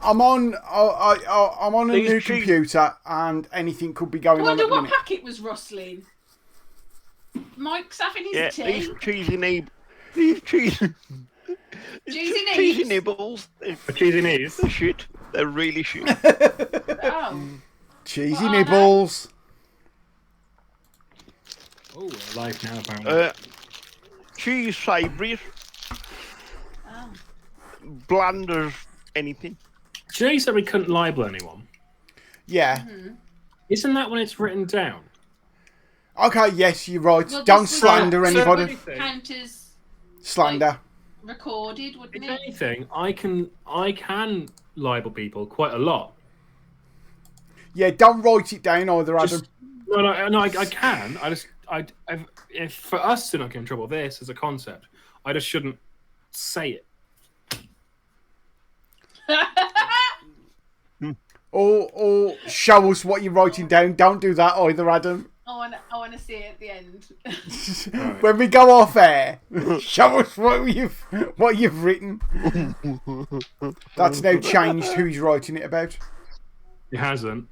I'm on a new computer, and anything could be going I on at wonder the what minute. packet was rustling. Mike's having his tea. These cheesy Cheesy nibbles. Cheesy knees. They're shit. They're really shit. Oh. Cheesy What are nibbles. Oh, live now apparently. Cheese sabres. Oh. Bland as anything. Do you know you said we couldn't libel anyone? Yeah. Isn't that when it's written down? Okay, yes, you're right. Well, Don't this is slander So anybody. anything- Count as Slander. recorded, wouldn't If it? anything, I can libel people quite a lot. Yeah, don't write it down either, Adam. Just, no, I can. If for us to not get in trouble, this as a concept, I just shouldn't say it. Or show us what you're writing down. Don't do that either, Adam. I want to see it at the end. When we go off air, show us what you've written. That's now changed who he's writing it about. It hasn't.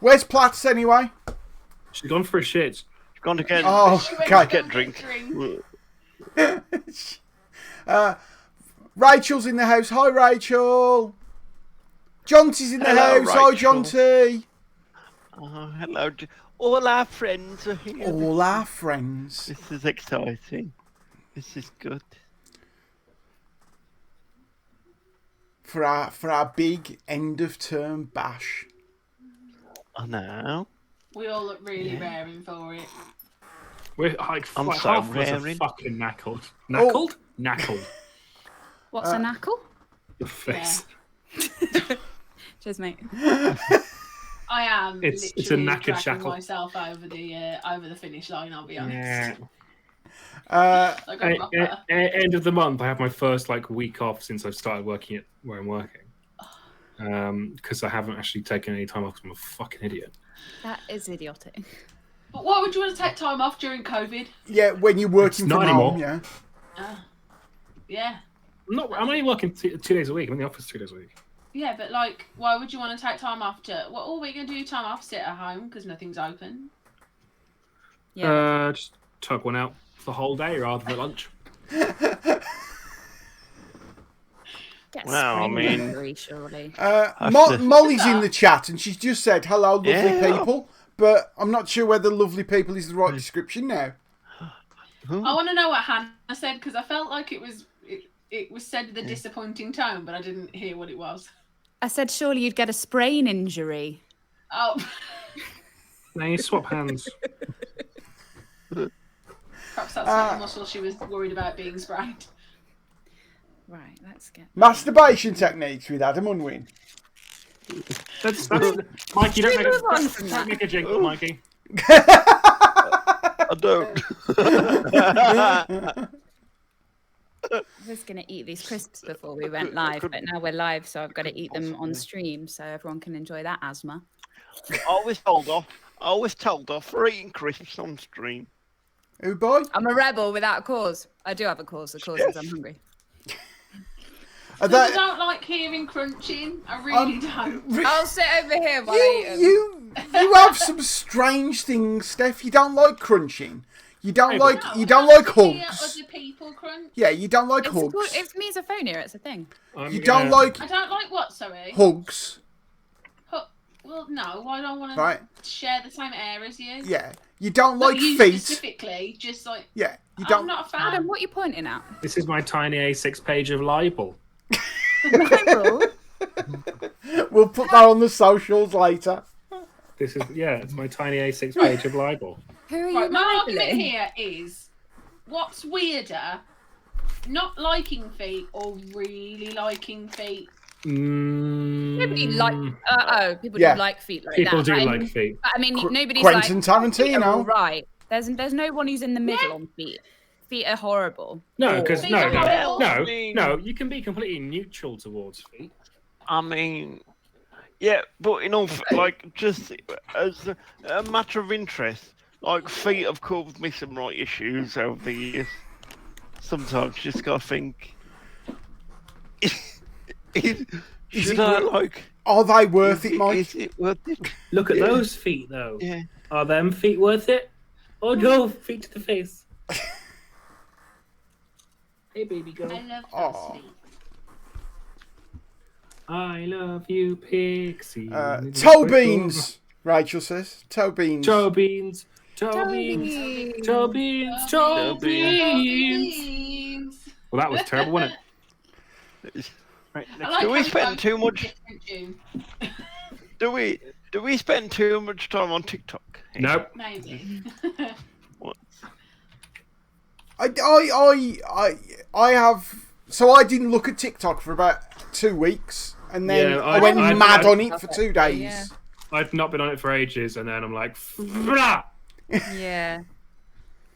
Where's Platts anyway? She's gone for a shit. She's gone to get, Oh, She went okay. to get go drink. Rachel's in the house. Hi, Rachel. Jonty's in the Hello, house. Hi, Rachel. Jonty. Oh, hello. All our friends are here. All our friends. This is exciting. This is good. For our big end of term bash. I know. We all look really raring for it. We're like, I'm like so half of us are raring. fucking knackled. Knackled? Knackled. What's a knackle? Your face. Cheers, mate. I am It's a literally knackered dragging shackle. myself over the finish line. I'll be honest. Yeah. Like I'm not better. End of the month, I have my first week off since I've started working at where I'm working. Because I haven't actually taken any time off because I'm a fucking idiot. That is idiotic. But why would you want to take time off during COVID? Yeah, when you're working It's from not home, anymore. yeah. Yeah. I'm only working 2 days a week. I'm in the office 2 days a week. Yeah, but why would you want to take time off to? Well, all we're going to do time off, sit at home because nothing's open. Yeah. Just tug one out for the whole day rather than lunch. Get Well, I spring mean- injury, surely. Molly's in the chat and she's just said, hello, lovely Yeah. people. But I'm not sure whether lovely people is the right description now. I want to know what Hannah said because I felt like it was said with a disappointing tone, but I didn't hear what it was. I said, surely you'd get a sprain injury. Oh, Now you swap hands. perhaps that's not the muscle she was worried about being sprained. Right, let's get. Masturbation techniques with Adam Unwin. That's Mikey, don't make, move on from don't that? make a jingle, Mikey. I don't. I was going to eat these crisps before we went live, but now we're live, so I've got to eat them on stream so everyone can enjoy that asthma. I always told off for eating crisps on stream. Who, boy? I'm a rebel without a cause. I do have a cause. The cause is I'm hungry. Are I that, don't like hearing crunching. I really don't. I'll sit over here while I eat them. you have some strange things, Steph. You don't like crunching. You don't Hey, like No, you don't I like to hear hugs. Other people crunch. Yeah, you don't like It's, hugs. called, it's misophonia. It's a thing. You don't like I don't like what, sorry? hugs, Well, no, I don't want to right? share the same air as you. Yeah. You don't Not like you feet. specifically, just like Yeah. You I'm don't. not a fan. Adam, what are you pointing at? This is my tiny A6 page of libel. Libel? We'll put that on the socials later. This is it's my tiny A6 page of libel. Who are you Right, my argument libeling? here is what's weirder, not liking feet or really liking feet? Nobody like. People Yeah. do like feet like People that. do but I like mean- feet. But I mean, nobody's Quentin like. Feet are all Tarantino. right. There's no one who's in the middle on feet. Feet are horrible. No, because Feet no, are horrible. no, you can be completely neutral towards feet. I mean, yeah, but in all, just as a matter of interest, feet have caused me some right issues over the years. Sometimes you just gotta think, Should I like? Are they worth it, Mike? Is it worth it? Look at those feet, though. Yeah. Are them feet worth it? Oh no, feet to the face. Hey, baby girl. I love Aw. those feet. I love you, Pixie. Toe beans, Rachel says. Toe beans. Toe beans. Toe beans. Toe beans. Toe beans. Well, that was terrible, wasn't it? Right, I like do we how spend both too much? different tune. Do we spend too much time on TikTok? Nope. Maybe. What? I have. So I didn't look at TikTok for about 2 weeks, and then Yeah, I went mad on it for 2 days. Yeah. I've not been on it for ages, and then I'm like, blah! Yeah.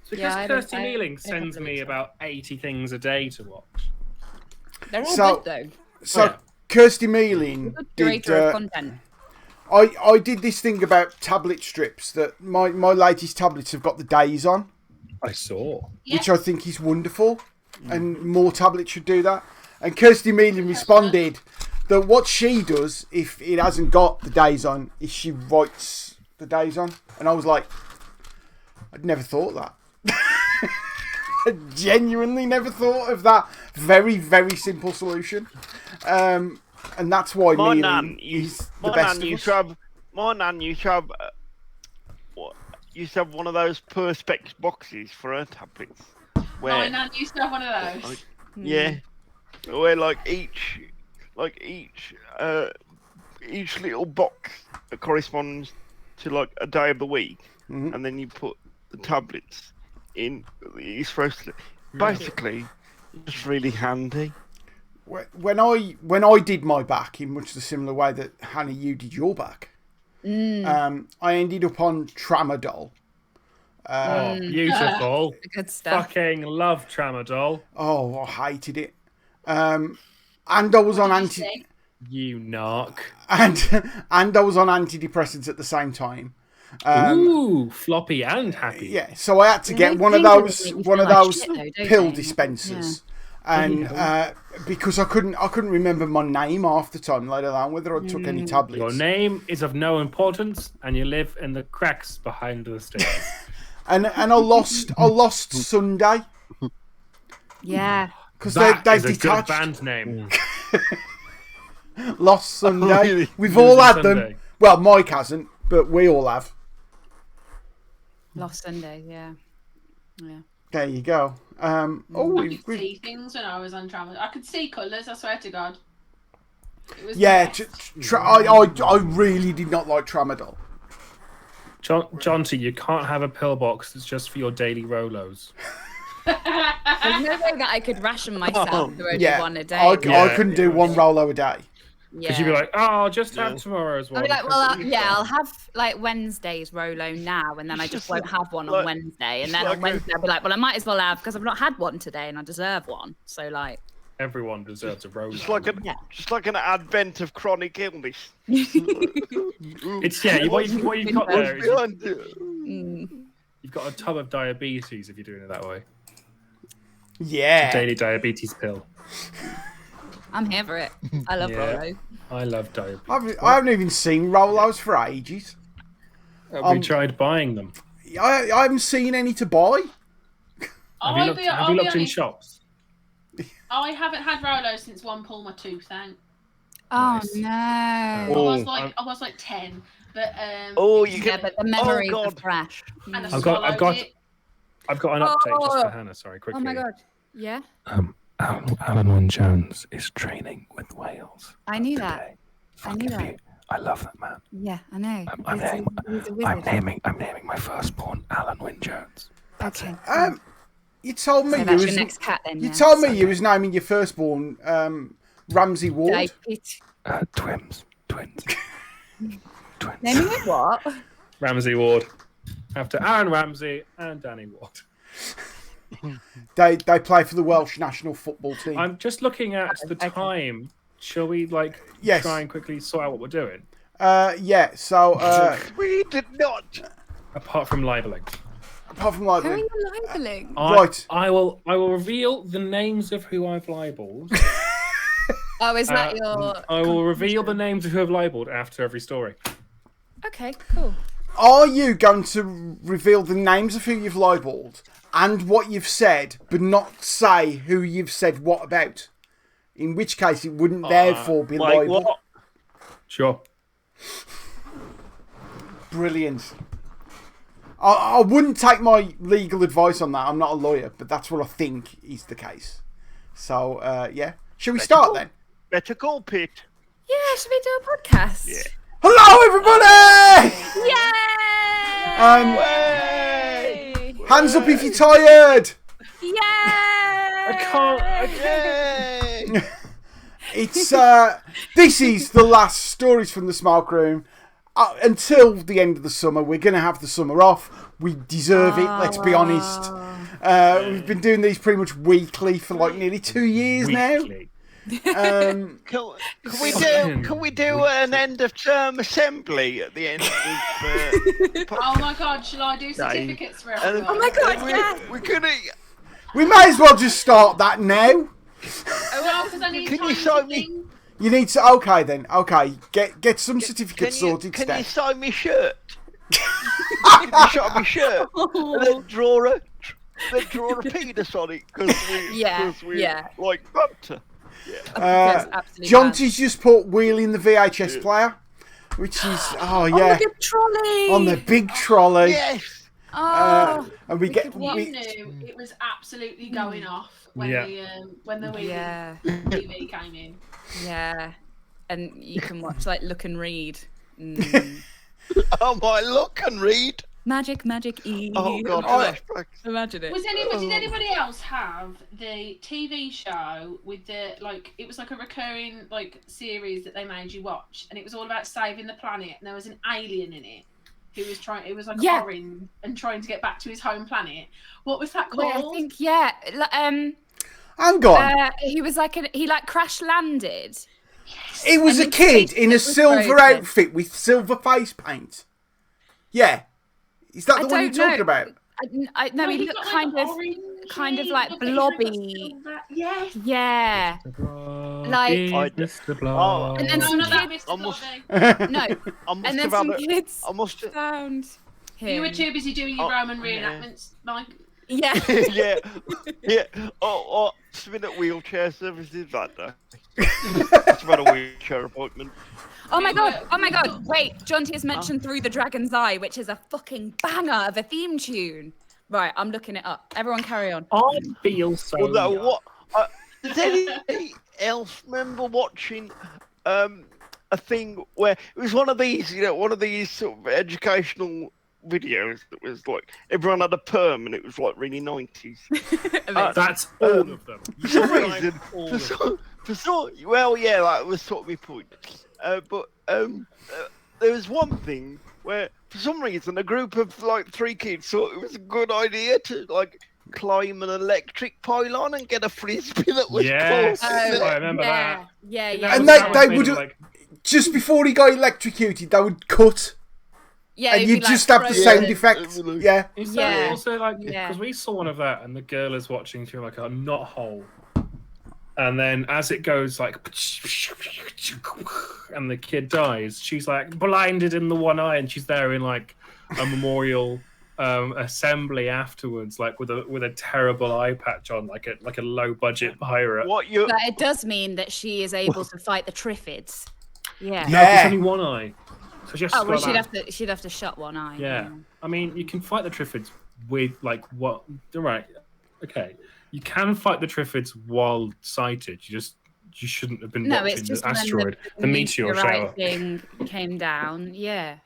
It's because Yeah, I don't- Kirsty I- Mealing I don't sends believe me so. about 80 things a day to watch. They're all So- good though. So yeah. Kirsty Mealing Good did. curator of content. I did this thing about tablet strips that my latest tablets have got the days on, I saw. which I think is wonderful, and more tablets should do that. And Kirsty Mealing responded that what she does if it hasn't got the days on is she writes the days on, and I was like, I'd never thought that. I genuinely never thought of that very, very simple solution. And that's why My Mealing nan is the My best nan of used us. to have. My nan used to have. What? Used to have one of those perspex boxes for her tablets. Where? My nan used to have one of those. Yeah. Where each little box corresponds to like a day of the week, Mhm. and then you put the tablets in. You're supposed to. Basically, it's really handy. When I did my back in much the similar way that Hannah, you did your back, I ended up on Tramadol. Oh, beautiful. Good stuff. Fucking love Tramadol. Oh, I hated it. And I was on What did you say? You narc. and I was on antidepressants at the same time. Ooh, floppy and happy. Yeah, so I had to get They one of think those make you one feel of like those shit, though, don't pill they? dispensers. And because I couldn't remember my name half the time, let alone whether I took any tablets. Your name is of no importance, and you live in the cracks behind the stairs. And I lost Sunday Yeah. because That they is a good detached. band name. Lost Sunday. really? We've all Losing had them. Sunday. Well, Mike hasn't, but we all have. Lost Sunday. Yeah. Yeah. There you go. I we could see things when I was on travel. I could see colours. I swear to God. It was yeah. the best. I really did not like Tramadol. Jonty, you can't have a pill box that's just for your daily Rolos. There's no way that I could ration myself to only Yeah, one a day. I Yeah. couldn't do one Rolo a day. Yeah. Because you'd be like, oh, I'll just have tomorrow's one. I'll be like, because well, it'll be yeah, fine." I'll have like Wednesday's Rolo now, and then I just won't have one on like- Wednesday. And it's then like on Wednesday, I'll be like, well, I might as well have because I've not had one today, and I deserve one. So like, Everyone deserves a Rolo. Just like an advent of chronic illness. It's what you've got there is Behind it. you've got a tub of diabetes if you're doing it that way. Yeah. Daily diabetes pill. I'm here for it. I love Yeah. Rolo. I love diabetes. I haven't even seen Rolos for ages. We tried buying them. I haven't seen any to buy. Have you I'll be looked in honest, shops? I haven't had Rolo since one pulled my tooth out. Oh Nice. no. I was like 10, but Oh, you Yeah, can. but the memories oh are God. fresh. and I I've swallowed got it. I've got an update just for Oh. Hannah. Sorry, quickly. Oh my god. Yeah, Alan Wynne Jones is training with Wales. I knew that. today. I knew Fucking that. I love that man. Yeah, I know. I'm He's a wizard. naming my firstborn Alan Wynne Jones. Okay. You told me So you that's was your next cat then. you yeah. told me you was naming your firstborn Ramsey Ward. Diabetes. Twins. Twins. Naming it what? Ramsey Ward. After Aaron Ramsey and Danny Ward. They play for the Welsh national football team. I'm just looking at the Okay. time. Shall we Yes. try and quickly sort out what we're doing? Yeah. So We did not. Apart from libeling. apart from Who are libeling, you libeling? Right. I will reveal the names of who I've libelled Oh, is that your? I will reveal the names of who have libelled after every story. Okay, cool. Are you going to reveal the names of who you've libelled and what you've said, but not say who you've said what about? In which case, it wouldn't therefore be like libelled. what? Sure. Brilliant. I wouldn't take my legal advice on that. I'm not a lawyer, but that's what I think is the case. So, yeah. Shall we start then? Better call, Pete. Yeah, should we do a podcast? Yeah. Hello, everybody! Yay! Hands up if you're tired. Yay! Yay! It's this is the last Stories from the Smoke Room. Until the end of the summer, we're going to have the summer off. We deserve it, let's be honest. We've been doing these pretty much weekly for like nearly 2 years Weekly. now. Can we do an end of term assembly at the end of Oh my god, shall I do certificates for everyone? Oh my god, yes! We're gonna. We may as well just start that now. Oh, well, because I need Can time you to sign me? think. You need to. Okay then. Okay, get some certificates sorted. Can you Steph. sign me shirt? Can you shot me shirt? And then draw a penis on it because we like butter. Absolutely. Jonty's just put wheeling the VHS player, which is On the big trolley. on the big trolley. Yes. And we get You knew it was absolutely going off when the TV came in. Yeah, and you can watch like Look and Read. Oh my, look and read. Magic E. Oh god, flashbacks. Imagine it. Did anybody else have the TV show with the it was like a recurring series that they made you watch, and it was all about saving the planet, and there was an alien in it who was trying. It was orange and trying to get back to his home planet. What was that called? Wait, I think Hang on. he was he crash landed. It was And a kid his in a face was silver broken. outfit with silver face paint. Yeah. Is that the one you're talking about? No, he looked kind of like blobby. Yes. Yeah. Like Mr. Blob. And then some kids. No. And then some kids found him. You were too busy doing your Roman reenactments, Mike. Yeah. yeah. Oh, spin at wheelchair services that day. It's about a wheelchair appointment. Oh my god. Wait, Jonty has mentioned Through the Dragon's Eye, which is a fucking banger of a theme tune. Right, I'm looking it up. Everyone carry on. I feel so young. Does anybody else remember watching a thing where it was one of these sort of educational videos that was like everyone had a perm and it was like really 90s. That's all of them. For some reason, that was sort of my point. But there was one thing where, for some reason, a group of 3 kids thought it was a good idea to climb an electric pylon and get a frisbee that was Yes, close. I remember that. Yeah. And they would just before he got electrocuted, they would cut. Yeah, and you just have the sound effect. Yeah. Is that also because we saw one of that and the girl is watching through a knot hole. And then as it goes and the kid dies, she's blinded in the one eye and she's there in a memorial assembly afterwards, with a terrible eye patch on, like a low budget pirate. But it does mean that she is able to fight the Triffids. Yeah. No, there's only one eye. So she'd have to shut one eye. Yeah. I mean, you can fight the Triffids with what? Right. Okay. You can fight the Triffids while sighted. You shouldn't have been watching it's just the asteroid, the meteor shower thing came down. Yeah.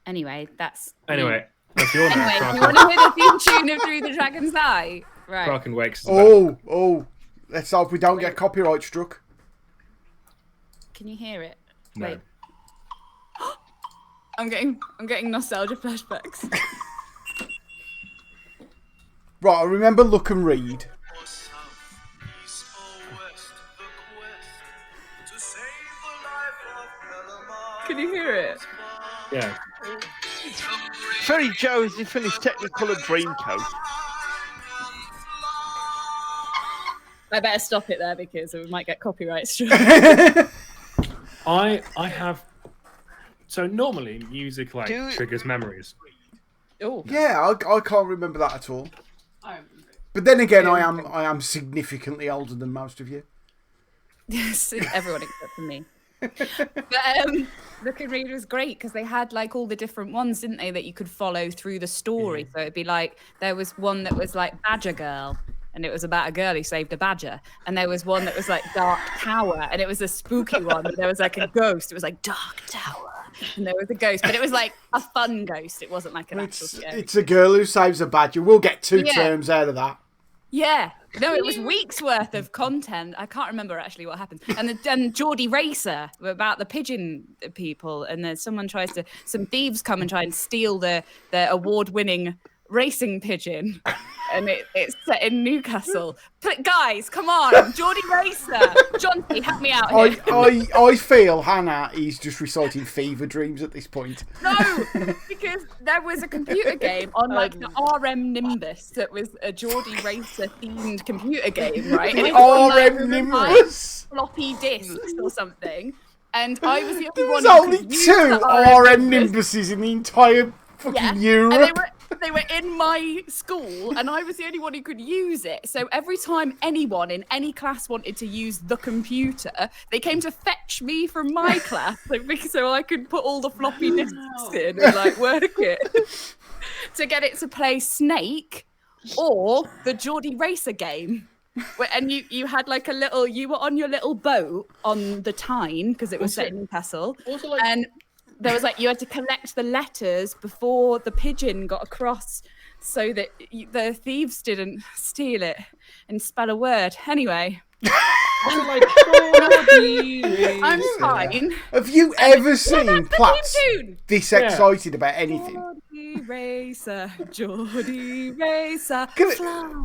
Anyway, that's your do you want to hear the theme tune of Through the Dragon's Eye? Right. Kraken Wakes. Oh. Let's hope we don't get copyright struck. Can you hear it? No. Wait. I'm getting nostalgia flashbacks. Right, I remember Look and Read. Can you hear it? Yeah. Very Joseph and his Technicolor Dreamcoat. I better stop it there because we might get copyright strike. I have. So normally music like Do- triggers memories. Oh, Yeah, I can't remember that at all. I remember it. But then again, I am significantly older than most of you. yes, everyone except for me. But Look and Read was great because they had like all the different ones, didn't they, that you could follow through the story. So it'd be like there was one that was like Badger Girl, and it was about a girl who saved a badger. And there was one that was like Dark Tower, and it was a spooky one. But there was like a ghost. It was like Dark Tower, and there was a ghost, but it was like a fun ghost. It wasn't like an actual scary. It's a girl who saves a badger. We'll get 2 Yeah. terms out of that. Yeah, no, it was weeks worth of content. I can't remember actually what happened. And Geordie Racer about the pigeon people, and then some thieves come and try and steal the award-winning racing pigeon, and it's set in Newcastle. But guys, come on, Geordie Racer, Jonty, help me out here. I feel Hannah is just reciting fever dreams at this point. No, because there was a computer game on like the RM Nimbus that was a Geordie Racer themed computer game, right? And it was on, like, RM Nimbus. floppy disks or something. And I was the There only was one who only could use 2 the RM Nimbuses in the entire fucking Yeah, Europe. and they were in my school, and I was the only one who could use it. So every time anyone in any class wanted to use the computer, they came to fetch me from my class, so I could put all the floppy disks in and like work it to get it to play Snake or the Geordie Racer game. And you had like you were on your little boat on the Tyne because it was set in Newcastle, Also, like, and there was like you had to collect the letters before the pigeon got across so that the thieves didn't steal it and spell a word. Anyway, I'm fine. Have you ever seen Platts Tune. this excited about anything? Geordie Racer.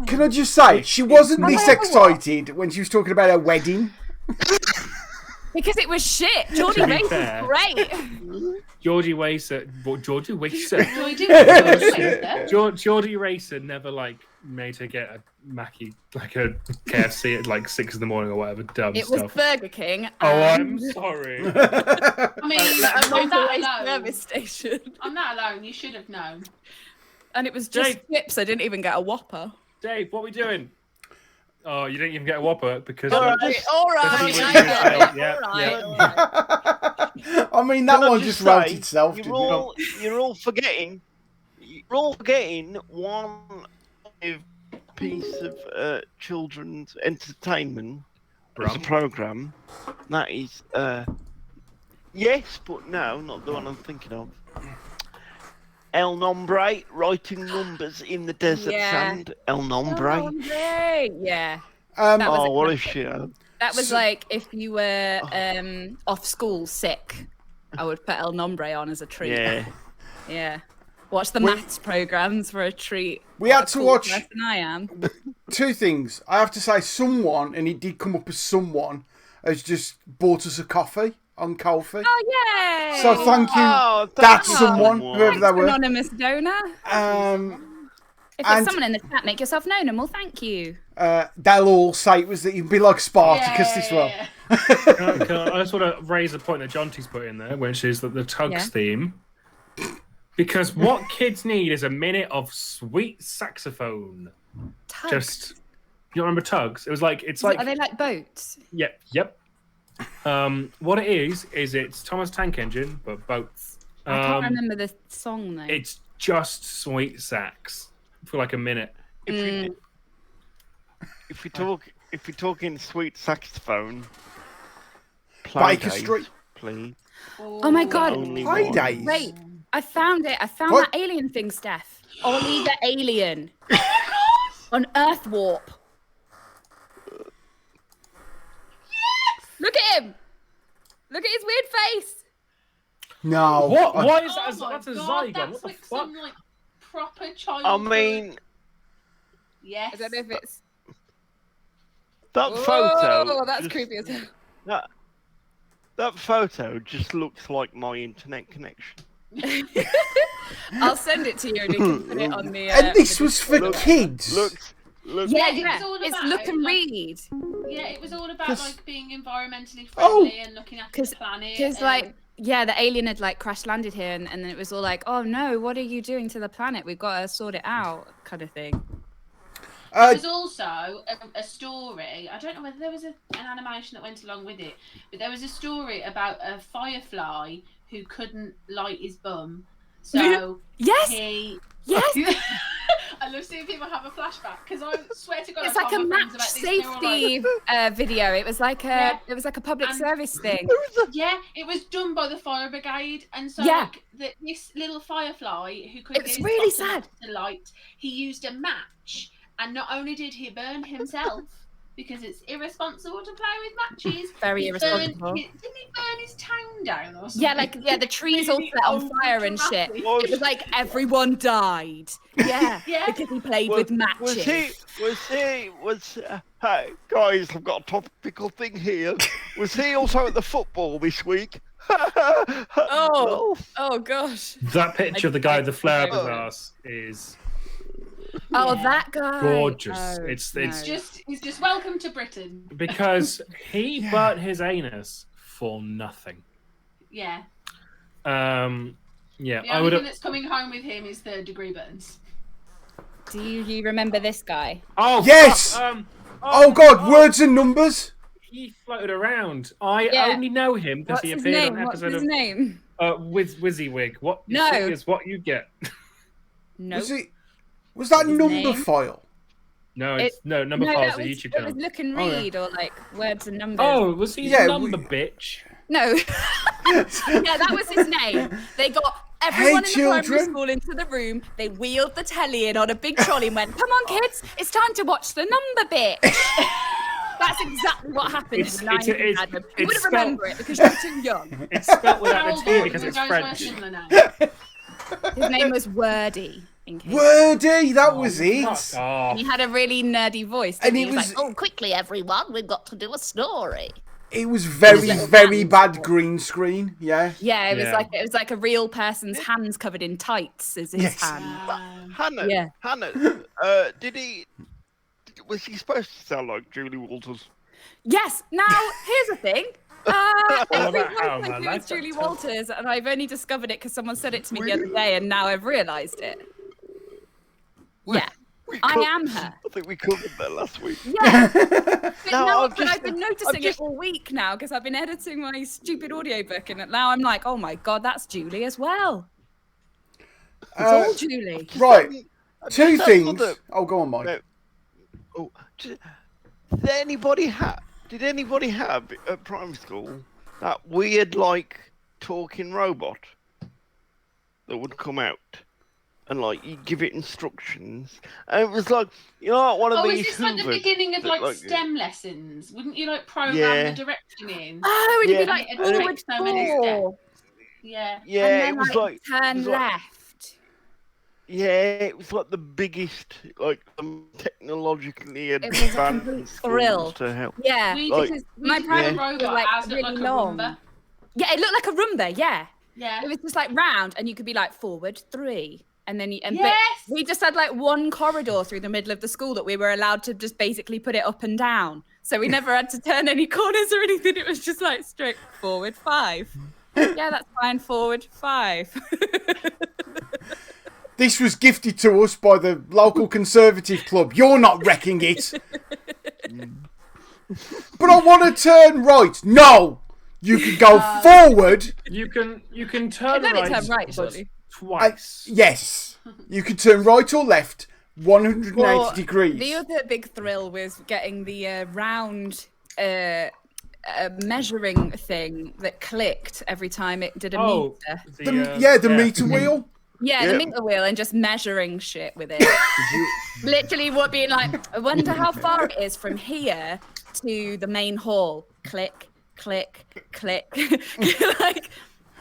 Can I just say, she wasn't this excited when she was talking about her wedding. Because it was shit. Geordie Racer's fair. great. Geordie Racer. Geordie Racer. Do we do it? Geordie Racer never like made her get a Mackie, like a KFC at like 6 a.m. or whatever dumb It was stuff. Burger King. Oh, I'm and sorry. I mean, a on that motorway alone, service station. on that alone, you should have known. And it was just Jake. chips. I didn't even get a Whopper. Dave, what are we doing? Oh, you didn't even get a Whopper because. All right. Because he I wouldn't get say, it. yeah, All yeah. right, all right. I mean, that Can I one just wrote say, itself. You're didn't it? all forgetting. You're all forgetting one piece of children's entertainment as a program. That is, yes, but no, not the one I'm thinking of. El Nombre, writing numbers in the desert Yeah. sand. El Nombre. Oh, great. Yeah. Um, That was Oh, a what a classic. show. That was So- like if you were off school sick, I would put El Nombre on as a treat. Yeah. Yeah. Watch the We- maths programs for a treat. We What had a to cool watch- person I am. 2 things. I have to say, someone, and it did come up as someone, has just bought us a coffee on Ko-fi. Oh, yay! So thank you. Oh, That's thank someone, you. whoever they were. Anonymous donor. If and- there's someone in the chat, make yourself known and we'll thank you. They'll all say it was that you'd be like Spartacus as well. I just want to raise a point that Jonty's put in there, which is that the Tugs Yeah. theme. Because what kids need is a minute of sweet saxophone. Tugs. Just, you remember Tugs? It was like Are they like boats? Yep. What it is it's Thomas Tank Engine, but boats. I can't remember the song though. It's just sweet sax for like a minute. If we talk in sweet saxophone, Baker Playdays, Street. please. Oh my god. Only Playdays. one. Wait, I found it. I found What? that alien thing, Steph. Ollie the alien. On Earth Warp. Look at him. Look at his weird face. No. What? I- Why is Oh that? my That's a God, Zygon. that's What the like fuck? some like proper child. I mean, yes. I don't know if it's. that Whoa, photo. that's just- creepy as hell. That photo just looks like my internet connection. I'll send it to you and you can put it on the. And this the was for Discord. kids. Yeah, it was all it's about, look and like- read. Yeah, it was all about 'Cause- like being environmentally Oh! friendly and looking after the planet. Because and- like, yeah, the alien had like crash landed here, and then it was all like, oh no, what are you doing to the planet? We've got to sort it out, kind of thing. There was also a story. I don't know whether there was an animation that went along with it, but there was a story about a firefly who couldn't light his bum. So Yes, he. yes. I love seeing people have a flashback because I swear to God, It's I like a told my friends match about this, and they were like, safety video. It was like Yeah. a public And- service thing. Yeah, it was done by the fire brigade, and so Yeah. like, this little firefly who couldn't It's get his really bottom sad. to light, he used a match, and not only did he burn himself because it's irresponsible to play with matches. Very he irresponsible. didn't he burn his town down or something? Yeah, like the trees all Really set on fire and shit. overdramatic. Was- It was like everyone died. Yeah, Yeah. because he played with matches. Hey, guys, I've got a topical thing here. Was he also at the football this week? Oh. Oh gosh. That picture of the guy with the flare up his Oh. ass is Oh, Yeah. that guy. gorgeous. Oh, It's He's just welcome to Britain. because he burnt his anus for nothing. Yeah. Yeah, The I only would thing have. that's coming home with him is third-degree burns. Do you remember this guy? Oh Yes! fuck, Oh God, words and numbers. He floated around. I Yeah. only know him because What's he his appeared name? on an What's episode his of name? WYSIWYG. What you No. see is what you get. No. Was that His number name? file? No, it's no number no, files that a was, YouTube it channel. was look and Oh, yeah. read or like words and numbers. Oh, was he Yeah, the number bitch? No. Yeah, that was his name. They got everyone in the primary children. school into the room. They wheeled the telly in on a big trolley and went, "Come on, kids, it's time to watch the number bit." That's exactly what happened It's- in the 90s, it's- Adam. You it's wouldn't spelled- remember it because you're too young. It's spelled without Harold a T Lloyd because it's goes French. by a similar name. His name was Wordy. In case. Wordy, that was Fuck it. off. And he had a really nerdy voice. And And he he was was- like, "Oh, quickly, everyone, we've got to do a story." It was very, little very hands. bad green screen. Yeah. Yeah, it Yeah. was like a real person's hands covered in tights as his Yes. hand. Hannah, Yeah. Hannah, was he supposed to sound like Julie Walters? Yes. Now here's the thing. All Every about how voice my I do life is Julie got Walters, and I've only discovered it because someone said it to me the other day, and now I've realised it. Yeah, I am her. I think we covered that last week. Yeah. But, No, no, I've but just- I've been noticing just- it all week now because I've been editing my stupid audiobook, and now I'm like, oh my god, that's Julie as well. It's all Julie. Right. Two Just things. another- Oh, go on, Mike. No. Oh, did anybody have at primary school that weird like talking robot that would come out and like you give it instructions and it was like like one of Oh, is these this like the Hoovers beginning of that, like STEM lessons? Wouldn't you like program Yeah. the direction in? Oh, it'd Yeah. be like It'd take forward so many four, Yeah. Yeah, and then it was like turn it was like- left. Yeah, it was like the biggest, like technologically was a advanced complete schools thrill. to help. Yeah, We Like- because We my did primary a school robot was like as really like a long. Roomba. Yeah, it looked like a Roomba. Yeah, Yeah. it was just like round, and you could be like forward 3, and then but Yes. we just had like one corridor through the middle of the school that we were allowed to just basically put it up and down. So we never had to turn any corners or anything. It was just like straight forward 5. Yeah, that's fine. Forward 5. This was gifted to us by the local Conservative club. You're not wrecking it. But I want to turn right. No. You can go forward. You can turn Let it right, turn right, but surely. twice. Yes. You can turn right or left 180 Well, degrees. The other big thrill was getting the round measuring thing that clicked every time it did a Oh, meter. The meter wheel. Yeah, Yeah. the meter wheel and just measuring shit with it. Literally, what being like, I wonder how far it is from here to the main hall. Click, click, click. Like,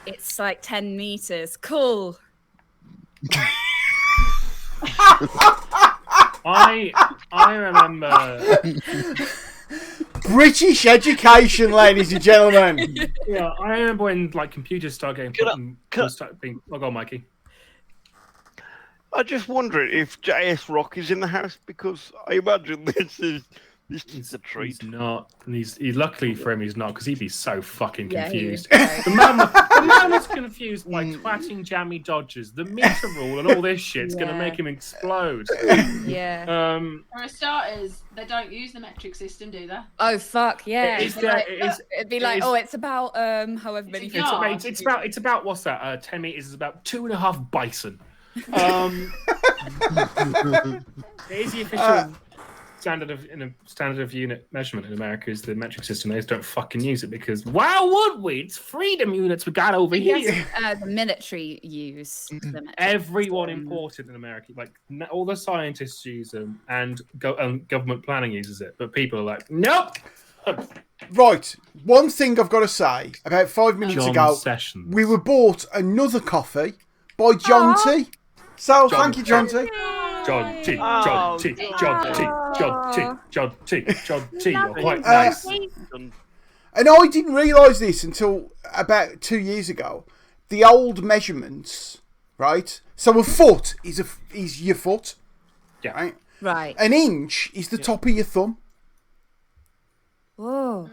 it's like 10 meters. Cool. I remember. British education, ladies and gentlemen. Yeah, I remember when like computers started getting put I- in. can I- Started being. Oh, go on, Mikey. I just wonder if JS Rock is in the house because I imagine this is a treat. He's not. He's luckily for him, he's not, because he'd be so fucking Yeah, he confused. would. Right. The man was confused by twatting jammy dodgers, the meter rule, and all this shit's gonna Yeah. make him explode. Yeah. For starters, they don't use the metric system, do they? Oh fuck yeah! It is It'd be the- like, it is- it'd be it like, is- oh, it's about however many It's feet. a yard. It's about what's that? 10 meters is about 2.5 bison. It is the official standard of unit measurement in America is the metric system. They just don't fucking use it because why would we? It's freedom units we got over here. Yes, the military use the metric Everyone system. important in America, like all the scientists use them, and government planning uses it. But people are like, nope. Right, one thing I've got to say. About 5 minutes John ago, Sessions. we were bought another coffee by John T. So thank you, John T. John T. Oh, John T. John T. John T. John T. John T. You're quite Uh, nice. And I didn't realise this until about 2 years ago. The old measurements, right? So a foot is your foot, Yeah. right? Right. An inch is the top of your thumb. Whoa.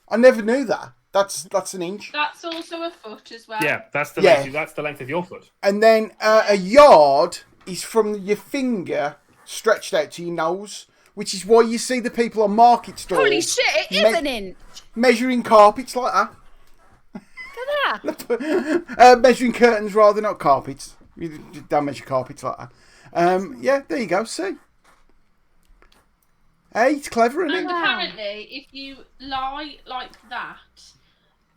I never knew that. That's an inch. That's also a foot as well. Yeah, that's the Yeah. length. That's the length of your foot. And then a yard is from your finger stretched out to your nose, which is why you see the people on market stalls Holy shit! It is Me- an inch. measuring carpets like that. Look at that. Measuring curtains rather, not carpets. You don't measure carpets like that. Yeah, there you go. See, hey, it's clever, isn't And it? apparently, if you lie like that,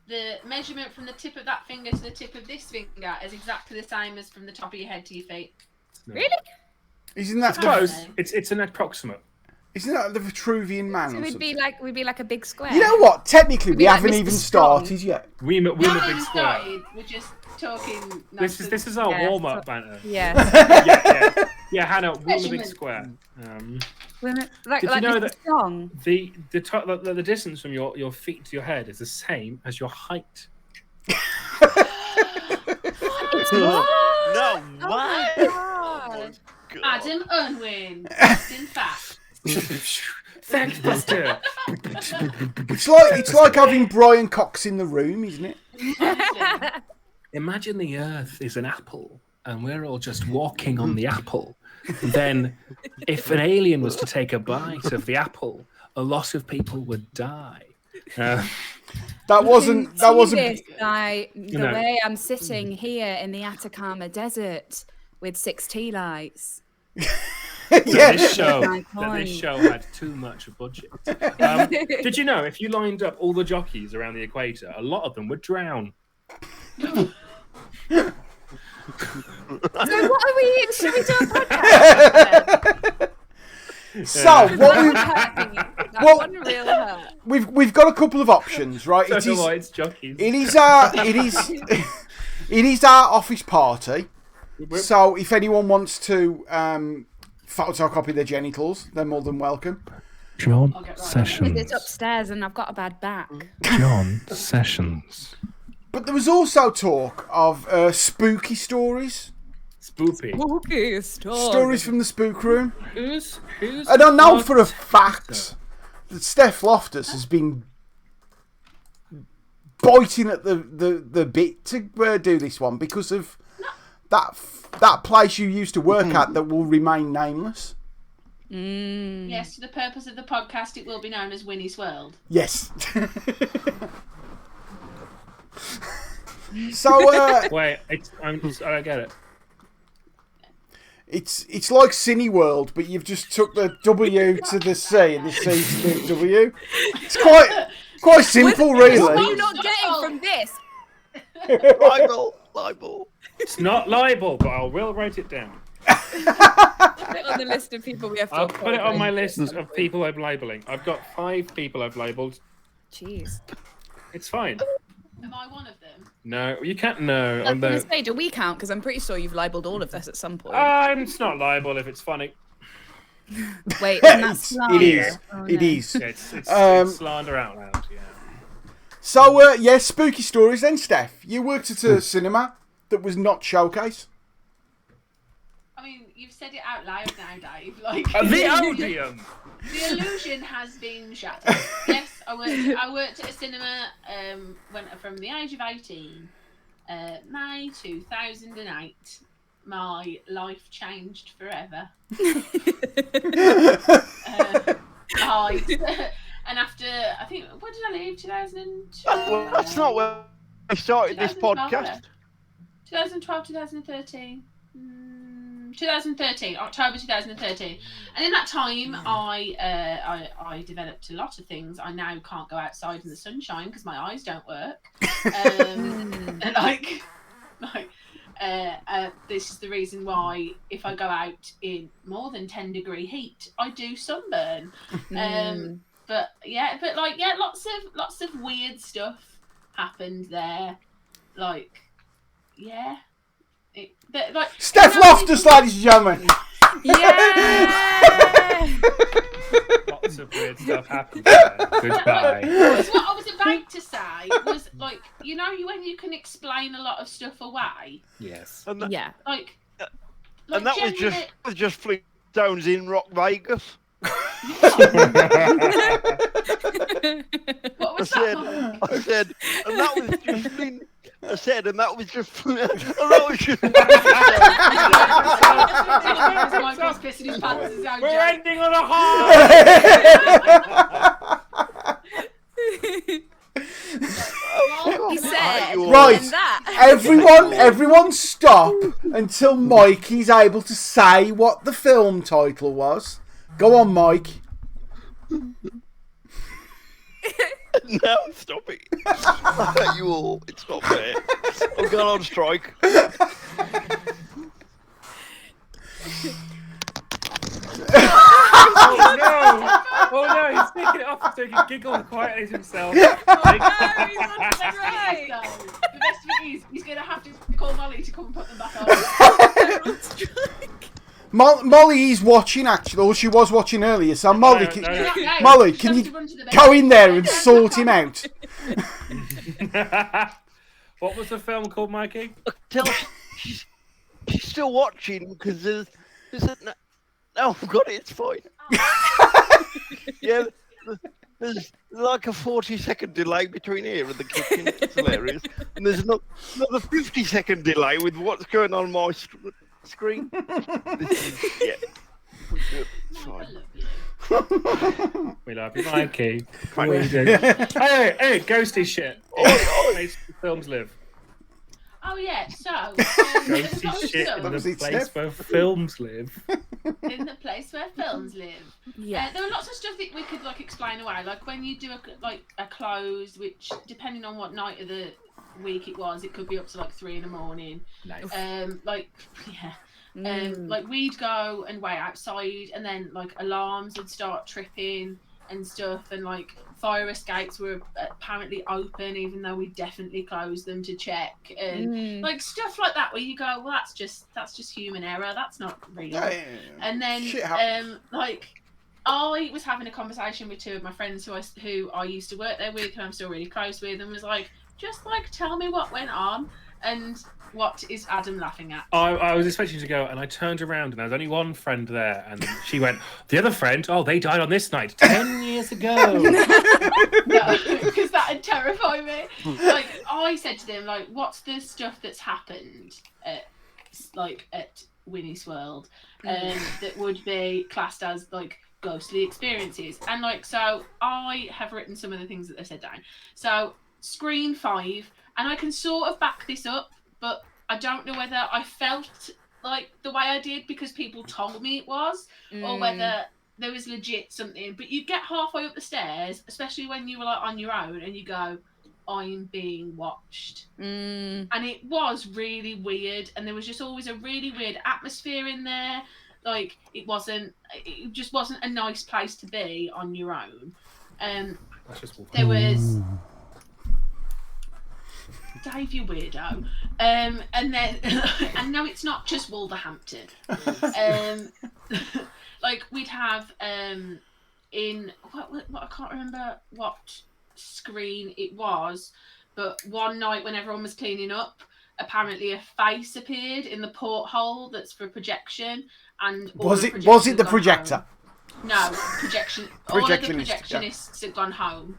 the measurement from the tip of that finger to the tip of this finger is exactly the same as from the top of your head to your feet. Really? Isn't that Close. It's an approximate. Isn't that the Vitruvian Man? So or we'd be something? like a big square. You know what? Technically, we be like haven't Mr. even Strong. started yet. We're a Not big even square. started, we're just talking This nonsense. is our Yeah, warm up banter. Yeah. Yeah, Hannah. We're a big Measurement. square. Like Did you know Mr. that- Strong. The distance from your feet to your head is the same as your height. It's No, Oh what? my God. God. Adam Unwin, just in fact. Thanks, Buster. It's like having Brian Cox in the room, isn't it? Imagine the Earth is an apple, and we're all just walking on the apple. Then, if an alien was to take a bite of the apple, a lot of people would die. That wasn't. That See wasn't. this by the No. way I'm sitting here in the Atacama Desert with 6 tea lights. Yeah. This show, My that this point. show had too much budget. Did you know if you lined up all the jockeys around the equator, a lot of them would drown? So what are we? Should we do a podcast? So what That Well- one real hurt. we've got a couple of options, right? So It is. it's jockeys. It is it is our office party. So if anyone wants to photocopy their genitals, they're more than welcome. John I'll get right on it. Sessions. It's upstairs and I've got a bad back. John Sessions. But there was also talk of spooky stories, Spoopy. Spooky story. stories from the spook room. Who's? And I know for a fact that Steph Loftus has been biting at the bit to do this one because of that place you used to work at that will remain nameless. Yes, for the purpose of the podcast, it will be known as Winnie's World. Yes. So Wait, I don't get it. it's like Cineworld, but you've just took the W to the C and the C to the W. It's quite simple, What are you really. not getting from this? Libel. It's not libel, but I will write it down. Put it on the list of people we have to I'll put it on my apologize. list of people I'm labeling. I've got 5 people I've labeled. Jeez. It's fine. Am I one of them? No, you can't. No, I was I'm going to the. say, do we count? Because I'm pretty sure you've libelled all of this at some point. It's not libel if it's funny. Wait, isn't that It slander? is. Oh, It no. is. It's slander out loud. Yeah. So, yeah, spooky stories then, Steph. You worked at a cinema that was not Showcase. you've said it out loud now, Dave. Like The Odeon. the illusion has been shattered. Yes, I worked at a cinema from the age of 18, May 2008. My life changed forever. And after, I think, when did I leave? 2002? That's not where I started this 2012, podcast. 2012, 2013. 2013, October 2013. And in that time, I developed a lot of things. I now can't go outside in the sunshine because my eyes don't work. This is the reason why if I go out in more than 10-degree heat, I do sunburn. But lots of weird stuff happened there. Like, yeah. Steph Loftus, ladies and gentlemen. Yeah. Lots of weird stuff happened there. Goodbye. What I was about to say was, like, you know, when you can explain a lot of stuff away. Yes. And that, Yeah. Like and that was just Flintstones in Rock Vegas. What was that? Mark? I said, and that was just Flint. I said, and that was just. Michael's pissing his pants is out. We're ending on a high. He said, Right. and that. Everyone stop until Mikey's able to say what the film title was. Go on, Mike. No, stop it. You all, it's not fair. I'm going on strike. Oh no! Oh no! He's taking it off so he can giggle quietly to himself. He's on strike. So, the best of it is, he's going to have to call Molly to come and put them back on. Molly is watching actually, or she was watching earlier. So Molly, No. Molly, can you go in there and sort him out? What was the film called, Mikey? Tell her she's still watching because there's no, I've got it. It's fine. Yeah, there's like a 40-second delay between here and the kitchen. It's hilarious. And there's another 50-second delay with what's going on my screen. Yeah. It's fine. We love you, Mikey. Right. We do. Hey, ghosty shit. Place where films live. Oh yeah, so there's Ghosty lots of shit stuff in That was the it, place Steph. where films live. in the place where films live. Yeah. There were lots of stuff that we could like explain away, like when you do a close, which depending on what night of the week it was, it could be up to like 3 a.m. Nice. Like we'd go and wait outside, and then like alarms would start tripping and stuff, and like fire escapes were apparently open even though we definitely closed them to check, and like stuff like that where you go, well, that's just human error, that's not real. And then Shit happens. like I was having a conversation with 2 of my friends who I used to work there with, who I'm still really close with, and was like, just like tell me what went on. And what is Adam laughing at? I was expecting to go, and I turned around, and there was only one friend there, and she went, the other friend, oh, they died on this night 10 years ago. No, because that would terrify me. Like, I said to them, like, what's the stuff that's happened at Winnie's World that would be classed as, like, ghostly experiences? And, like, so I have written some of the things that they've said down. So, Screen 5, and I can sort of back this up, but I don't know whether I felt like the way I did because people told me it was, or whether there was legit something. But you get halfway up the stairs, especially when you were like on your own, and you go, I'm being watched. And it was really weird, and there was just always a really weird atmosphere in there. Like, it just wasn't a nice place to be on your own. That's just There was Dave, you weirdo. And then, and no, it's not just Wolverhampton. Like we'd have in what I can't remember what screen it was, but one night when everyone was cleaning up, apparently a face appeared in the porthole that's for projection, and all Was the it projectors the had gone projector? home. No, projection. All of the Projectionist, yeah. projectionists had gone home.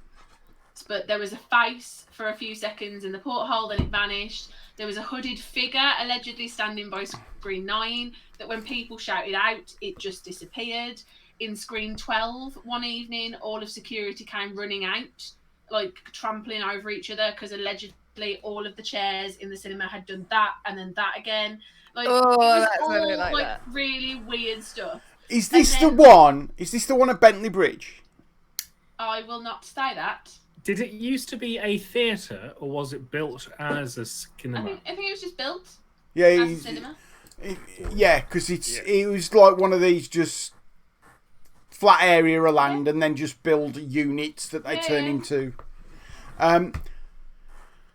But there was a face for a few seconds in the porthole, then it vanished. There was a hooded figure allegedly standing by screen 9 that when people shouted out, it just disappeared. In screen 12, one evening, all of security came running out, like trampling over each other, because allegedly all of the chairs in the cinema had done that and then that again. Like, Oh, it was that's all really like that. really weird stuff. Is this And the then- one? Is this the one at Bentley Bridge? I will not say that. Did it used to be a theatre, or was it built as a I cinema? think it was just built Yeah, as a cinema. yeah, because it was like one of these just flat area of land, and then just build units that they turn Yeah. into.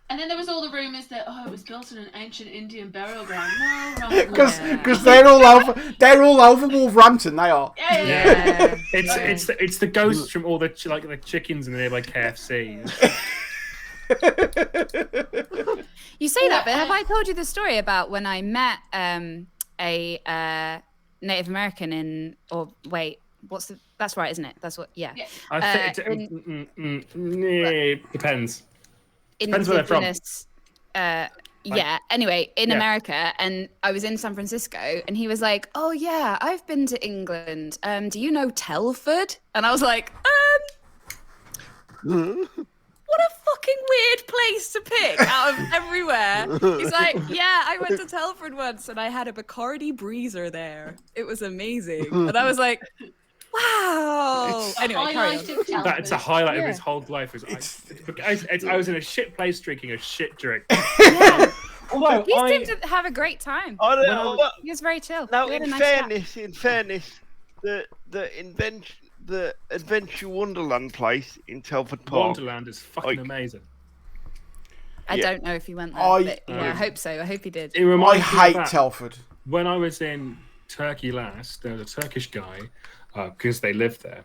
And then there was all the rumours that it was built in an ancient Indian burial ground. No, wrong. Because they're all over Wolverhampton. They are. Yeah. Yeah. It's the ghosts from all the the chickens in the nearby KFC. You say that, but have I told you the story about when I met a Native American in? Or wait, what's the? That's right, isn't it? That's what. Yeah. I think it depends. Depends where they're from. Indigenous, yeah. Anyway, in America, and I was in San Francisco, and he was like, "Oh yeah, I've been to England. Do you know Telford?" And I was like, What a fucking weird place to pick out of everywhere. He's like, yeah, I went to Telford once and I had a Bacardi Breezer there. It was amazing. And I was like, wow. Anyway, carry on. That's a highlight of Yeah. his whole life. I was in a shit place drinking a shit drink. Although He seemed to have a great time. I don't know. He was very chill. Now, We had a in nice chat. fairness, the Adventure Wonderland place in Telford Park. Wonderland is fucking amazing. I Yeah. don't know if he went there, I- but yeah, I hope so. I hope he did. It I reminds me of hate that. Telford. When I was in Turkey last, there was a Turkish guy because they lived there,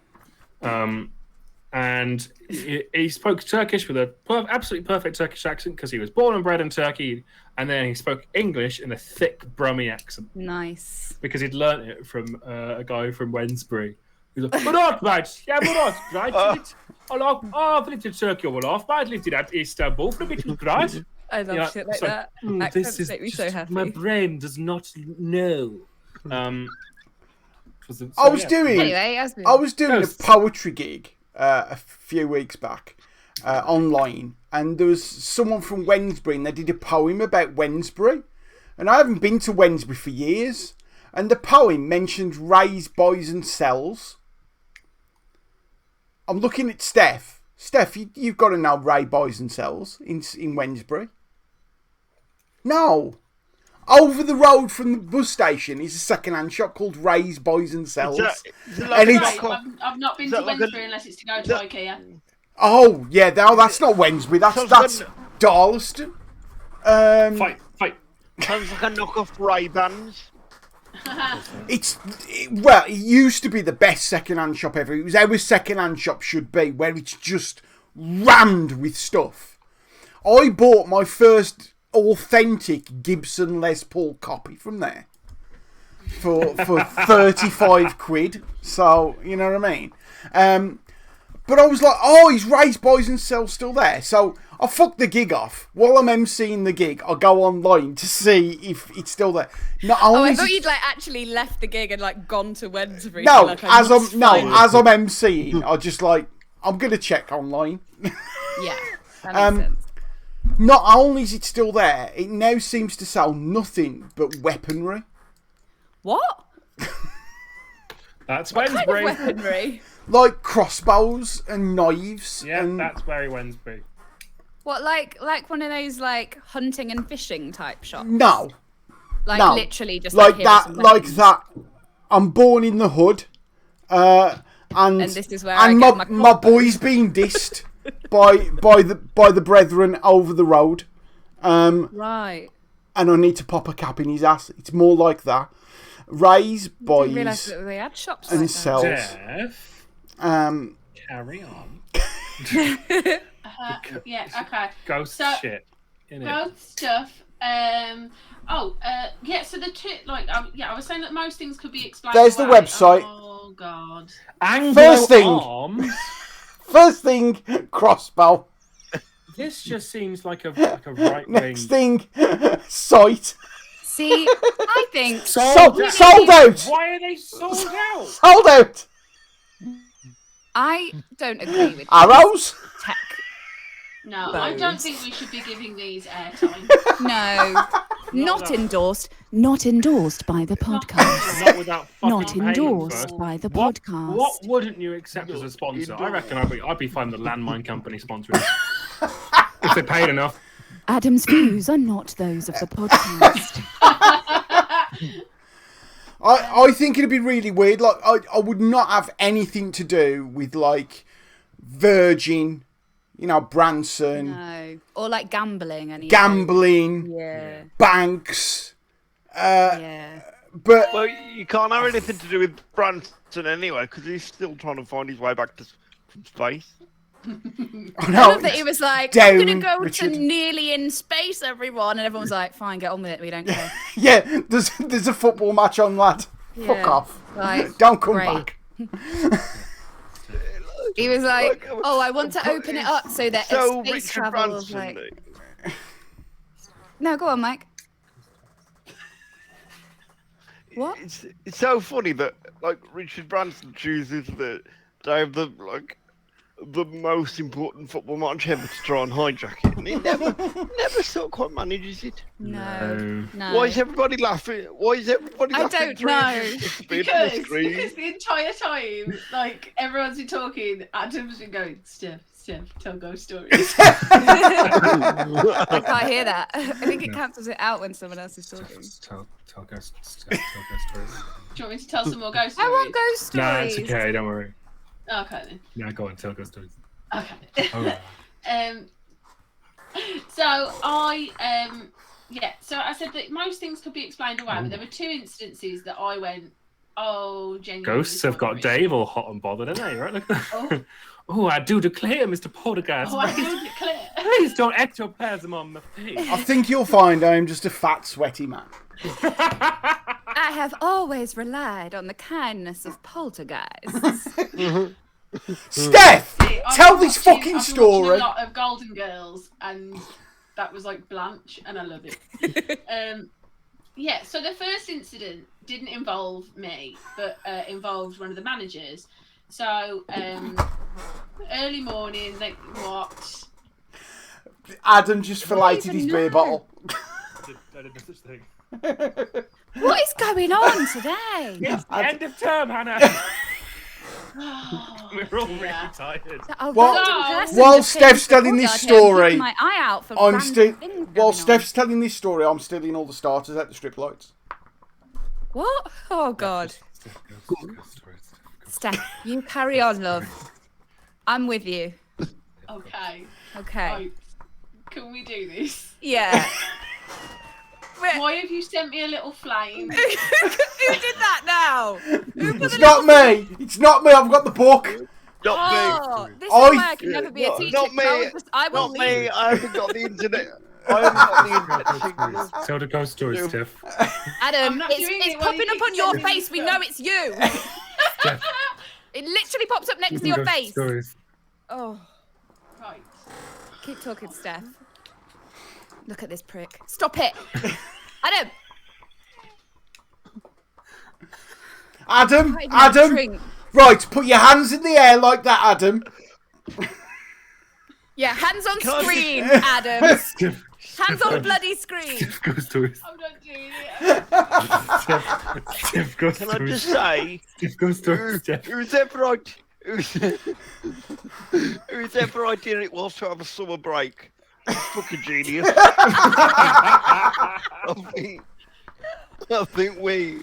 and he spoke Turkish with a absolutely perfect Turkish accent because he was born and bred in Turkey, and then he spoke English in a thick Brummie accent Nice. because he'd learnt it from a guy from Wednesbury. He's like, "Murat, mate, yeah, Murat, right? I've lived in Turkey all my life, mate. Lived in Istanbul for a bit, great." I love Yeah, shit like so- that. This Accents is make me so just, happy. my brain does not know. I was doing Anyway, as we I was doing a Ghosts. poetry gig a few weeks back online, and there was someone from Wednesbury, and they did a poem about Wednesbury, and I haven't been to Wednesbury for years, and the poem mentioned Ray's Boys and Cells. I'm looking at Steph. Steph, you've got to know Ray Boys and Cells in Wednesbury. No. Over the road from the bus station is a second-hand shop called Ray's Boys and Cells. Is it And like a it's- knockoff? I've not been Is to that like a- Wednesbury unless it's to go to that- IKEA. Oh, yeah, that's not Wednesbury. That's Darlaston. Fight. Sounds like a knockoff Ray-Bans. It used to be the best second-hand shop ever. It was how a second-hand shop should be, where it's just rammed with stuff. I bought my first authentic Gibson Les Paul copy from there for 35 quid. So, you know what I mean? But I was like, oh, is Ray's Boys and Cells still there? So I fucked the gig off. While I'm emceeing the gig, I go online to see if it's still there. Not Oh, only I is thought it- you'd like actually left the gig and like gone to Wednesbury. No, Like, I as must I'm find it. emceeing, I just like I'm gonna check online. Yeah, that makes sense. Not only is it still there, it now seems to sell nothing but weaponry. What? That's Kind of Wednesbury. weaponry. Like crossbows and knives. Yeah, and that's very Wednesbury. What, like one of those like hunting and fishing type shops? no, Like no. literally just like here are some that, like weapons. that. I'm born in the hood, and this is where I and get my my boy's being dissed by the brethren over the road. Right. And I need to pop a cap in his ass. It's more like that. Ray's Didn't realise Boys that they had shops and like that. Cells. Jeff, carry on. Yeah, okay. Ghost So- shit. Innit? Both stuff. Yeah. So the two, I was saying that most things could be explained. There's the away. website. Oh God. Anglo First thing. Arms. First thing, crossbow. This just seems like a right wing. Next thing, site. See, I think Sold out. Why are they sold out? Sold out. I don't agree with Arrows. tech. No, I don't Bones. think we should be giving these airtime. No, not endorsed. Not endorsed by the podcast. Not without fucking Not paying endorsed first. by the What podcast. wouldn't you accept as a sponsor? I reckon I'd be fine with the landmine company sponsoring us. If they paid enough. Adam's views are not those of the podcast. I think it'd be really weird. Like, I would not have anything to do with, like, Virgin, Branson, No, or like gambling. gambling, Yeah. banks. Yeah. But Well, you can't have anything to do with Branson anyway, because he's still trying to find his way back from space. I I know. love that he was like, Down, I'm going to go Richard. to nearly in space, everyone. And everyone's like, fine, get on with it. We don't care. Yeah, there's a football match on, lad. Fuck Yeah. off. Like, Don't come great. back. He was like, oh, I want to open it up so that So space Richard travel is Branson. like... No, go on, Mike. What? It's so funny that like Richard Branson chooses to have the most important football match ever to try and hijack it, and he never sort of quite manages it. No. Why is everybody laughing? Why is everybody I laughing? don't through know. the speed of the screen? Because the entire time, like, everyone's been talking, Adam's been going, Steph, tell ghost stories. I can't hear that. I think it cancels it out when someone else is talking. Tell ghost stories. Do you want me to tell some more ghost I stories? want ghost stories. Nah, it's okay. Don't worry. Okay then. Yeah, go on. Tell ghost stories. Okay. Alright. So I said that most things could be explained away, but there were two instances that I went, oh, genuinely. Ghosts have got Dave all hot and bothered, haven't they? Right? Look at Oh. that. Oh, I do declare, Mr. Poltergeist. Oh, I do declare. Please don't ectoplasm on my face. I think you'll find I'm just a fat, sweaty man. I have always relied on the kindness of poltergeists. Steph, I've tell been this watching- fucking I've been watching story. a lot of Golden Girls, and that was like Blanche, and I love it. So the first incident didn't involve me, but involved one of the managers. So early morning, like what? Adam just filleted even his beer know. bottle. I did no such thing. What is going on today? It's the end of term, Hannah. We're all really tired. A Well, random person while just came Steph's to the telling this courtyard here and story, keeping my eye out for I'm random still. things While going on. Steph's telling this story, I'm stealing all the starters at the strip lights. What? Oh God, Ghost stories. Steph, you carry on, love. I'm with you. Okay. Okay. Right. Can we do this? Yeah. Why have you sent me a little flame? Who did that now? Who put It's the not me. It's not me. I've got the book. Not Oh, this is I- why I can never be a Not- teacher. not 'cause I me. was just- I will Not leave. me. I haven't got the internet. I haven't got the internet. Tell the ghost stories, Yeah. Steph. Adam, I'm not it's doing it while popping you up keep on your sending me face. We stuff. know it's you. Steph. It literally pops up next to your Ghost face. stories. Oh, Right. keep talking, Steph. Look at this prick. Stop it. Adam. Adam. Not even a Adam. drink. Right, put your hands in the air like that, Adam. Yeah, hands on Can't- screen, Adam. Steph. Hands on bloody screen. Steph, ghost stories. I'm not doing it. Steph, ghost Can I stories. just say, Steph, ghost stories, Steph. whoever idea it was to have a summer break, fucking genius. I think we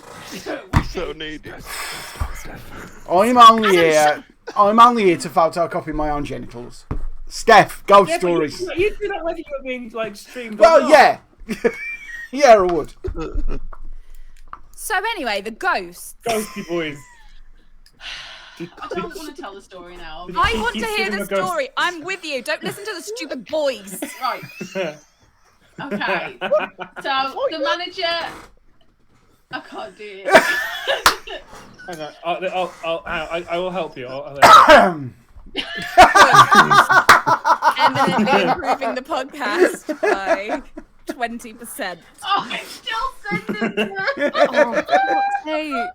so need it. I'm only here. I'm only here to photocopy my own genitals. Steph, ghost stories. You do that whether you were being like streamed or Well, not. yeah. Yeah, I would. So anyway, the ghost. Ghosty boys. I don't want to tell the story now. I want to Keep hear giving the a ghost. story. I'm with you. Don't listen to the stupid boys. Right. Okay. So the manager. I can't do it. Hang on. I will help you. Eminently improving the podcast by 20%. Oh, I'm still sending it. Oh, for fuck's sake.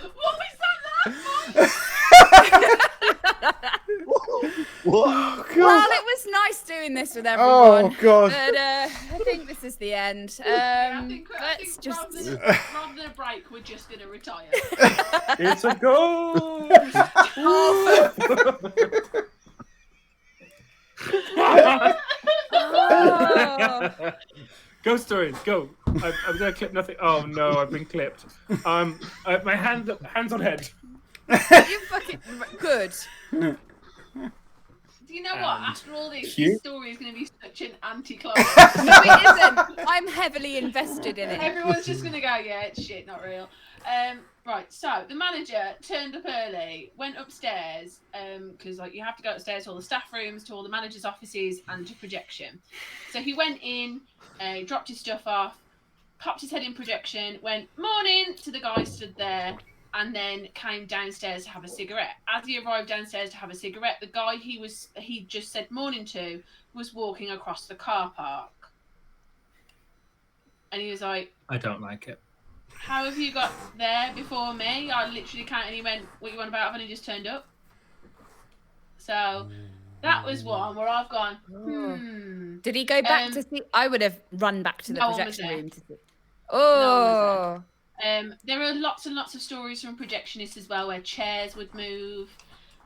What was that last What? Well, it was nice doing this with Oh everyone. God. But I think this is the end. I think Let's just. rather than a break, we're just going to retire. It's a goal. Oh. Go stories, go. I'm gonna clip nothing. Oh no, I've been clipped. My hands on head. You fucking good. Do you know what? And After all this, cute. this story is going to be such an anti-climax. No, it isn't. I'm heavily invested in it. Everyone's just going to go, yeah, it's shit, not real. Right, so the manager turned up early, went upstairs, because like you have to go upstairs to all the staff rooms, to all the managers' offices, and to projection. So he went in, dropped his stuff off, popped his head in projection, went morning to the guy stood there, and then came downstairs to have a cigarette. As he arrived downstairs to have a cigarette, the guy he just said morning to was walking across the car park, and he was like, I don't like it. how have you got there before me? I literally can't. And he went, what you want about? I've only just turned up. So that was one where I've gone, Did he go back Um, to see? I would have run back to the no one was projection there. room to see. No one Oh. There are lots and lots of stories from projectionists as well, where chairs would move,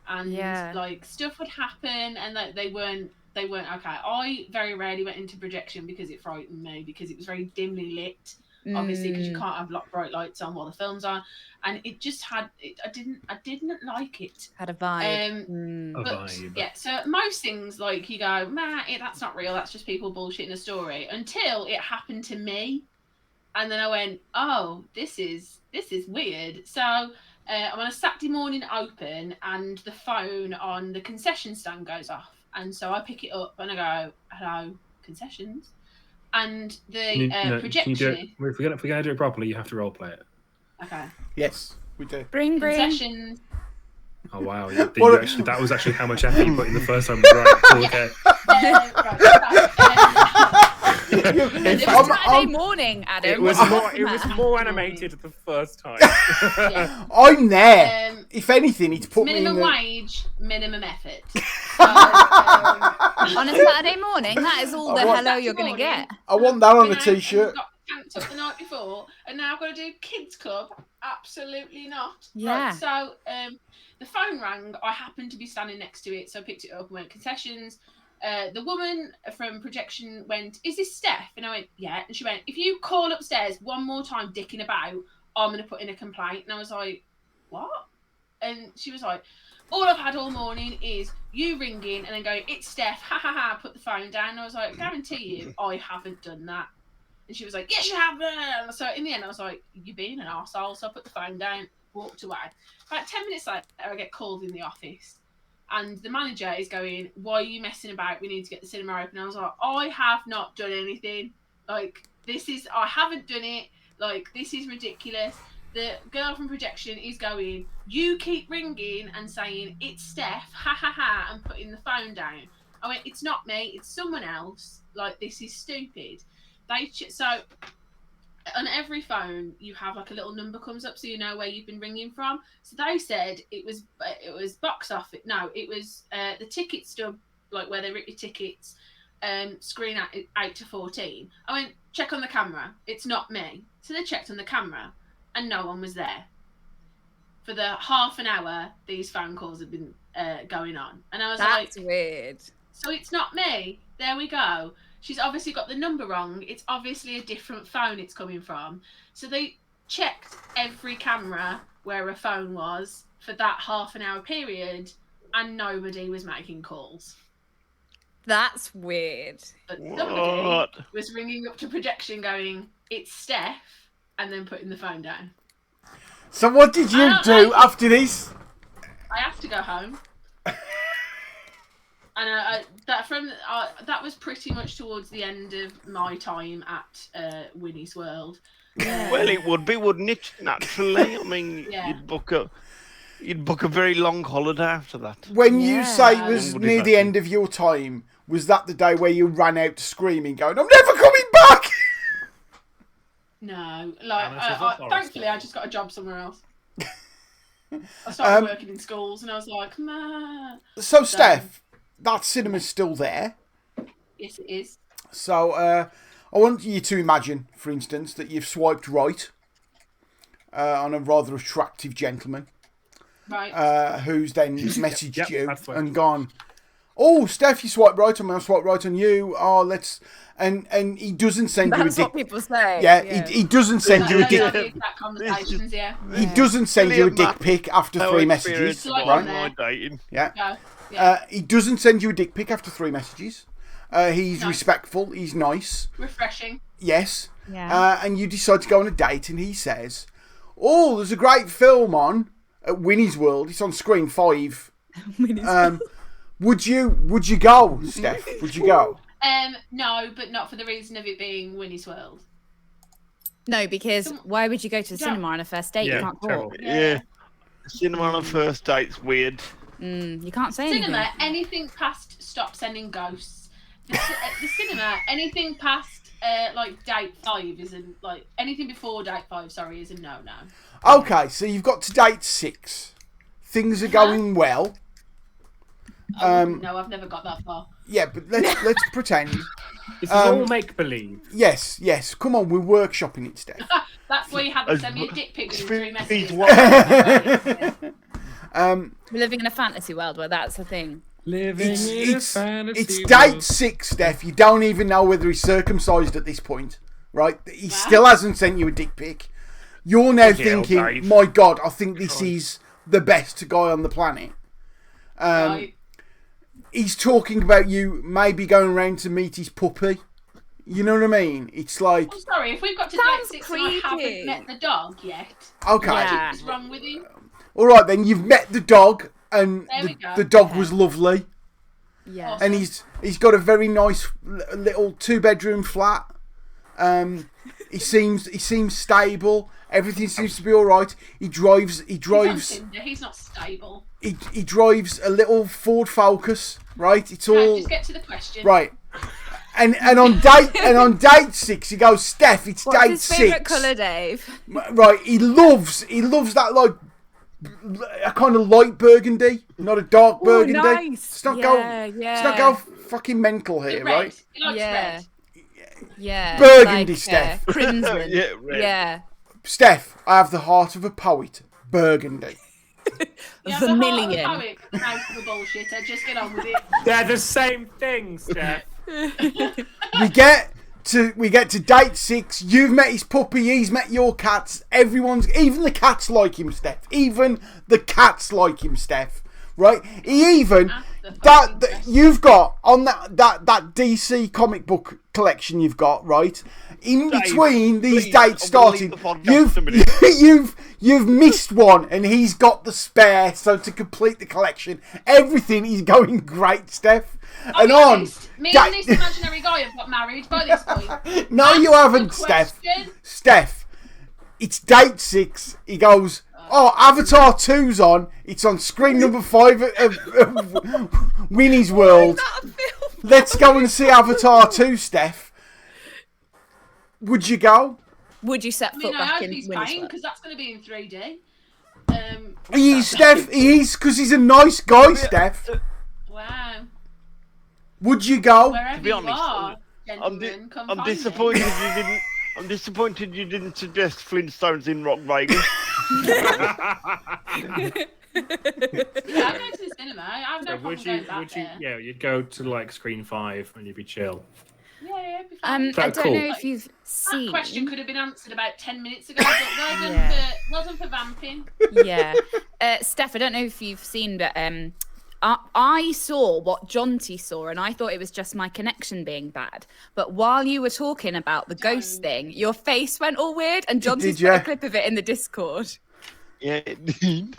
and Yeah. like stuff would happen, and like they weren't okay. I very rarely went into projection because it frightened me, because it was very dimly lit. Obviously, because you can't have bright lights on while the film's on, and it just had. I didn't like it. Had a vibe. A But vibe. yeah, so most things like you go, man, that's not real. That's just people bullshitting a story. Until it happened to me, and then I went, oh, this is weird. So I'm on a Saturday morning open, and the phone on the concession stand goes off, and so I pick it up and I go, hello, concessions, and the Can you do it? projectionist. If we're gonna do it properly, you have to role play it. Okay, Yes, we do. Bring. concessions. Oh wow! Well, That was actually how much effort you put in the first time. Right. Cool, okay. It was I'm- Saturday morning, Adam. It was What's more. the It was matter? more animated the first time. Yeah. I'm there. It's If anything, he's put me in minimum the... wage, minimum effort. So, On a Saturday morning, that is all I the want- hello you're going to get. I want that on been a out and t-shirt. got tanked up the night before, and now I've got to do kids club. Absolutely not. Yeah. Right, so the phone rang. I happened to be standing next to it, so I picked it up and went concessions. The woman from projection went, "Is this Steph?" And I went, "Yeah." And she went, "If you call upstairs one more time dicking about, I'm going to put in a complaint." And I was like, "What?" And she was like, "All I've had all morning is you ringing and then going, 'It's Steph,' ha ha ha, put the phone down." And I was like, "Guarantee you, I haven't done that." And she was like, "Yes, you have." And so in the end, I was like, "You're being an arsehole." So I put the phone down, walked away. About 10 minutes later, I get called in the office. And the manager is going, "Why are you messing about? We need to get the cinema open." I was like, "I have not done anything. Like, I haven't done it. Like, this is ridiculous." The girl from projection is going, "You keep ringing and saying, 'It's Steph,' ha ha ha," and putting the phone down. I went, "It's not me, it's someone else. Like, this is stupid." So on every phone you have like a little number comes up so you know where you've been ringing from. So they said it was box office. No, it was the ticket stub, like where they rip your tickets, screen at 8 to 14. I went, "Check on the camera, it's not me." So they checked on the camera and no one was there. For the half an hour these phone calls have been going on, and I was That's like, weird. "So it's not me." There we go. She's obviously got the number wrong. It's obviously a different phone it's coming from. So they checked every camera where a phone was for that half an hour period, and nobody was making calls. That's weird. But somebody What? was ringing up to projection going, "It's Steph," and then putting the phone down. So what did you I don't do like it. after this? I have to go home. And that was pretty much towards the end of my time at Winnie's World. Well, it would be, wouldn't it? Naturally, I mean, Yeah. you'd book a very long holiday after that. When you Yeah. say it was What did near that the do? end of your time, was that the day where you ran out screaming, going, "I'm never coming back"? No, like Alice is a forester. thankfully, I just got a job somewhere else. I started working in schools, and I was like, "Man, So, Steph, that cinema's still there. yes, it is." So, I want you to imagine, for instance, that you've swiped right on a rather attractive gentleman Right. who's then messaged Yep, you that's right. and gone, "Oh, Steph, you swiped right on me. I swiped right on you. Oh, let's..." And he doesn't send you a That's dick. what people say. Yeah, he doesn't send you a Those are dick. the exact conversations, yeah. He doesn't send you a Brilliant, dick pic after No 3 experience messages. Like about on my dating. Yeah. Go. Yeah. He doesn't send you a dick pic after 3 messages. He's Nice. respectful. He's nice. Refreshing. Yes. Yeah. And you decide to go on a date, and he says, "Oh, there's a great film on at Winnie's World. It's on screen 5. Would you go, Steph? Would you go?" No, but not for the reason of it being Winnie's World. No, because why would you go to the Yeah. cinema on a first date? Yeah, You can't terrible. talk. Yeah. Cinema on a first date's weird. You can't say anything. Cinema, anything past stop sending ghosts. The cinema, anything past like date 5 isn't like anything before date 5. Sorry, is a no. Okay, so you've got to date 6. Things are going well. No, I've never got that far. Yeah, but let's pretend. This is all make believe. Yes. Come on, we're workshopping it, Steph. That's why you had to send me a dick pic within 3 messages. We're living in a fantasy world where that's a thing. Living It's date 6, Steph. You don't even know whether he's circumcised at this point, right? He still hasn't sent you a dick pic. You're now Bloody hell, thinking, Dave. "My God, I think this is the best guy on the planet." Right. He's talking about you maybe going around to meet his puppy. You know what I mean? It's like, I'm sorry, if we've got to Sounds date 6 and I creepy. haven't met the dog yet, okay, Yeah. what's wrong with him? all right then. You've met the dog, and There we go. the dog was lovely, Yeah. and he's got a very nice little 2-bedroom flat. He seems stable. Everything seems to be all right. He drives. He's on Tinder, he's not stable. He drives a little Ford Focus. Right. It's No, all just get to the question. right. And on date 6, he goes, "Steph, it's What's date his favourite 6." colour, Dave? Right. He loves that like a kind of light burgundy, not a dark burgundy. nice. Let's not Yeah, let's not go fucking mental here, Red. right? He likes Yeah. red. Yeah. Burgundy, like, Steph. Crimson. Yeah, red. Yeah. Steph, I have the heart of a poet. Burgundy. Yeah, Vermilion. The heart of the poet, out of the bullshitter. Just get on with it. They're the same thing, Steph. We get to date 6. You've met his puppy. He's met your cats. Even the cats like him, Steph. Even the cats like him, Steph. Right? He even that you've got on that DC comic book collection you've got, right? In Dave, between these please, dates I will leave starting, the podcast a minute. you've missed one, and he's got the spare. So to complete the collection, everything is going great, Steph. And on Me and this imaginary guy have got married by this point. no, you haven't, Good Steph. question. Steph, it's date 6. He goes, "Oh, Avatar 2's on. It's on screen number 5 of Winnie's World. Let's go and see Avatar 2, Steph." Would you go? Would you set I foot mean, I back hope in he's Winnie's paying World? because that's going to be in 3D. He is, Steph. He is, because he's a nice guy, Steph. Wow. Would you go? Wherever be honest, you are, I'm gentlemen, come I'm find me. disappointed you didn't. I'm disappointed you didn't suggest Flintstones in Rock Vegas. Yeah, I'm going to the cinema. I have no problem going back there. Yeah, you'd go to like screen 5 and you'd be chill. Yeah, it'd be fine. I don't cool. know if you've That seen. question could have been answered about 10 minutes ago, but well done for vamping. Yeah. Steph, I don't know if you've seen, but I saw what Jonty saw, and I thought it was just my connection being bad. But while you were talking about the ghost thing, your face went all weird, and Jonty's Did put ya? a clip of it in the Discord. Yeah.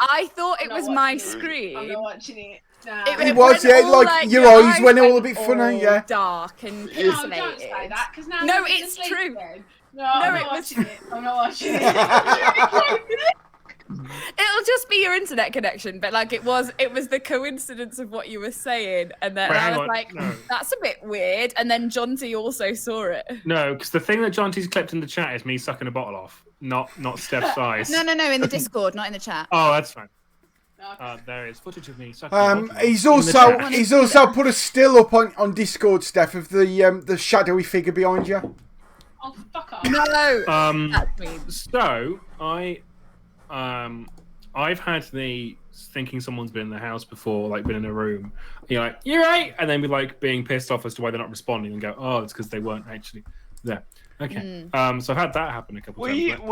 I thought it I'm not was my watching it. I'm screen. not watching it. Nah. It was, went yeah, all, like, your eyes went all a bit funny, all yeah. dark and No, pixelated. don't say that, because now No, I'm it's asleep true. again. No, I'm it not was- watching it. I'm not watching it. It'll just be your internet connection, but like it was the coincidence of what you were saying, and then Wait, I hang was on, like, no. that's a bit weird. And then John T also saw it. No, because the thing that John T's clipped in the chat is me sucking a bottle off, not Steph's eyes. No, in the Discord, not in the chat. Oh, that's fine. No. There is footage of me sucking a bottle off He's in the also chat. he's also put a still up on Discord, Steph, of the shadowy figure behind you. Oh, fuck off. No, Um, that's mean. so I've had the thinking someone's been in the house before, like been in a room. You're like, you're right, and then be like being pissed off as to why they're not responding, and go, oh, it's because they weren't actually there. Okay. So I've had that happen a couple Were times. you but-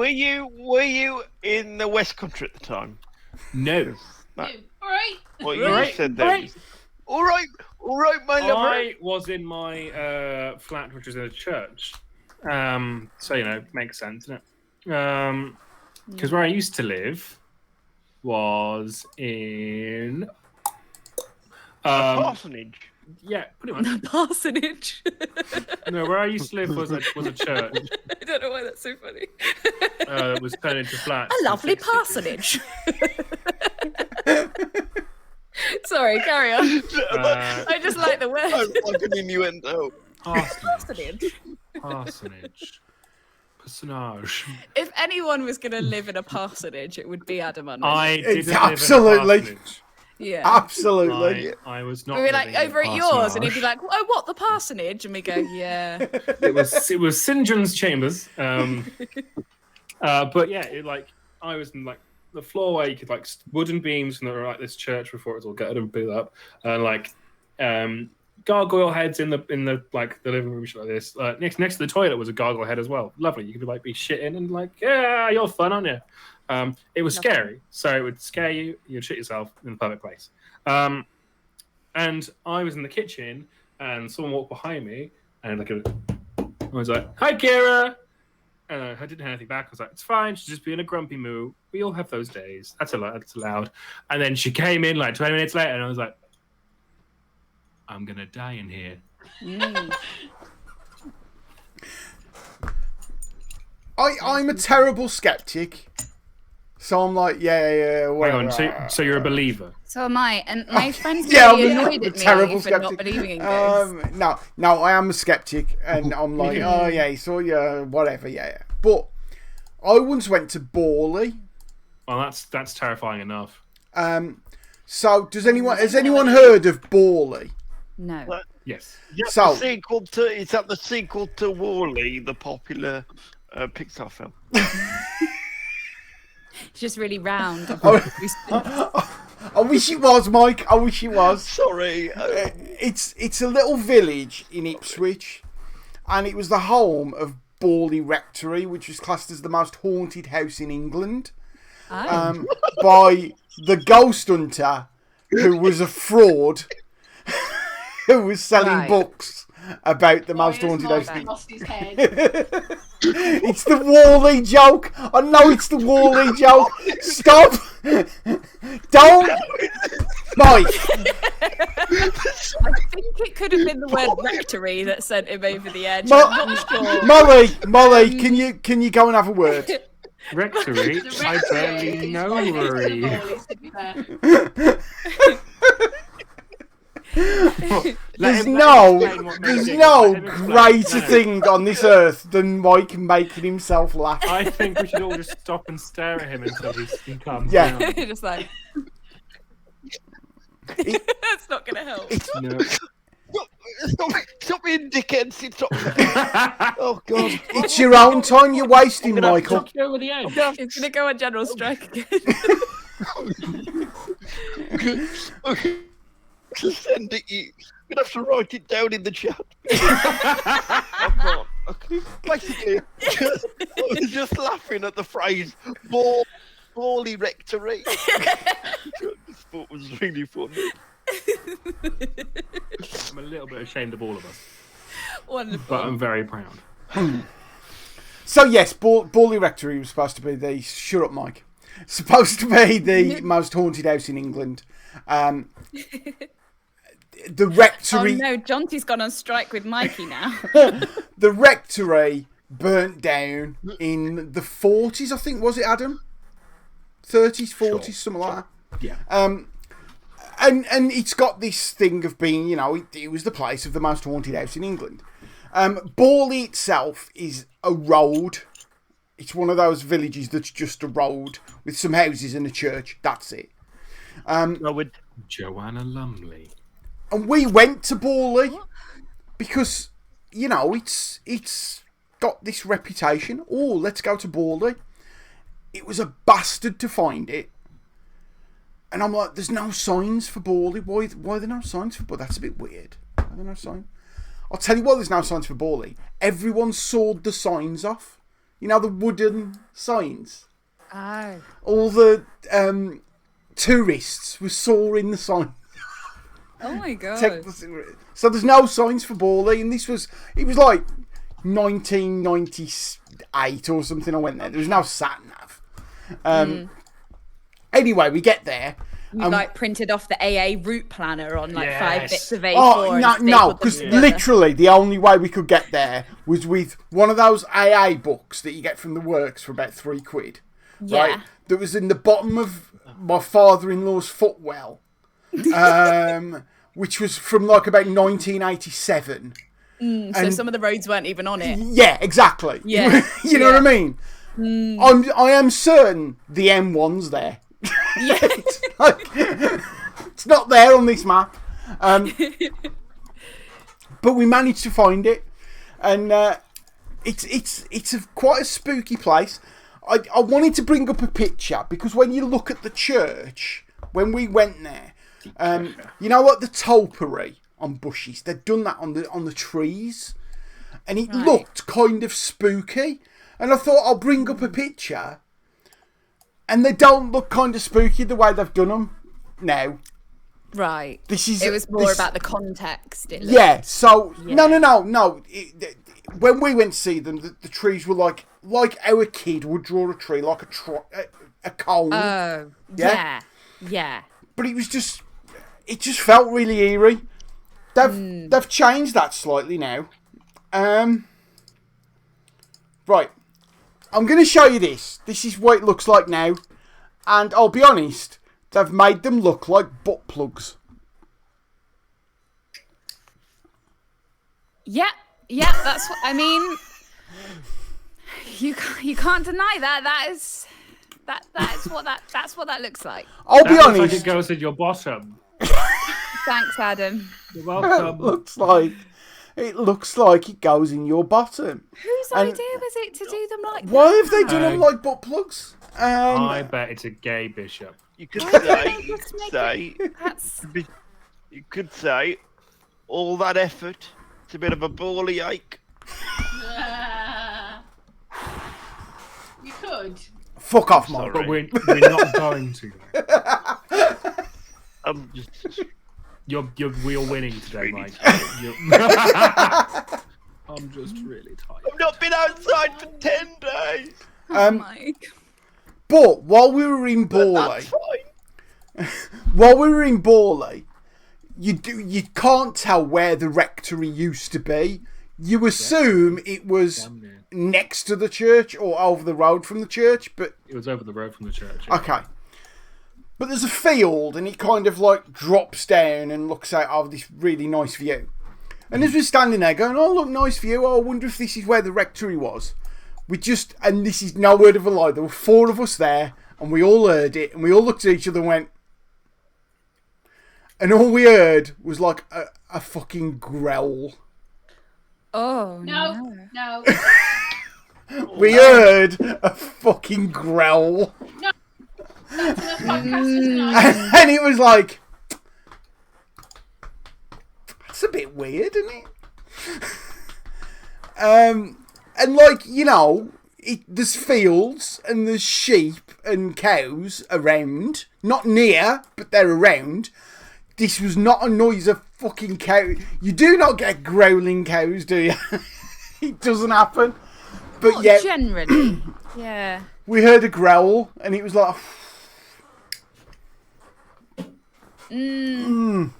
were you in the West Country at the time? No. No. You, all right. Well, you Alright, said that. alright. All right, my lover. I was in my flat, which was in a church. So makes sense, doesn't it? Because where I used to live was in. Parsonage. Yeah, pretty much. Parsonage. No, where I used to live was a church. I don't know why that's so funny. It was turned into flats. A in the lovely 60s. parsonage. Sorry, carry on. I just like the word. Like an innuendo. Parsonage. Parsonage. Personage. If anyone was going to live in a parsonage, it would be Adam Unwin. I didn't absolutely. live in a parsonage. Yeah. Absolutely. I was not. We'd be like, living in a over at yours, and he'd be parsonage. like, oh, what, the parsonage? And we go, yeah. It was St. John's Chambers. But yeah, I was in like the floor where you could wooden beams and there were like this church before it was all gutted and built up, and gargoyle heads in the living room shit like this. Next to the toilet was a gargoyle head as well. Lovely. You could be shitting and yeah, you're fun, aren't you? It was scary, so it would scare you. You'd shit yourself in the perfect place. And I was in the kitchen, and someone walked behind me, and I was like, "Hi, Kira." And I didn't hear anything back. I was like, "It's fine. She's just being a grumpy moo. We all have those days. That's allowed." And then she came in 20 minutes later, and I was like, "I'm gonna die in here." I'm a terrible skeptic. So I'm like, yeah, whatever. Hang on. So you're a believer? So am I. And my friends Yeah, really I'm annoyed a at me terrible for not skeptic. believing in ghosts. No, I am a skeptic, and I'm like, oh yeah, so yeah, whatever, yeah. But I once went to Borley. Well, that's terrifying enough. So has anyone heard of Borley? No. Yes. Is So- that the sequel to Wall-E, the popular Pixar film? It's just really round. I wish it was, Mike. I wish it was. Sorry. It's a little village in Ipswich, and it was the home of Borley Rectory, which was classed as the most haunted house in England, by the ghost hunter, who was a fraud, who was selling Right. books about the Why most has haunted Mike house. lost his head? It's the Wall-E joke. I know it's the Wall-E joke. Stop. Don't. Mike. I think it could have been the word rectory that sent him over the edge. I'm not sure. Molly, can you go and have a word? Rectory? The I rectory barely is know quite close to the Marie. Morleys, to be fair. There's no greater thing on this earth than Mike making himself laugh. I think we should all just stop and stare at him until he comes Yeah. down. Just like. It's not going to help. No. Stop being dickheads. Oh, God. It's your own time you're wasting, I'm gonna Michael. knock you over the edge. It's going to go on general strike again. To send it, you're going to have to write it down in the chat. I can't. Okay. Basically, I was just laughing at the phrase Borley Rectory. I just thought it was really funny. I'm a little bit ashamed of all of us, Wonderful. but I'm very proud. So yes, Borley Rectory was supposed to be the shut up, Mike. Supposed to be the most haunted house in England, The Oh rectory, no, Jonty's gone on strike with Mikey now. the rectory burnt down in the 40s, I think, was it, Adam? 30s, 40s, Sure. something like that. Yeah. And it's got this thing of being, it was the place of the most haunted house in England. Borley itself is a road. It's one of those villages that's just a road with some houses and a church. That's it. Joanna Lumley. And we went to Borley because, it's got this reputation. Oh, let's go to Borley. It was a bastard to find it. And I'm like, there's no signs for Borley. Why are there no signs for Borley? That's a bit weird. Why are there no signs? I'll tell you why there's no signs for Borley. Everyone sawed the signs off. The wooden signs. Oh. All the tourists were sawing the signs. Oh my god. So there's no signs for Borley, and it was like 1998 or something. I went there. There was no sat nav. Anyway, we get there. You printed off the AA route planner on 5 Yes. bits of A4. Oh and no! stapled them Because together. literally the only way we could get there was with one of those AA books that you get from the works for about £3. Yeah. Right? That was in the bottom of my father-in-law's footwell, which was from about 1987. So some of the roads weren't even on it. Yeah, exactly. Yeah. You know what I mean? I am certain the M1's there. Yeah. It's not there on this map. But we managed to find it, and it's quite a spooky place. I wanted to bring up a picture because when you look at the church, when we went there, the topiary on bushes, they'd done that on the trees, and it looked kind of spooky. And I thought I'll bring up a picture, and they don't look kind of spooky the way they've done them now. Right. It was more about the context. Yeah. So Yeah. no. When we went to see them, the trees were like our kid would draw a tree, like a cone. Oh. Yeah? Yeah. But it just felt really eerie. They've changed that slightly now. Right. I'm going to show you this. This is what it looks like now. And I'll be honest, they've made them look like butt plugs. Yeah, that's what I mean. You can't deny that. That's what that looks like. I'll be That looks honest. like it goes in your bottom. Thanks, Adam. You're It welcome. looks like it goes in your bottom. Whose And- idea was it to do them like Why that? have they done them like butt plugs? I bet it's a gay bishop. You could Let's say, That's you could say, all that effort, it's a bit of a bally ache. You could. Fuck off, Mark. But we're not going to. I'm just We're winning today, Mike. I'm just really tired. I've not been outside for 10 days. Mike. But while we were in That's Borley, fine. you can't tell where the rectory used to be. You assume it was Damn near. next to the church or over the road from the church, but It was over the road from the church. okay. But there's a field, and it kind of drops down and looks out over this really nice view. And as we're standing there going, oh, look, nice view. Oh, I wonder if this is where the rectory was. And this is no word of a lie, there were 4 of us there, and we all heard it, and we all looked at each other and went, and all we heard was like a fucking growl. Oh No. We heard a fucking growl. That's enough podcast for tonight. And it was like, that's a bit weird, isn't it? And there's fields and there's sheep and cows around. Not near, but they're around. This was not a noise of fucking cow. You do not get growling cows, do you? It doesn't happen. But Not yet, generally. Yeah. we heard a growl and it was like, Mm.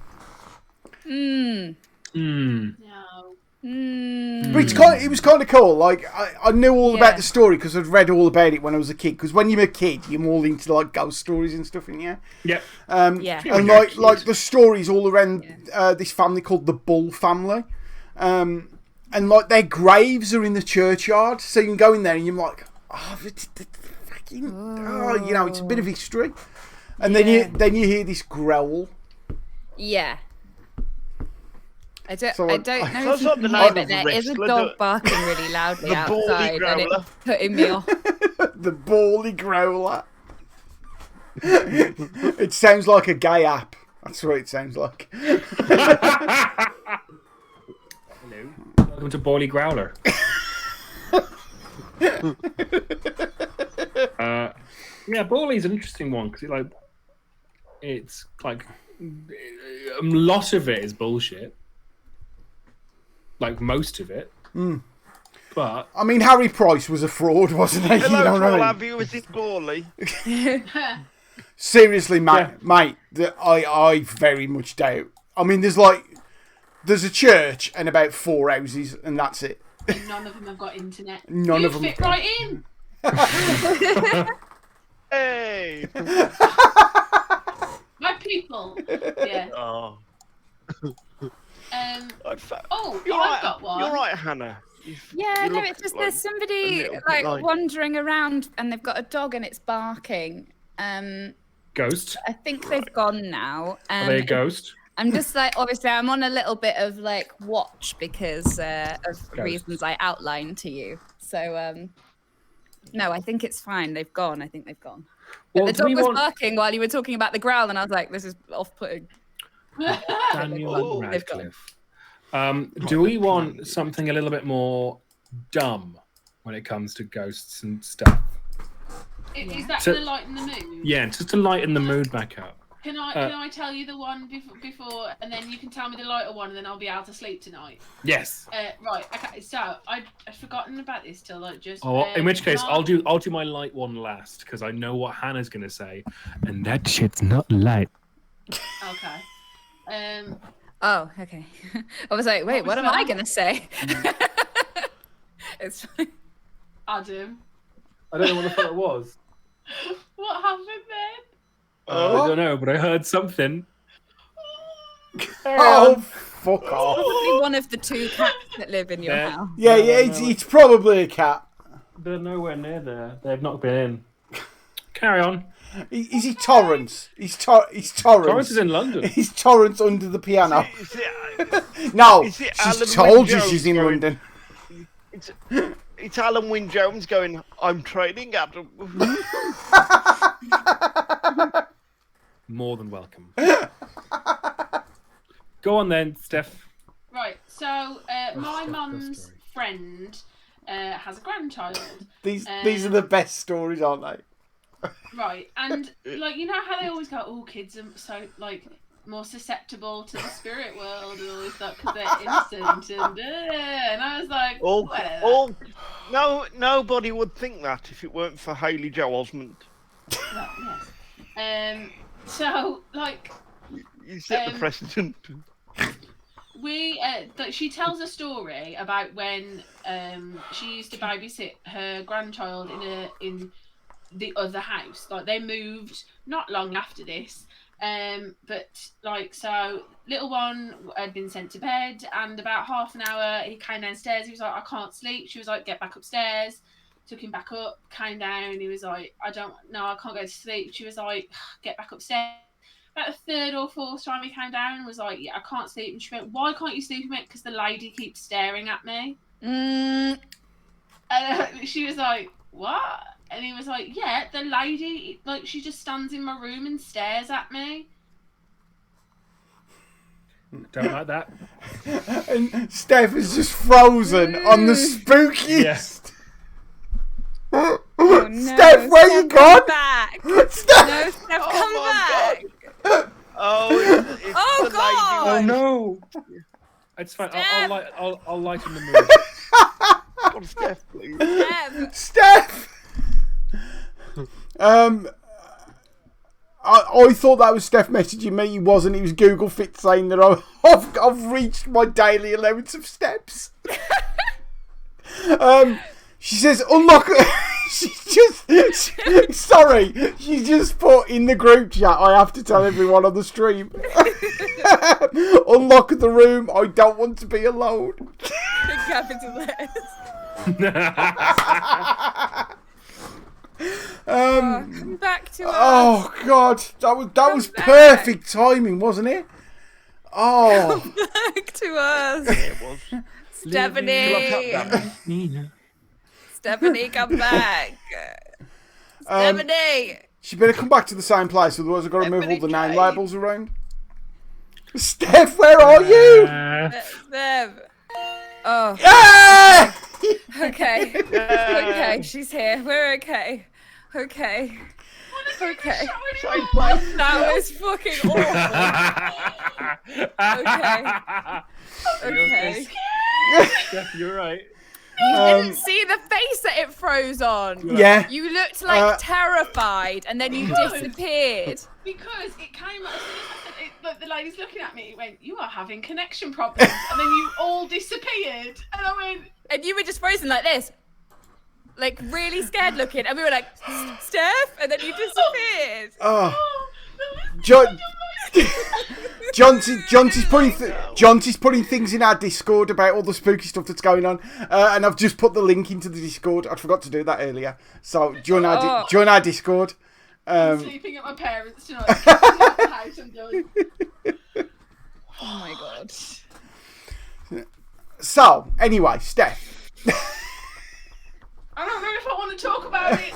Mm. Mm. No. Mm. But it was kind of cool. Like I knew all Yeah. about the story because I'd read all about it when I was a kid. Because when you're a kid, you're more into like ghost stories and stuff, in you? Yep. Yeah. And you're a kid. like the stories all around this family called the Bull family, and like their graves are in the churchyard, so you can go in there and you're like, it's a bit of history, and then you hear this growl. Yeah. I don't So know if you That's not can the hear, name but of there the is a wrestler, dog the- barking really loudly the baldy outside, and growler. it's putting me off. The Bally growler. It sounds like a gay app. That's what it sounds like. Hello. Welcome to Boily Growler. Yeah, Boily's an interesting one because it's like a lot of it is bullshit. Like most of it. But I mean, Harry Price was a fraud, wasn't he? Hello You know to what all I our mean? viewers in Borley. Seriously, mate, Yeah. I very much doubt. I mean, there's a church and about 4 houses, and that's it. And none of them have got internet. None you of them fit have. right in. Hey! My people. Yeah. Oh, Oh, you're I've right. got one. You're right, Hannah. Yeah, You no, look it's just like there's a somebody little bit like like- wandering around, and they've got a dog, and it's barking. ghost. I think they've gone now. Are they a ghost? I'm just like, obviously, I'm on a little bit of like watch because of reasons I outlined to you. So, no, I think it's fine. They've gone. I think they've gone. But Well, the do dog we was want barking while you were talking about the growl, and I was like, this is off-putting. Daniel Oh. Radcliffe? Do we want something a little bit more dumb when it comes to ghosts and stuff? Is that So- going to lighten the mood? Yeah, just to lighten the mood back up. Can I tell you the one before, and then you can tell me the lighter one, and then I'll be able to sleep tonight. Yes. Right. Okay. So I'd forgotten about this till like just. Oh, in which case, my- I'll do my light one last because I know what Hannah's gonna say. And that shit's not light. Okay. Oh, okay. I was like, wait, What what was am I that? going to say? It's fine. Adam. I don't know what the fuck it was. What happened then? I don't know, but I heard something. Oh, fuck off. Probably one of the 2 cats that live in your Yeah. house. Yeah, No, yeah, no. it's probably a cat. They're nowhere near there. They've not been in. Carry on. Is he Torrance? He's Torrance. Torrance is in London. He's Torrance under the piano. Is it, No, Is it she's Alan told you Wynne-Jones she's in going- London. it's Alan Wynne Jones going, I'm training Adam. More than welcome. Go on then, Steph. Right. So my Steph, mum's story. friend has a grandchild. These are the best stories, aren't they? Right, and like you know how they always go, "Oh, kids are so like more susceptible to the spirit world and all this stuff because they're innocent." And I was like, whatever. Nobody would think that if it weren't for Haley Joel Osment. Well, yes. So like You set the precedent. she tells a story about when she used to babysit her grandchild in the other house. Like they moved not long after this, but like so little one had been sent to bed, and about half an hour he came downstairs. He was like, I can't sleep. She was like, get back upstairs. Took him back up, came down. He was like, I can't go to sleep. She was like, get back upstairs. About the 3rd or 4th time he came down and was like, yeah, I can't sleep. And she went, why can't you sleep? He went, because the lady keeps staring at me. Mm, And she was like, what? And he was like, yeah, the lady, like, she just stands in my room and stares at me. Don't like that. And Steph is just frozen on the spookiest. oh no, Steph, where you come gone? back. Steph! No, Steph, Oh come my back. Oh, it's Oh, the God. lady. no! It's fine. Steph! I'll lighten the mood. Oh, Steph, please. Steph. Steph! I thought that was Steph messaging me. It wasn't. It was Google Fit saying that I've reached my daily allowance of steps. She says, unlock. Sorry. She just put in the group chat. I have to tell everyone on the stream. Unlock the room. I don't want to be alone. In capital letters. Come back to us. Oh God, that was back. perfect timing, wasn't it? Oh, Back to us. It was. Stephanie. Nina. Stephanie, come back. Stephanie. she better come back to the same place, otherwise I've got to move all the Stephanie name K. labels around. Steph, where are you? Steph. Oh, Ah! okay. Okay, she's here. We're okay. Okay. Okay. Same place. That was fucking awful. Okay. Steph, you're right. You didn't see the face that it froze on. Yeah. You looked like terrified, and then you disappeared. Because it came as soon as I said it, like, the lady's looking at me, it went, "You are having connection problems," and then you all disappeared, and I went, And you were just frozen like this. Like, really scared looking. And we were like, Steph? And then you disappeared. Oh, "Oh, John. Johnson's putting things in our Discord about all the spooky stuff that's going on, and I've just put the link into the Discord. I forgot to do that earlier. So join our Discord. I'm sleeping at my parents tonight. The house, I'm done." Oh my god. So anyway, Steph. I don't know if I want to talk about it.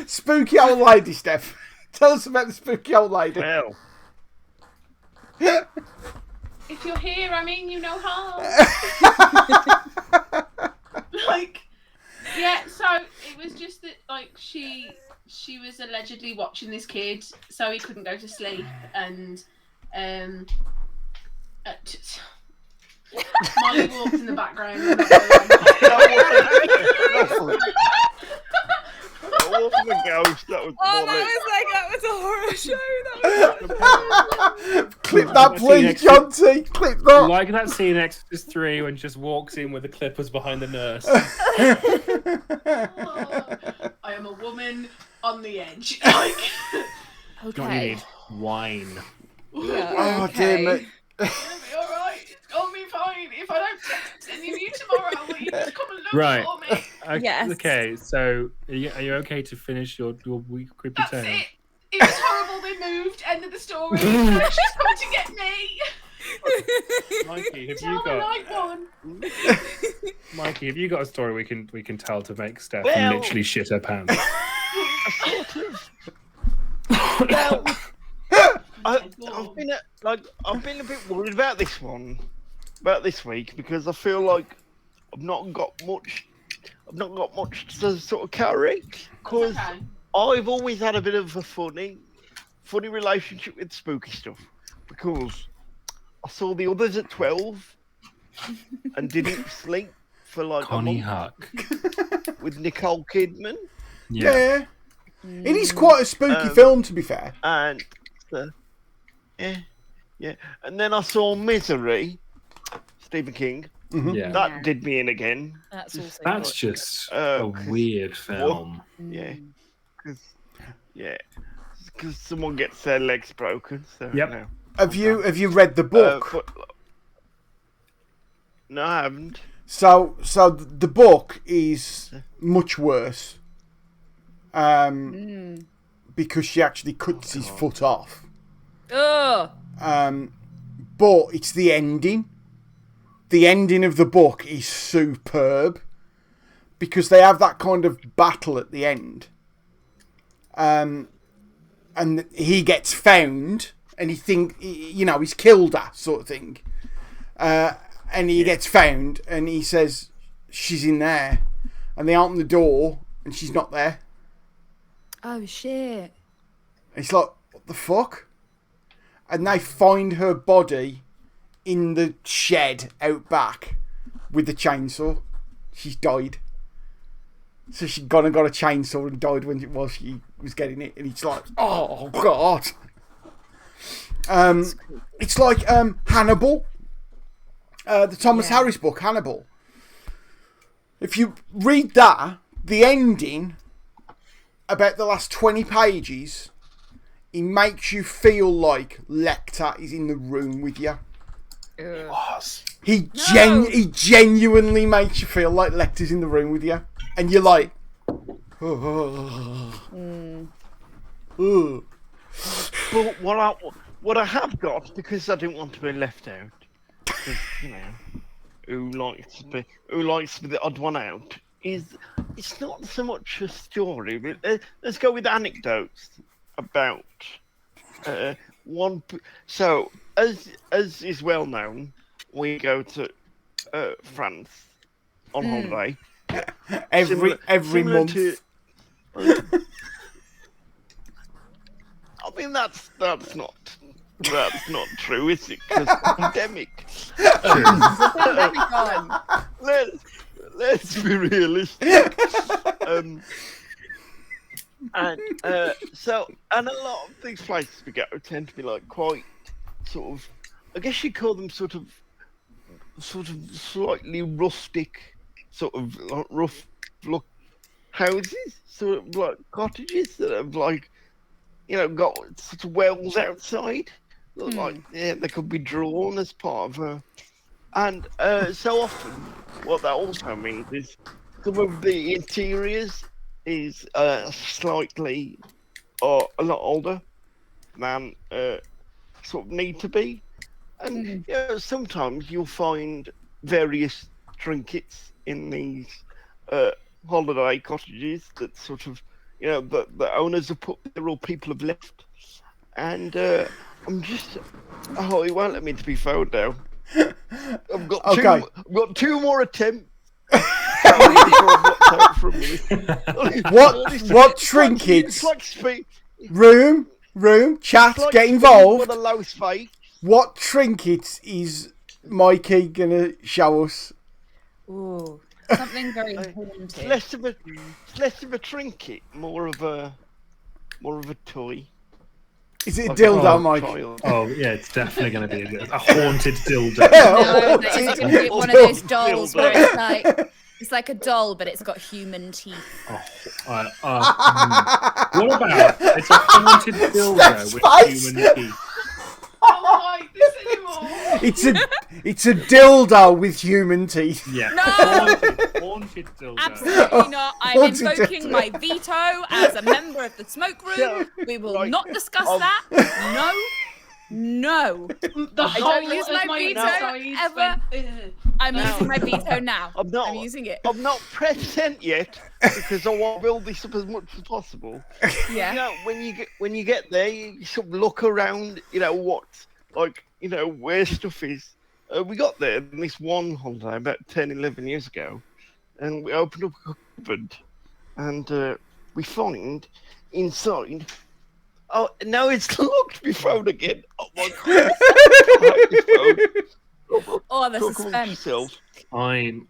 Spooky old lady, Steph. Tell us about the spooky old lady. Well, If you're here, I mean you no harm. Like, yeah, so it was just that, like, she was allegedly watching this kid, so he couldn't go to sleep, and Molly walked in the background. And that wasn't a ghost. That was Oh, Molly. that was a horror show. Clip that, please, Johnsy. Clip that. Like that scene in Exorcist 3 when she just walks in with the clippers behind the nurse. I am a woman on the edge. Like, What do you Okay. need? Wine. Yeah, Oh, okay. dear me. it'll be alright. It's gonna be fine. If I don't text any of you tomorrow, will you just come and look Right. for me? Okay, Yes. okay, so are you okay to finish your week creepy That's tale? it. It was horrible. They moved. End of the story. She's coming to get me. Mikey, have Tell you me got like one. Mikey, have you got a story we can tell to make Steph Well- literally shit her pants? Well, I've been a bit worried about this week, because I feel like I've not got much to sort of carry, because Okay. I've always had a bit of a funny relationship with spooky stuff, because I saw the others at 12 and didn't sleep for like Connie a month Huck. with Nicole Kidman, Yeah. It is quite a spooky film, to be fair. and yeah, and then I saw Misery, Stephen King. Yeah. That did me in again. That's also That's just Uh, a weird film. Yeah, because someone gets their legs broken. So Yep. no. Have you read the book? No, I haven't. So the book is much worse. Because she actually cuts his foot off. Ugh. But it's the ending. The ending of the book is superb. Because they have that kind of battle at the end. And he gets found, and he's killed her, sort of thing. And he gets found, and he says, she's in there. And they open the door, and she's not there. Oh shit. It's like, what the fuck? And they find her body in the shed out back with the chainsaw. She's died. So she'd gone and got a chainsaw and died while she was getting it. And it's like, oh, God. It's like Hannibal. The Thomas Harris book, Hannibal. If you read that, the ending, about the last 20 pages, it makes you feel like Lecter is in the room with you. He genuinely makes you feel like Lecter's in the room with you. And you're like... But what I have got, because I didn't want to be left out, because, you know, who likes to be the odd one out, is it's not so much a story, but let's go with anecdotes about one. So, as is well known, we go to France on holiday every similar month. I mean, that's not true, is it? Because pandemic. Let's be realistic. And a lot of these places we go tend to be like quite sort of, I guess you call them sort of slightly rustic, sort of like rough look houses, sort of like cottages that have like, you know, got sort of wells outside. Look like they could be drawn as part of a. And so often, what that also means is some of the interiors is slightly or a lot older than sort of need to be. And you know, sometimes you'll find various trinkets in these holiday cottages that sort of, you know, the owners have put there or people have left. And I'm just, oh, it won't let me to be found now. I've got two more attempts. What trinkets? It's like Room, chat, like get involved. with a low space. What trinkets is Mikey gonna show us? Ooh, something very haunted. It's less of a trinket, more of a toy. Is it a dildo, Mike? Oh yeah, it's definitely going to be a haunted dildo. No, it's going to be one of those dolls where it's like a doll, but it's got human teeth. What about it's a haunted dildo with human teeth? I don't like this anymore. It's a dildo with human teeth. Yeah. No! Haunted dildo. Absolutely not. I'm haunted invoking dildo. my veto as a member of the smoke room. We will not discuss that. No. I don't use my veto ever. I'm using my veto now. I'm using it. I've not pressed send yet because I want to build this up as much as possible. Yeah. You know, when you get there, you sort of look around. You know what, like, you know, where stuff is. We got there on this one holiday about 10, 11 years ago, and we opened up a cupboard, and we find inside. Oh, now it's locked my phone again. Oh my god. Oh, the suspense. I'm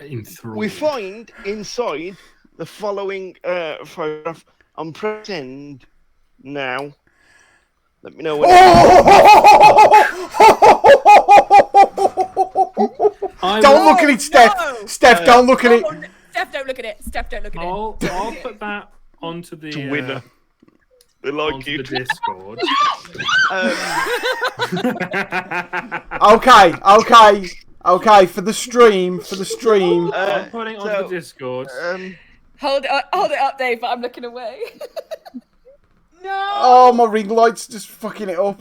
enthralled. We find inside the following photograph. I'm pressing now. Let me know when. Don't look at it, Steph. No. Steph, don't look at it. Steph, don't look at it. Steph, don't look at it. I'll put that onto the winner. They like onto you. the Discord. Okay. For the stream. I'm putting it onto the Discord. Hold it up, Dave. But I'm looking away. No. Oh, my ring light's just fucking it up.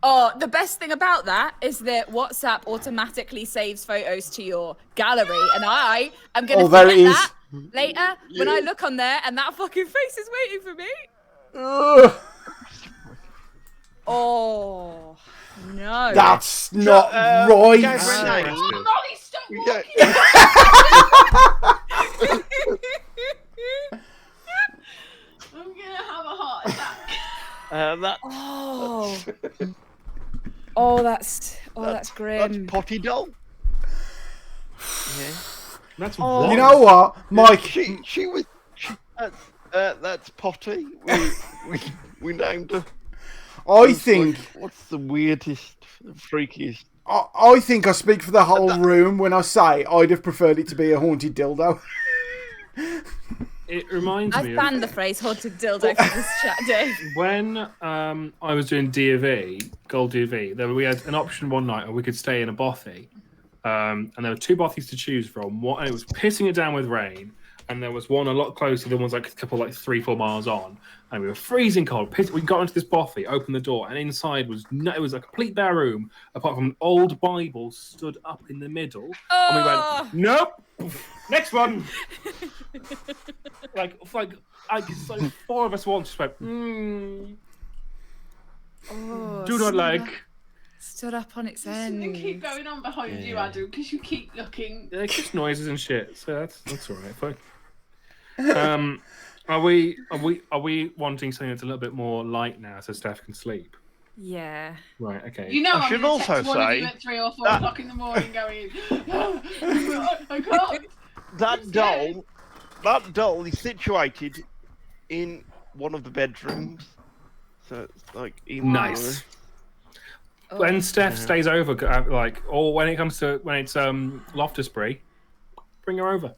Oh, the best thing about that is that WhatsApp automatically saves photos to your gallery, and I am going to forget that later when I look on there, and that fucking face is waiting for me. Ugh. Oh no! That's not right. Molly, stop Yeah. I'm gonna have a heart attack. That's grim. That's Potty Doll. Yeah. That's Oh, You know what, Mike? She was. That's Potty. We named her. I think What's the weirdest, freakiest? I think I speak for the whole room when I say I'd have preferred it to be a haunted dildo. It reminds I've me banned the phrase haunted dildo for this chat, Dave. when I was doing D&V, Gold D&V, we had an option one night where we could stay in a bothy. And there were 2 bothies to choose from. One, and it was pissing it down with rain. And there was one a lot closer, the one's like a couple, like 3-4 miles on. And we were freezing cold. We got into this bothy, opened the door, and inside was it was a complete bare room, apart from an old Bible stood up in the middle. And we went, nope, next one. like so 4 of us once just went, do not like. Stood up on its Something end. keep going on behind you, Adam, because you keep looking. They're just noises and shit, so that's all right. Fine. Are we wanting something that's a little bit more light now, so Steph can sleep? Yeah. Right. Okay. You know, I I'm should gonna text also one of say you at 3 or 4 o'clock in the morning, going, I can't. That doll is situated in one of the bedrooms, so it's like even Nice. When Steph stays over, or when it's Loftus-Bree, bring her over.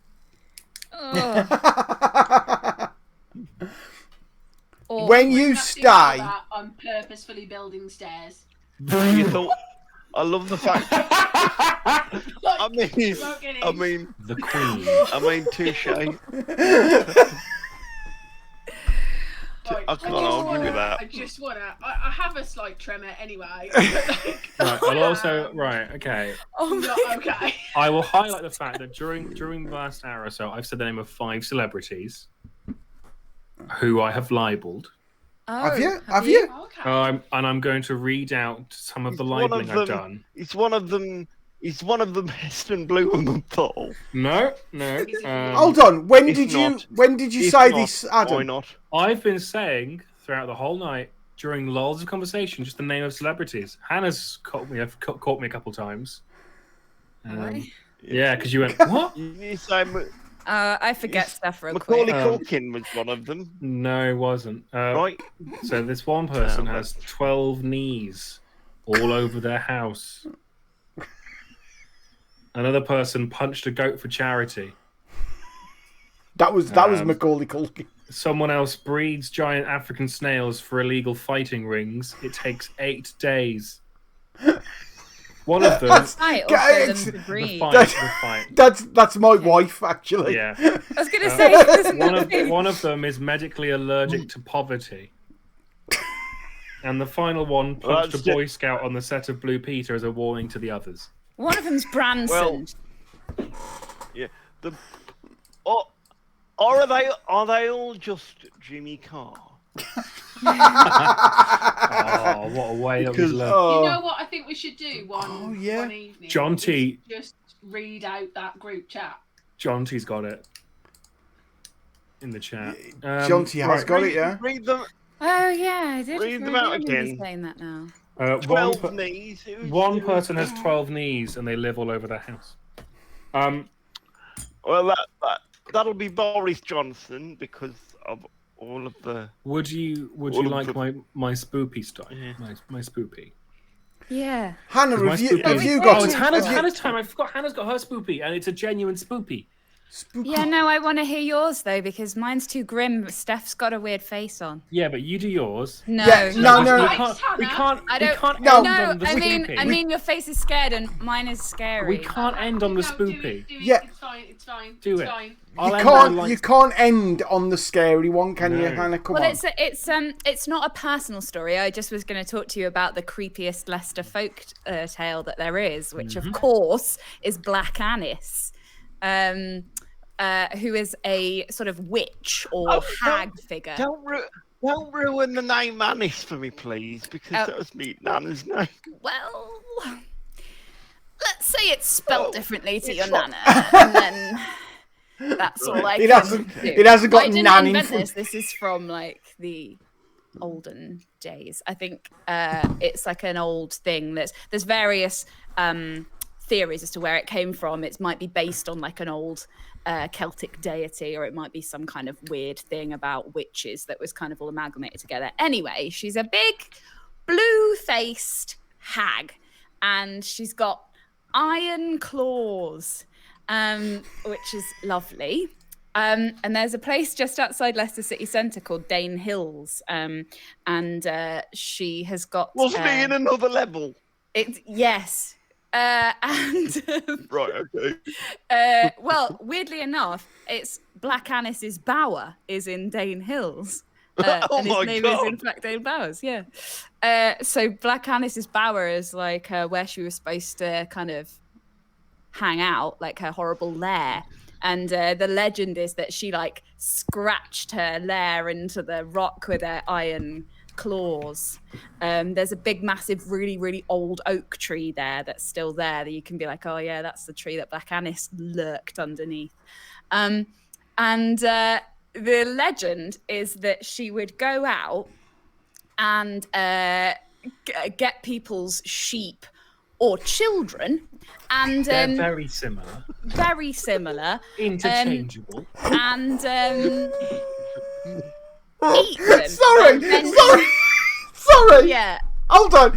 When you stay, I'm purposefully building stairs. You thought? I love the fact. I mean, The Queen. touche. I can't argue with that. I just wanna. I have a slight tremor anyway. Right. I'll also. Right. Okay. Not okay. I will highlight the fact that during the last hour or so, I've said the name of 5 celebrities who I have libelled. have you? Have you? Okay. And I'm going to read out some of the libelling I've done. It's one of them. It's one of them. Heston Blumenthal. No. Hold on. When If did not- you say this, Adam? Why not? I've been saying throughout the whole night during lulls of conversation just the name of celebrities. Hannah's caught me a couple times. Yeah, because you went what? You say I forget stuff real Macaulay quick. Culkin was one of them, No, it wasn't. right? So this one person No, has 12 knees all over their house. Another person punched a goat for charity. That was Macaulay Culkin. Someone else breeds giant African snails for illegal fighting rings. It takes 8 days. One of them. Fight or Guys, for them to breed. The fight. That's my wife, actually. Yeah. I was gonna say One of them is medically allergic to poverty. And the final one punched a Boy Scout on the set of Blue Peter as a warning to the others. one of them's Branson. Yeah. Are they all just Jimmy Carr? Oh, what a way that was left. Oh, You know what I think we should do one evening? John T. is just read out that group chat. John T's got it in the chat. John T has got it, yeah. Read them. Oh yeah, I did. Read them I out remember again. saying that now. 12 knees. One person has 12 knees and they live all over their house. Well, that'll be Boris Johnson because of all of the. Would you All like of my spoopy style? Yeah. My spoopy. Yeah. Hannah, My have you spoopy- got Oh, it's it? Hannah's Have you- time. I forgot Hannah's got her spoopy, and it's a genuine spoopy. Spooky. Yeah, no, I want to hear yours though because mine's too grim. But Steph's got a weird face on. Yeah, but you do yours. No, Yeah, no. We can't. I We don't. can't No. end No, on the I spoopy. mean, your face is scared and mine is scary. We can't end on the No, spoopy. Do it. Yeah. It's fine. It's fine. Do it's it. fine. I'll You end on can't. You can't end on the scary one, can you, No. Hannah? Come Well, on. it's not a personal story. I just was going to talk to you about the creepiest Leicester folk tale that there is, which of course is Black Annis, who is a sort of witch or hag figure. Don't ruin the name Annis for me, please, because that was me Nana's name. Well, let's say it's spelt differently to your it's not- nana, and then that's all I It can hasn't- do. it hasn't got I didn't nan in invent front. this. This is from like the olden days. I think it's like an old thing. There's various theories as to where it came from. It might be based on like an old Celtic deity, or it might be some kind of weird thing about witches that was kind of all amalgamated together. Anyway, she's a big blue-faced hag, and she's got iron claws, which is lovely. And there's a place just outside Leicester city centre called Dane Hills, and she has got. Wasn't he in another level? Yes. And Right, okay. well, weirdly enough, it's Black Anis's bower is in Dane Hills. And his name is in fact Dane Bowers, yeah. So Black Anis's bower is like where she was supposed to kind of hang out, like her horrible lair. And the legend is that she like scratched her lair into the rock with her iron claws. There's a big, massive, really, really old oak tree there that's still there that you can be like, oh yeah, that's the tree that Black Anis lurked underneath. And the legend is that she would go out and get people's sheep or children, and They're very similar, and interchangeable, eat them. Sorry. Yeah. Hold on,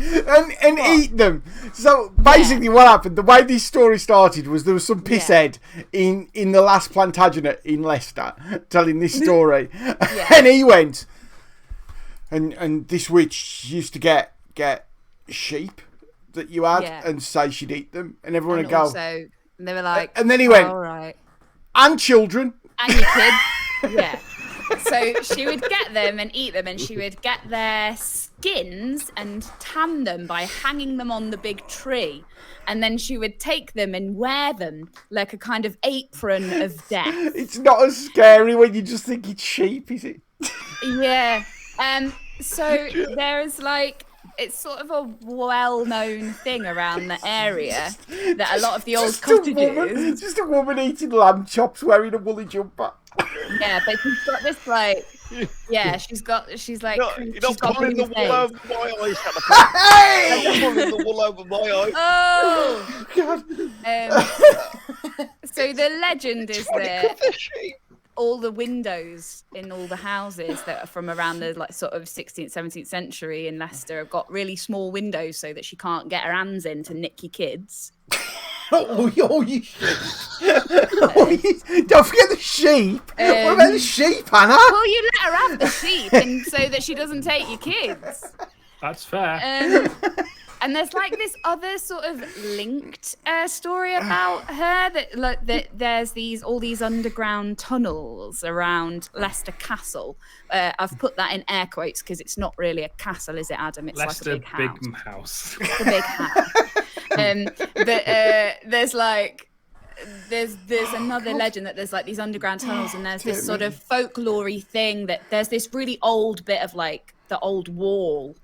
and eat them. So basically, what happened? The way this story started was there was some pisshead in the last Plantagenet in Leicester telling this story, and he went, and this witch used to get sheep that you had and say she'd eat them, and everyone would go. Also, they were like, and then he went, all right, and children, and your kids, yeah. So she would get them and eat them, and she would get their skins and tan them by hanging them on the big tree. And then she would take them and wear them like a kind of apron of death. It's not as scary when you just think it's sheep, is it? Yeah. So there's like, it's sort of a well-known thing around the area that a lot of the old cottages... Just a woman eating lamb chops wearing a woolly jumper. Yeah, but she's got this like... Yeah, she's like... No, you're not pulling the wool over my eyes, Hey! You're pulling the wool over my eyes. Oh! God. So the legend is that all the windows in all the houses that are from around the like sort of 16th, 17th century in Leicester have got really small windows so that she can't get her hands in to nick your kids. You shit. Don't forget the sheep. What about the sheep, Hannah? Well, you let her have the sheep and so that she doesn't take your kids. That's fair. And there's like this other sort of linked story about her that there's all these underground tunnels around Leicester Castle. I've put that in air quotes because it's not really a castle, is it, Adam? It's Leicester like a big house. It's a big house. But there's another legend that there's like these underground tunnels, and there's this sort of folklore-y thing that there's this really old bit of like the old wall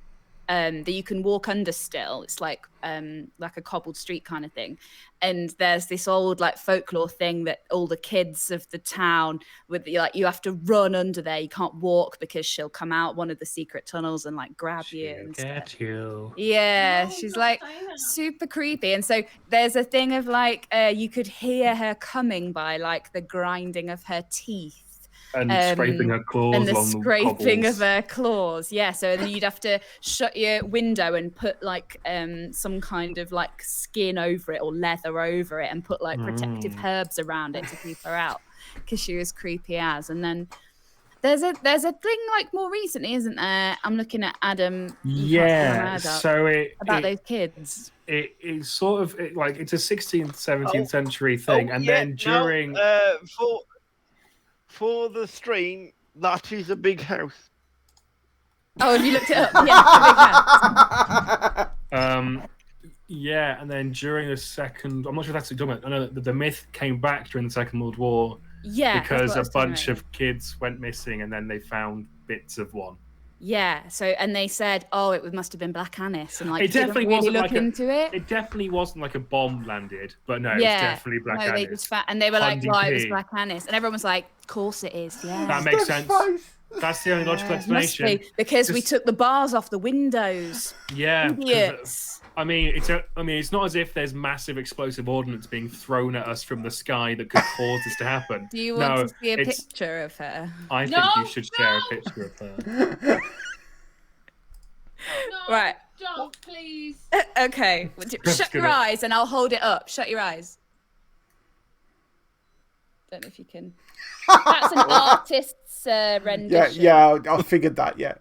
that you can walk under still. It's like a cobbled street kind of thing, and there's this old like folklore thing that all the kids of the town with like you have to run under there. You can't walk because she'll come out one of the secret tunnels and like grab you and get stuff. you. Yeah, she's like super creepy, and so there's a thing of like you could hear her coming by like the grinding of her teeth. And scraping her claws and the along scraping the of her claws, yeah. So then you'd have to shut your window and put like some kind of like skin over it or leather over it, and put like protective herbs around it to keep her out because she was creepy as. And then there's a thing like more recently, isn't there? I'm looking at Adam. Yeah. So about those kids. It's sort of like it's a 16th, 17th century thing, and then during. For the stream, that is a big house. Oh, have you looked it up? Yeah, it's a big house. Yeah, and then during the second, I'm not sure if that's what you're talking about. I know that the myth came back during the Second World War. Yeah, because a bunch of kids went missing, and then they found bits of one. Yeah, so and they said, "Oh, it must have been Black Anis," and like it definitely really wasn't look like into it. It definitely wasn't like a bomb landed, but no, it was definitely Black Anis. They just and they were like, "Right, it was Black Anis," and everyone was like, "Of course it is." Yeah, that makes sense. That's the only logical explanation. Must be, because we took the bars off the windows. Yeah, idiots. I mean, it's not as if there's massive explosive ordnance being thrown at us from the sky that could cause this to happen. Do you want to see a it's- picture of her? I think you should share a picture of her. No, Right. don't, please. Okay. Shut your gonna- eyes and I'll hold it up. Shut your eyes. Don't know if you can. That's an artist's rendition. Yeah, I figured that. Yeah.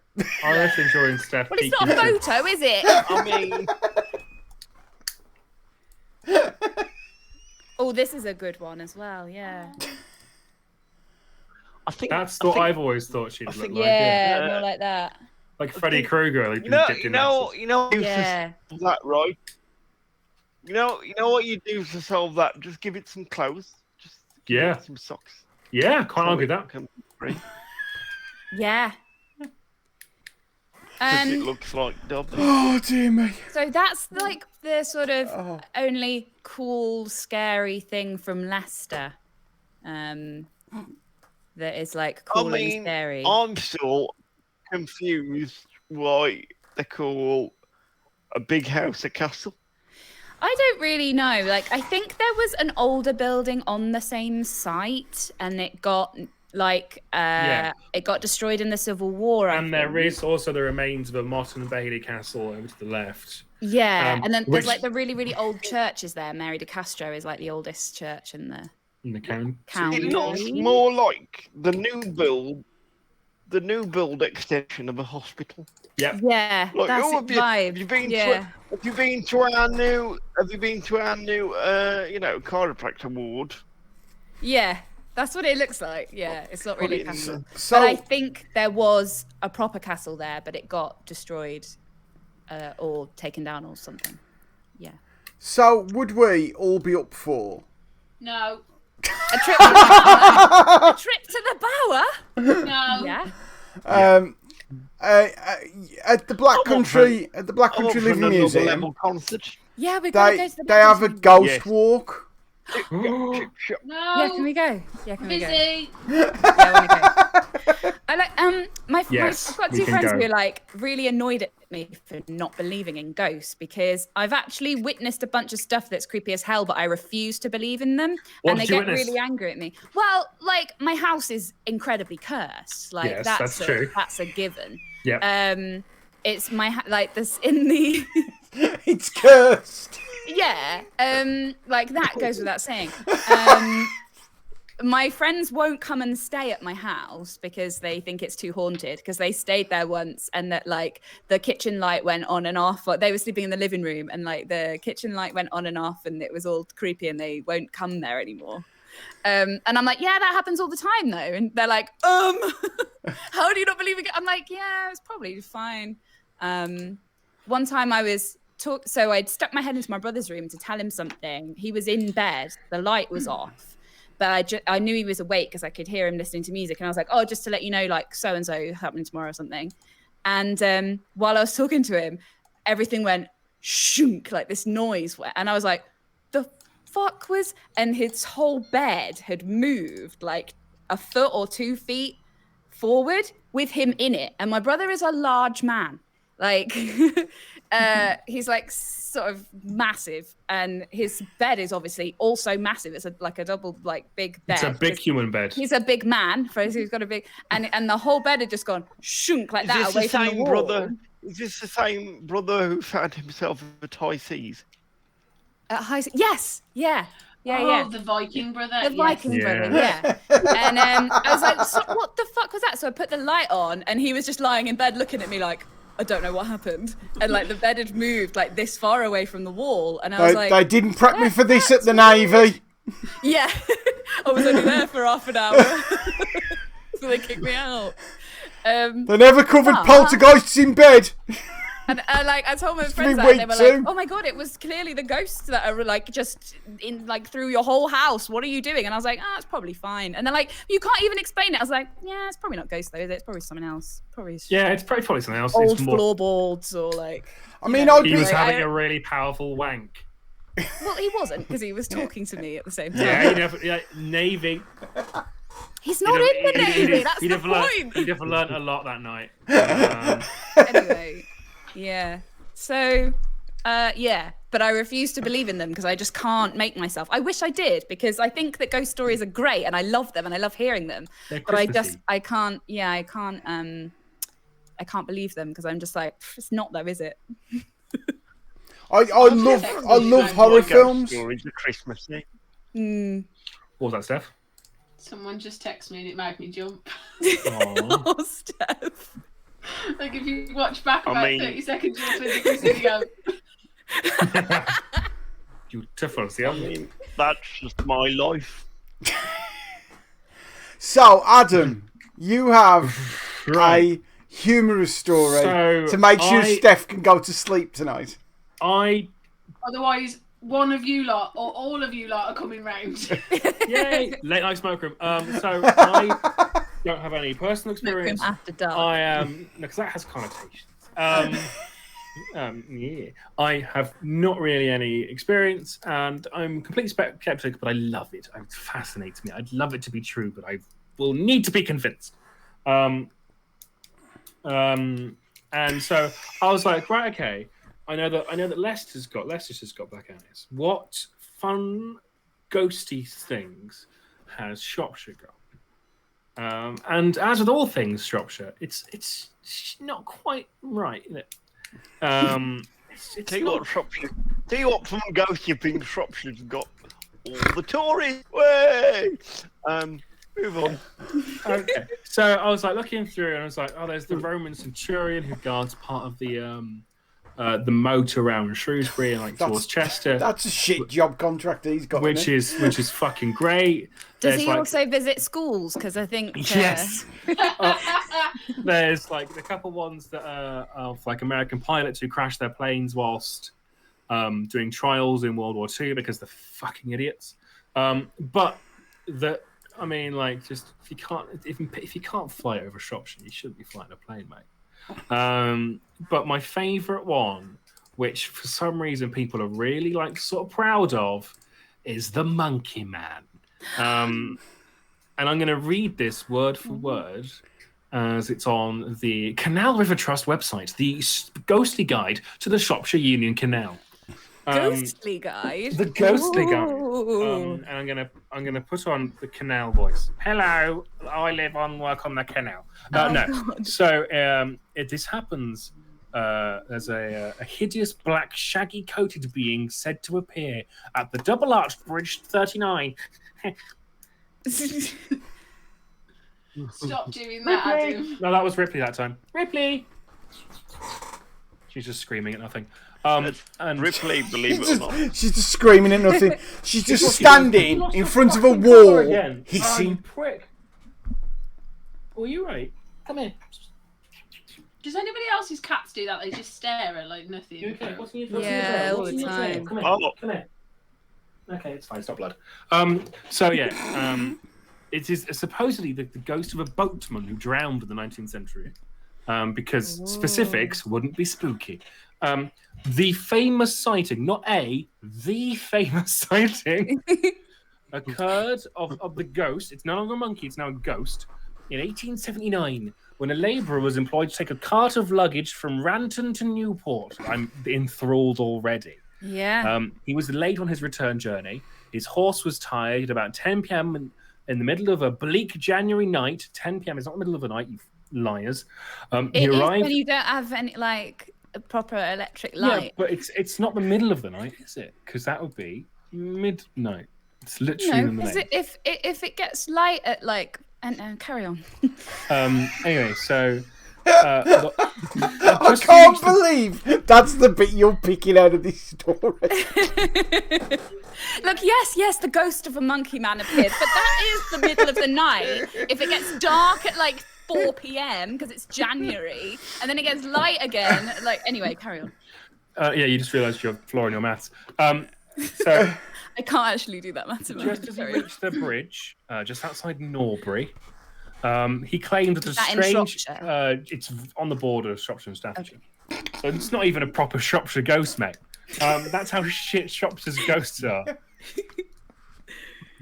I was enjoying Steph. Well, it's not a peeking photo, is it? I mean, Oh, this is a good one as well. Yeah. I think That's I what think- I've always thought she'd I look think- like. Yeah, yeah. more like that. Like Freddy Krueger. Like You know, dipped you in know, acid. you know, Yeah. that right? You know what you do to solve that? Just give it some clothes. Just give Yeah. it some socks. Yeah, can't So argue it that. can be free. Yeah. 'Cause it looks like Dobby. Oh dear me. So that's like the sort of Oh. only cool, scary thing from Leicester. That is like I cool mean, and scary. I'm still confused why they call a big house a castle. I don't really know. Like, I think there was an older building on the same site, and it got it got destroyed in the Civil War. I And there think. is also the remains of a Motte and Bailey castle over to the left. Yeah, and then which- there's like the really, really old churches there. Mary de Castro is like the oldest church in the In the county. county. It looks more like the new build extension of a hospital. Yep. Yeah, Like, that's oh, it vibe. Have you been to our new chiropractor ward? Yeah, that's what it looks like. Yeah, it's not really a Put it in castle. So But I think there was a proper castle there, but it got destroyed or taken down or something. Yeah. so would we all be up for? No, A trip to the Bower? A trip to the Bower? no. Yeah. At the Black Country Living Museum, level concert. Yeah, we're going to go they to the they have a Museum. ghost Yes. walk. No. Yeah, can we go? Yeah, can we go? Busy. Yeah, I want to go. I like Yes, I've got we two can friends go. who are like really annoyed at me for not believing in ghosts because I've actually witnessed a bunch of stuff that's creepy as hell, but I refuse to believe in them, What and they did you get witness? really angry at me. Well, like my house is incredibly cursed. Like Yes, that's that's true. That's a given. Yep. It's like this in the. It's cursed. Yeah, like that goes without saying. My friends won't come and stay at my house because they think it's too haunted. Because they stayed there once, and that like the kitchen light went on and off. They were sleeping in the living room, and like the kitchen light went on and off, and it was all creepy, and they won't come there anymore. And I'm like, yeah, that happens all the time though. And they're like, how do you not believe it? I'm like, yeah, it's probably fine. One time I was so I'd stuck my head into my brother's room to tell him something. He was in bed, the light was off, but I knew he was awake because I could hear him listening to music. And I was like, oh, just to let you know, like so and so happening tomorrow or something. And while I was talking to him, everything went shunk, like this noise went, and I was like, the fuck was? And his whole bed had moved like a foot or 2 feet forward with him in it. And my brother is a large man. Like he's like sort of massive, and his bed is obviously also massive. It's like a double like big bed. It's a big human bed. He's a big man, he's got a big, and the whole bed had just gone shunk like Is that this away the from the same wall. brother? Is this the same brother who found himself at High Seas? At high, yes, yeah. Oh, the Viking brother. The Viking Yeah. brother, yeah. And I was like, so, what the fuck was that? So I put the light on, and he was just lying in bed looking at me like, I don't know what happened. And like the bed had moved like this far away from the wall. And I was like, They didn't prep me for this at the Navy. yeah. I was only there for half an hour. So they kicked me out. They never covered Ah. poltergeists in bed. And I told my been friends that, and they week were two. like, "Oh my god, it was clearly the ghosts that are like just in like through your whole house. What are you doing?" And I was like, "Ah, it's probably fine." And they're like, "You can't even explain it." I was like, "Yeah, it's probably not ghosts though. Is it? It's probably something else. Probably Yeah, it's probably something else. old It's more, floorboards or like." I mean, know, I'd he be, was Like, having I- a really powerful wank. Well, he wasn't because he was talking to me at the same time. Yeah, Navy. He's not in the Navy. That's he'd the have learned, point. he'd have learned a lot that night. Anyway, yeah. So, Yeah, but I refuse to believe in them because I just can't make myself. I wish I did because I think that ghost stories are great and I love them and I love hearing them. They're But I Christmassy. can't. Yeah, I can't believe them because I'm just like, it's not there, is it? I love horror films. Stories are Christmassy. Mm. What was that, Steph? Someone just texted me and it made me jump. Aw. Oh, Steph. Like if you watch back I about mean- 30 seconds into the video, Beautiful, see? I mean, that's just my life. So, Adam, you have Right. a humorous story So, to make sure I- Steph can go to sleep tonight. otherwise one of you lot or all of you lot are coming round. Yay! Late night smoke room. So I don't have any personal experience. After dark. I am because that has connotations. Yeah, I have not really any experience, and I'm completely skeptic, but I love it. It fascinates me. I'd love it to be true, but I will need to be convinced. And so I was like, right, okay. I know that Leicester's got Black Alice. What fun, ghosty things has Shropshire got? And as with all things Shropshire, it's not quite right, is it? It's Tell you not. what, Shropshire. Tell you what, from ghost yipping, Shropshire's got all the tourists. Way. Move on. Okay, so I was like looking through, and I was like, oh, there's the Roman centurion who guards part of the moat around Shrewsbury and like towards Chester, That's a shit job contract he's got. which isn't is fucking great. Does There's he like, also visit schools? Because I think yes. There's like a couple ones that are of like American pilots who crashed their planes whilst doing trials in World War II because they're fucking idiots. But I mean, like, just if you can't fly over Shropshire, you shouldn't be flying a plane, mate. But my favourite one, which for some reason people are really like sort of proud of, is the Monkey Man. And I'm going to read this word for word as it's on the Canal River Trust website, the ghostly guide to the Shropshire Union Canal. ghostly guide. The ghostly guide. Ooh. And I'm gonna put on the canal voice. Hello, I live on work on the canal. Oh, No, God. so this happens. There's a hideous black shaggy coated being said to appear at the double arched bridge 39. Stop doing that, Adam. No, that was Ripley that time. Ripley. She's just screaming at nothing. And Ripley, believe it or not. She's just screaming at nothing. She's just You standing lost in your front of a fucking colour wall, again. Oh, you hissing. prick. Oh, you right? Come here. Does anybody else's cats do that? They just stare at like nothing. You okay? What's in your Yeah, all What's in the your trail? time. Come here. Oh. Come here. Okay, it's fine. It's not blood. So yeah, it is supposedly the ghost of a boatman who drowned in the 19th century. Because specifics wouldn't be spooky. The famous sighting, the famous sighting occurred of the ghost. It's no longer a monkey, it's now a ghost. In 1879, when a labourer was employed to take a cart of luggage from Ranton to Newport. I'm enthralled already. Yeah. He was late on his return journey. His horse was tired at about 10 p.m. in the middle of a bleak January night. 10 p.m. is not the middle of the night, you liars. He It is arrived. when you don't have any like a proper electric Yeah, light. but it's not the middle of the night, is it? Because that would be midnight. It's literally in the No, name. if it gets light at like and carry on. Anyway, so I can't believe that's the bit you're picking out of this story. Look, yes, the ghost of a monkey man appeared, but that is the middle of the night. If it gets dark at like 4 p.m. because it's January, and then it gets light again, like anyway, carry on. Yeah, you just realised you're flooring your maths. So I can't actually do that mathematically. just as he reached the bridge, just outside Norbury, he claimed that a Is that in strange. Shropshire? It's on the border of Shropshire and Staffordshire, so it's not even a proper Shropshire ghost, mate. That's how shit Shropshire's ghosts are.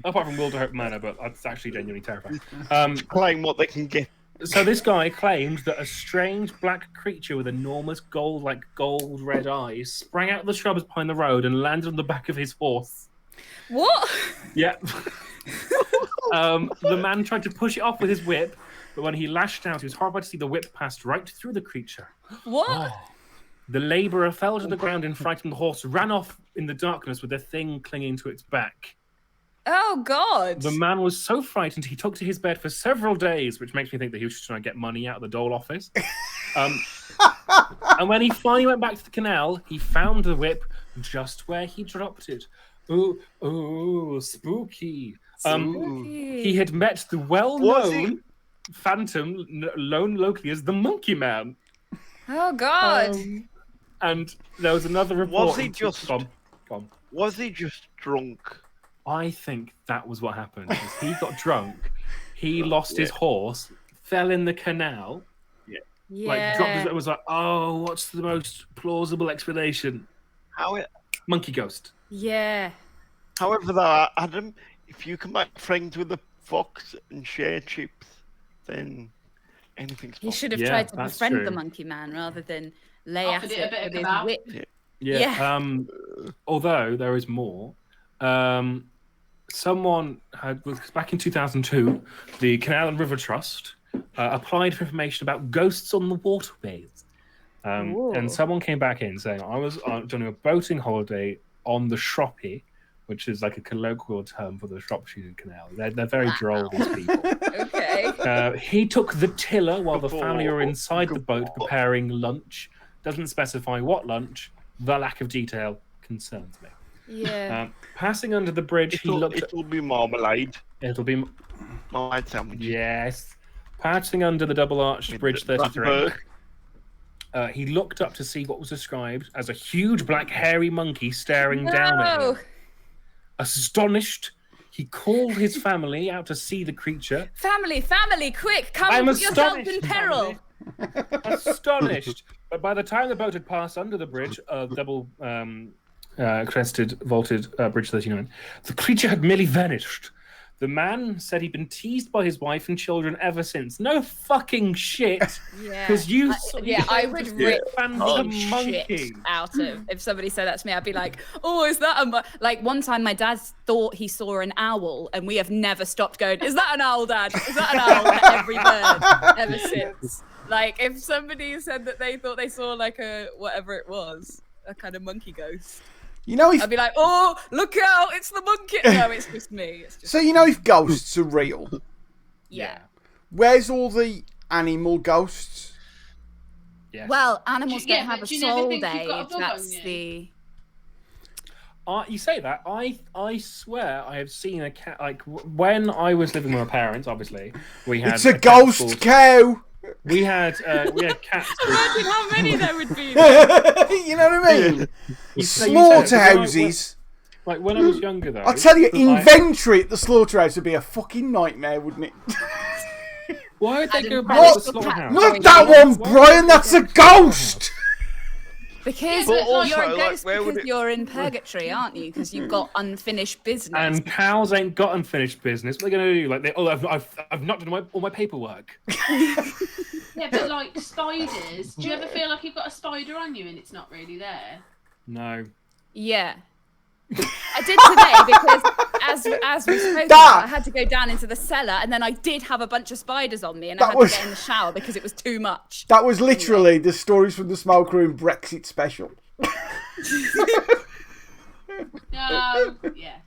Apart from Wilderhope Manor, but that's actually genuinely terrifying. Claim what they can get. So this guy claimed that a strange black creature with enormous gold red eyes sprang out of the shrubs behind the road and landed on the back of his horse. What? Yeah. The man tried to push it off with his whip, but when he lashed out, he was horrified to see the whip passed right through the creature. What? The labourer fell to the ground in fright, and the horse ran off in the darkness with the thing clinging to its back. Oh, God. The man was so frightened he took to his bed for several days, which makes me think that he was just trying to get money out of the dole office. And when he finally went back to the canal, he found the whip just where he dropped it. Ooh, spooky. He had met the well-known phantom known locally as the Monkey Man. Oh, God. And there was another report. Was he just... Gone. Was he just drunk? I think that was what happened. He got drunk, he lost his horse, fell in the canal, like dropped his, it was like, oh, what's the most plausible explanation? Monkey ghost. Yeah. However, though, Adam, if you can make friends with the fox and share chips, then anything's possible. He should have tried to befriend the Monkey Man rather than lay at it with his whip. Yeah. Although there is more. Someone back in 2002, the Canal and River Trust applied for information about ghosts on the waterways. And someone came back in saying, I was doing a boating holiday on the Shroppie, which is like a colloquial term for the Shropshire Canal. They're very droll, these people. Okay. He took the tiller while the family were inside the boat preparing lunch. Doesn't specify what lunch. The lack of detail concerns me. Yeah. Passing under the bridge, It'll be marmalade. It'll be marmalade sandwich. Yes. Passing under the double-arched bridge 33. He looked up to see what was described as a huge black hairy monkey staring down at him. Astonished, he called his family out to see the creature. Family, quick! Come put yourself in peril! Astonished. But by the time the boat had passed under the bridge, double crested, vaulted Bridge 39, the creature had merely vanished. The man said he'd been teased by his wife and children ever since. No fucking shit. Because I would rip the monkey shit out of if somebody said that to me. I'd be like, oh, is that a like one time my dad thought he saw an owl, and we have never stopped going, is that an owl, Dad? Is that an owl? For every bird ever since. Like if somebody said that they thought they saw like a whatever it was, a kind of monkey ghost. You know, I'd be like, oh, look out, it's the monkey. No, it's just me. So you know if ghosts are real? Yeah. Where's all the animal ghosts? Yeah. Well, animals don't have a soul, Dave. That's the... You say that. I swear I have seen a cat. Like when I was living with my parents, obviously we had. It's a ghost cow. We had cats. Imagine how many there would be. You know what I mean? Slaughterhouses. Like when I was younger, though. I tell you, inventory at the slaughterhouse would be a fucking nightmare, wouldn't it? Why would they go back to the slaughterhouse? Not that one, Brian. That's a ghost. Because you're a ghost because you're in purgatory, aren't you? Because you've got unfinished business. And cows ain't got unfinished business. What are they going to do? Like, I've not done all my paperwork. Yeah, but like spiders, do you ever feel like you've got a spider on you and it's not really there? No. Yeah. I did today because as we spoke about, I had to go down into the cellar and then I did have a bunch of spiders on me and I had to get in the shower because it was too much. That was literally the Stories from the Smoke Room Brexit special. No, yeah.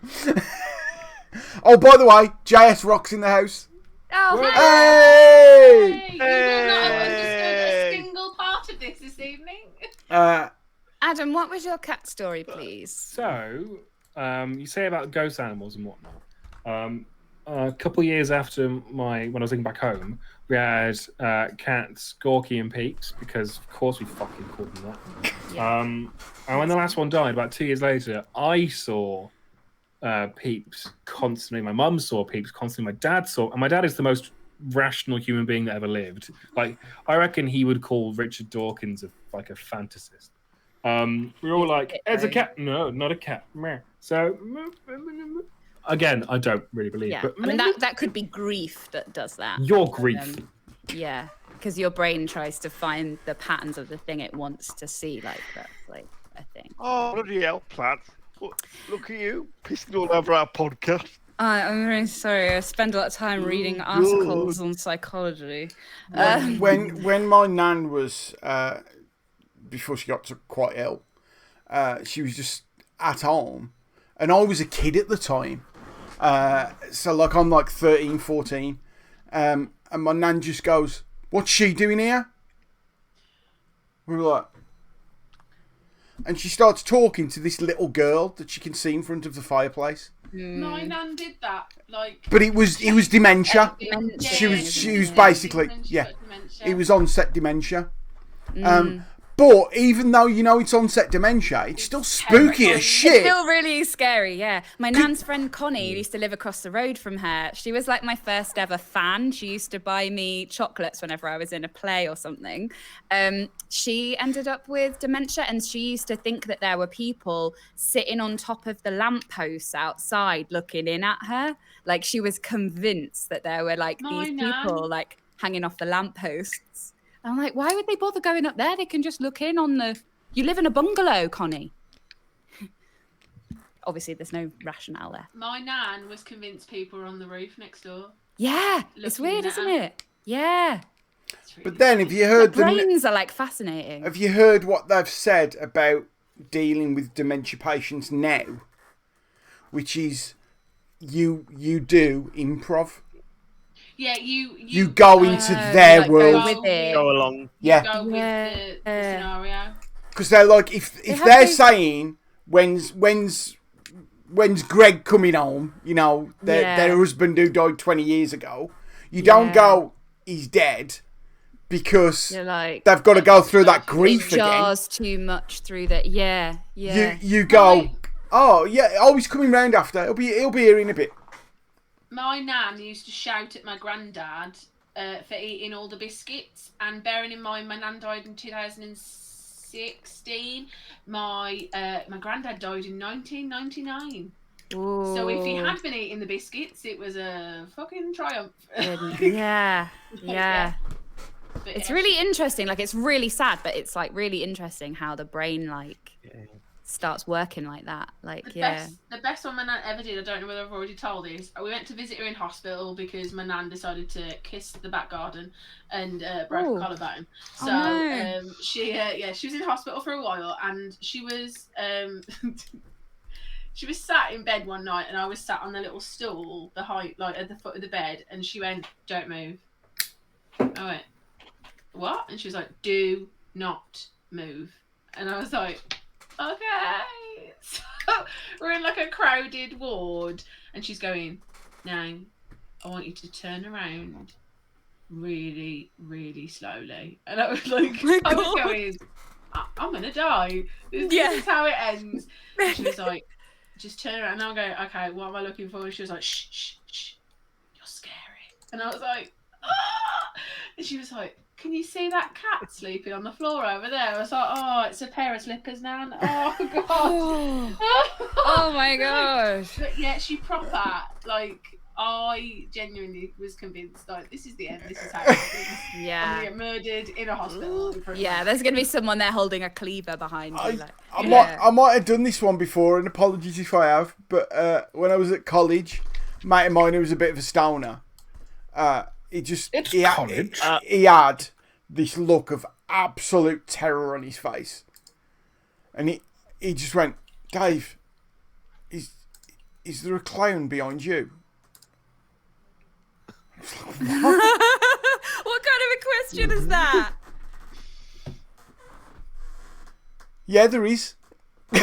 Oh, by the way, JS Rock's in the house. Oh, hey! You will not have understood a single part of this evening. Adam, what was your cat story, please? So, you say about ghost animals and whatnot. A couple of years after when I was living back home, we had cats, Gorky and Peeps, because of course we fucking called them that. Yeah. And when the last one died, about 2 years later, I saw Peeps constantly. My mum saw Peeps constantly. My dad saw, and my dad is the most rational human being that ever lived. Like, I reckon he would call Richard Dawkins a fantasist. We were all like, it's a cat. No, not a cat. So, again, I don't really believe. Yeah, But I mean that could be grief that does that. Your grief. Yeah, because your brain tries to find the patterns of the thing it wants to see. Like that's like a thing. Oh, bloody hell, Platt. Look at you, pissing all over our podcast. I'm really sorry. I spend a lot of time reading articles on psychology. When my nan was before she got quite ill, she was just at home, and I was a kid at the time. So like I'm like 13, 14, and my nan just goes, "What's she doing here?" We were like, and she starts talking to this little girl that she can see in front of the fireplace. My nan did that. Like, But it was dementia. Dementia. She was basically dementia. it was onset dementia. But even though you know it's onset dementia, it's still spooky as It's shit. still really scary, yeah. My nan's friend Connie used to live across the road from her. She was like my first ever fan. She used to buy me chocolates whenever I was in a play or something. She ended up with dementia, and she used to think that there were people sitting on top of the lampposts outside looking in at her. Like she was convinced that there were like My these nan. people like hanging off the lampposts. I'm like, why would they bother going up there? They can just look in on the... You live in a bungalow, Connie. Obviously, there's no rationale there. My nan was convinced people were on the roof next door. Yeah, it's Looking weird, at isn't her. it? Yeah. It's really But then, have you heard Brains are like fascinating. have you heard what they've said about dealing with dementia patients now? Which is, you do improv. Yeah, You go into their like, world. Go with it. Go along. Yeah. Go with the scenario. Because they're like, if have they're those- saying when's Greg coming home, you know, their husband who died 20 years ago, you don't Yeah. go, he's dead, because You're like, they've got to go through that it grief again. jars too much through that. Yeah, yeah. You go, Right. oh yeah, oh he's coming round after. He'll be here in a bit. My nan used to shout at my granddad for eating all the biscuits, and bearing in mind my nan died in 2016, my granddad died in 1999. So if he had been eating the biscuits, it was a fucking triumph. yeah, yeah. Yeah. But It's yeah, really interesting. Like, it's really sad, but it's like really interesting how the brain like starts working like that. Like, the best one my nan ever did, I don't know whether I've already told this, we went to visit her in hospital because my nan decided to kiss the back garden and broke Ooh. a collarbone. Oh, So no. she was in hospital for a while, and she was she was sat in bed one night, and I was sat on the little stool behind, like at the foot of the bed, and she went, "Don't move." I went, "What?" And she was like, "Do not move." And I was like, "Okay." So we're in like a crowded ward, and she's going, "Now, I want you to turn around really, really slowly." And I was like, I was going, I'm gonna die. This is how it ends. And she was like, "Just turn around." And I'm going, "Okay, what am I looking for?" And she was like, "Shh, shh, shh, you're scary." And I was like, "Ah!" And she was like, "Can you see that cat sleeping on the floor over there?" I was like, "Oh, it's a pair of slippers, Nan." Oh god. Oh my gosh. But yeah, she proper, like, I genuinely was convinced, like, this is the end. This is how it ends. I'm Yeah. gonna get murdered in a hospital. in front of Yeah, me. there's gonna be someone there holding a cleaver behind you. Like, I might have done this one before, and apologies if I have. But when I was at college, a mate of mine who was a bit of a stoner, college. he had this look of absolute terror on his face, and he just went, "Dave, is there a clown behind you?" what kind of a question is that? Yeah, there is. Wait,